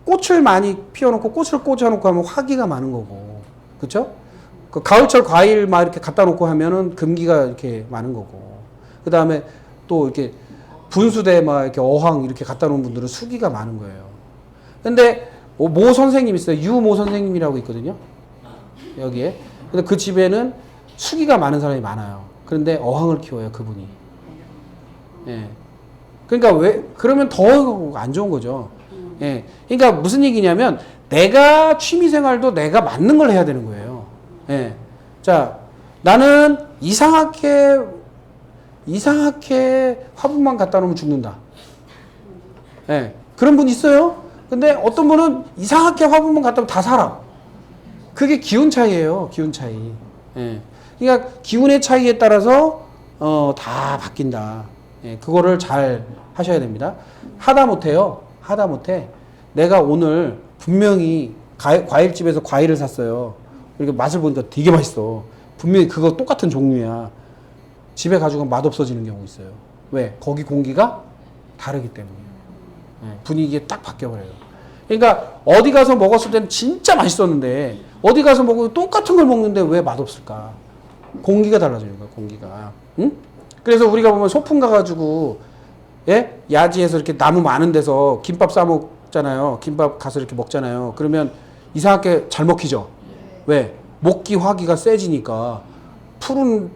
꽃을 많이 피워놓고 꽃을 꽂아놓고 하면 화기가 많은 거고, 그쵸? 그 가을철 과일 막 이렇게 갖다 놓고 하면은 금기가 이렇게 많은 거고, 그 다음에 또 이렇게 분수대 막 이렇게 어항 이렇게 갖다 놓은 분들은 수기가 많은 거예요. 근데 모 선생님 있어요. 유모 선생님이라고 있거든요. 여기에. 근데 그 집에는 수기가 많은 사람이 많아요. 그런데 어항을 키워요, 그분이. 그러니까 그러면 더 안 좋은 거죠. 그러니까 무슨 얘기냐면 내가 취미생활도 내가 맞는 걸 해야 되는 거예요. 자, 나는 이상하게 화분만 갖다 놓으면 죽는다. 그런 분 있어요. 근데 어떤 분은 이상하게 화분만 갖다 놓으면 다 살아. 그게 기운 차이예요. 기운 차이. 그러니까 기운의 차이에 따라서 다 바뀐다. 그거를 잘 하셔야 됩니다. 하다못해 내가 오늘 분명히 과일집에서 과일을 샀어요. 이렇게 맛을 보니까 되게 맛있어. 분명히 그거 똑같은 종류야. 집에 가지고 맛 없어지는 경우 있어요. 왜? 거기 공기가 다르기 때문이에요. 분위기에 딱 바뀌어버려요. 그러니까 어디 가서 먹었을 때는 진짜 맛있었는데 어디 가서 먹으면 똑같은 걸 먹는데 왜 맛없을까? 공기가 달라져요. 공기가. 응? 그래서 우리가 보면 소풍 가가지고 야지에서 이렇게 나무 많은 데서 김밥 싸 먹잖아요. 김밥 가서 이렇게 먹잖아요. 그러면 이상하게 잘 먹히죠. 왜? 목기 화기가 세지니까 푸른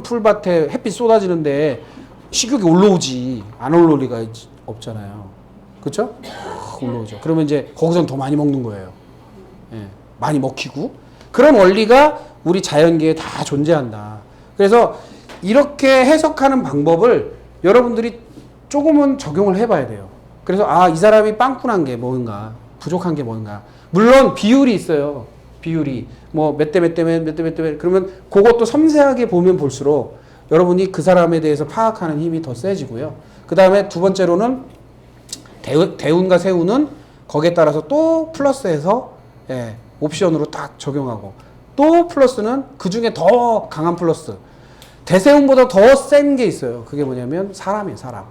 풀밭에 햇빛 쏟아지는데 식욕이 올라오지. 안 올라올 리가 없잖아요. 그렇죠? 올라오죠. 그러면 이제 거기선 더 많이 먹는 거예요. 많이 먹히고. 그런 원리가 우리 자연계에 다 존재한다. 그래서 이렇게 해석하는 방법을 여러분들이 조금은 적용을 해봐야 돼요. 그래서 이 사람이 빵꾸난 게 뭔가, 부족한 게 뭔가. 물론 비율이 있어요. 비율이 뭐 몇 대 몇 대 몇 대 몇 대 몇. 그러면 그것도 섬세하게 보면 볼수록 여러분이 그 사람에 대해서 파악하는 힘이 더 세지고요. 그 다음에 두 번째로는 대운과 세운은 거기에 따라서 또 플러스해서 예, 옵션으로 딱 적용하고 또 플러스는 그 중에 더 강한 플러스 대세운보다 더 센 게 있어요. 그게 뭐냐면 사람이에요, 사람.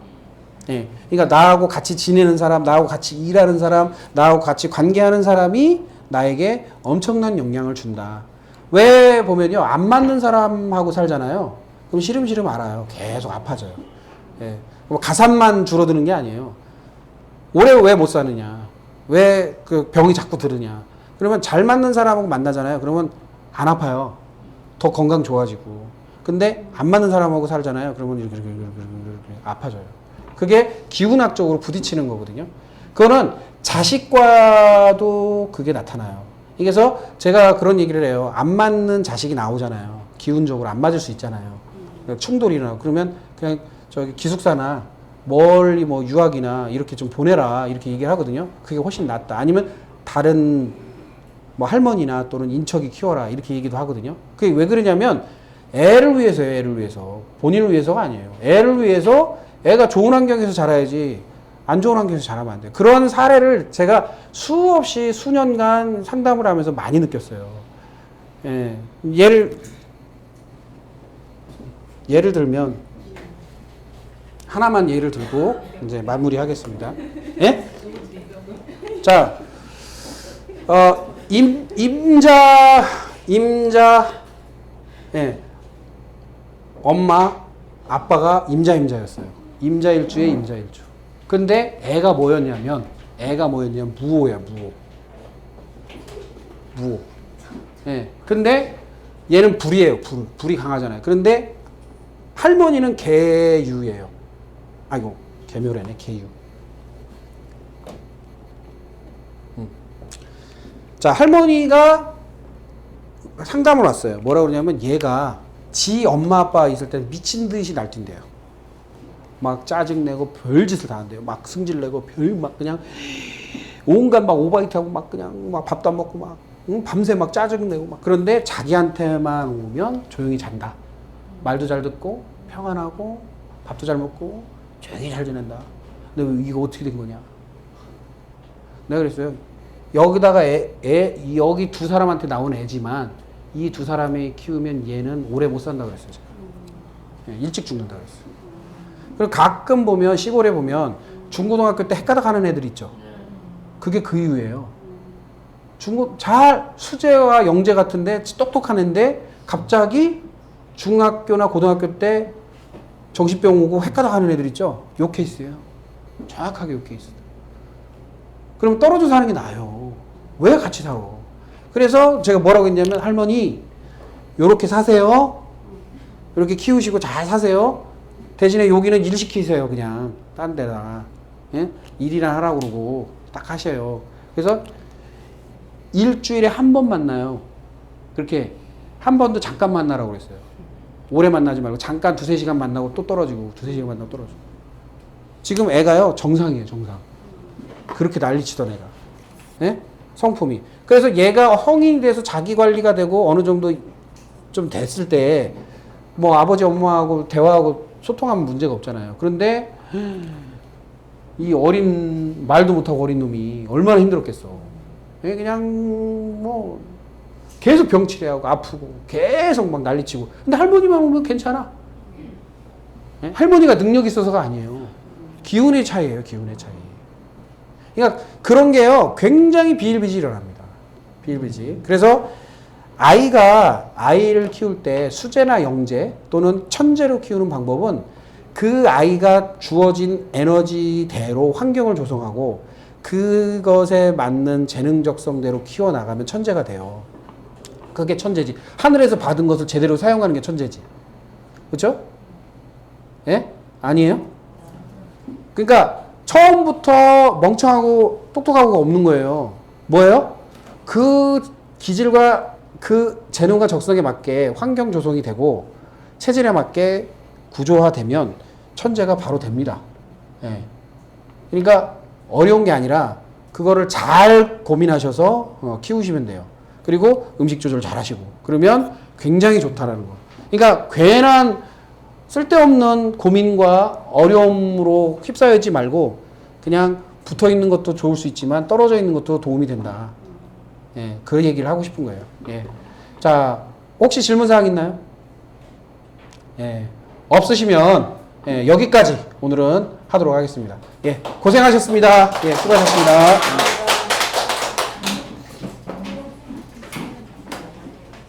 예, 그러니까 나하고 같이 지내는 사람, 나하고 같이 일하는 사람, 나하고 같이 관계하는 사람이 나에게 엄청난 영향을 준다. 왜 보면요, 안 맞는 사람하고 살잖아요. 그럼 시름시름 알아요. 계속 아파져요. 예, 뭐 가산만 줄어드는 게 아니에요. 오래 왜 못 사느냐? 왜 그 병이 자꾸 들으냐? 그러면 잘 맞는 사람하고 만나잖아요. 그러면 안 아파요. 더 건강 좋아지고. 근데 안 맞는 사람하고 살잖아요. 그러면 이렇게 아파져요. 그게 기운학적으로 부딪히는 거거든요. 그거는 자식과도 그게 나타나요. 그래서 제가 그런 얘기를 해요. 안 맞는 자식이 나오잖아요. 기운적으로 안 맞을 수 있잖아요. 충돌이 일어나고. 그러면 그냥 저기 기숙사나 멀리 뭐 유학이나 이렇게 좀 보내라 이렇게 얘기를 하거든요. 그게 훨씬 낫다. 아니면 다른 뭐 할머니나 또는 인척이 키워라 이렇게 얘기도 하거든요. 그게 왜 그러냐면 애를 위해서예요. 애를 위해서. 본인을 위해서가 아니에요. 애를 위해서 애가 좋은 환경에서 자라야지 안 좋은 환경에서 자라면 안 돼요. 그런 사례를 제가 수없이 수년간 상담을 하면서 많이 느꼈어요. 예. 예를 들면 하나만 예를 들고 이제 마무리하겠습니다. 예? 자, 임자, 예. 엄마, 아빠가 임자였어요. 임자일주에 임자일주. 근데 애가 뭐였냐면 무호야, 무호. 예. 근데 얘는 불이에요, 불이 강하잖아요. 그런데 할머니는 개유예요. 아이고, 개묘래네, 개유. 자, 할머니가 상담을 왔어요. 뭐라 그러냐면 얘가 지 엄마 아빠 있을 때 미친 듯이 날뛴대요. 막 짜증내고 별짓을 다 한대요. 막 승질내고 막 그냥 온갖 막 오바이트하고 막 그냥 막 밥도 안 먹고 막 밤새 막 짜증내고 막. 그런데 자기한테만 오면 조용히 잔다. 말도 잘 듣고 평안하고 밥도 잘 먹고 조용히 잘 지낸다. 근데 이거 어떻게 된 거냐? 내가 그랬어요. 여기다가 여기 두 사람한테 나온 애지만 이 두 사람이 키우면 얘는 오래 못 산다고 그랬어요. 제가. 일찍 죽는다고 그랬어요. 그리고 가끔 보면 시골에 보면 중고등학교 때 헷가닥 하는 애들 있죠. 그게 그 이유예요. 잘 수재와 영재 같은데 똑똑한 애인데 갑자기 중학교나 고등학교 때 정신병 오고 헷가닥 하는 애들 있죠. 요 케이스예요. 정확하게 요 케이스. 그럼 떨어져 사는 게 나아요. 왜 같이 살아? 그래서 제가 뭐라고 했냐면 할머니 요렇게 사세요. 이렇게 키우시고 잘 사세요. 대신에 여기는 일 시키세요. 그냥 딴 데다. 예? 일이나 하라고 그러고 딱 하셔요. 그래서 일주일에 한 번 만나요. 그렇게 한 번도 잠깐 만나라고 그랬어요. 오래 만나지 말고 잠깐 2-3시간 만나고 또 떨어지고 2-3시간 만나고 떨어지고. 지금 애가요 정상이에요. 정상. 그렇게 난리치던 애가. 예? 성품이. 그래서 얘가 성인이 돼서 자기 관리가 되고 어느 정도 좀 됐을 때 뭐 아버지 엄마하고 대화하고 소통하면 문제가 없잖아요. 그런데 이 말도 못하고 어린 놈이 얼마나 힘들었겠어. 그냥 뭐 계속 병치레하고 아프고 계속 막 난리치고. 근데 할머니만 오면 괜찮아. 할머니가 능력이 있어서가 아니에요. 기운의 차이예요. 기운의 차이. 그러니까 그런 게요 굉장히 비일비재합니다. 비일비재. 그래서 아이를 키울 때 수재나 영재 또는 천재로 키우는 방법은 그 아이가 주어진 에너지대로 환경을 조성하고 그것에 맞는 재능적성대로 키워나가면 천재가 돼요. 그게 천재지. 하늘에서 받은 것을 제대로 사용하는 게 천재지. 그렇죠? 예? 아니에요? 그러니까 처음부터 멍청하고 똑똑하고가 없는 거예요. 뭐예요? 그 기질과 그 재능과 적성에 맞게 환경 조성이 되고 체질에 맞게 구조화되면 천재가 바로 됩니다. 예. 그러니까 어려운 게 아니라 그거를 잘 고민하셔서 키우시면 돼요. 그리고 음식 조절 잘 하시고 그러면 굉장히 좋다라는 거. 그러니까 괜한 쓸데없는 고민과 어려움으로 휩싸이지 말고 그냥 붙어 있는 것도 좋을 수 있지만 떨어져 있는 것도 도움이 된다. 예, 그 얘기를 하고 싶은 거예요. 예. 자, 혹시 질문사항 있나요? 예, 없으시면 예, 여기까지 오늘은 하도록 하겠습니다. 예, 고생하셨습니다. 예, 수고하셨습니다.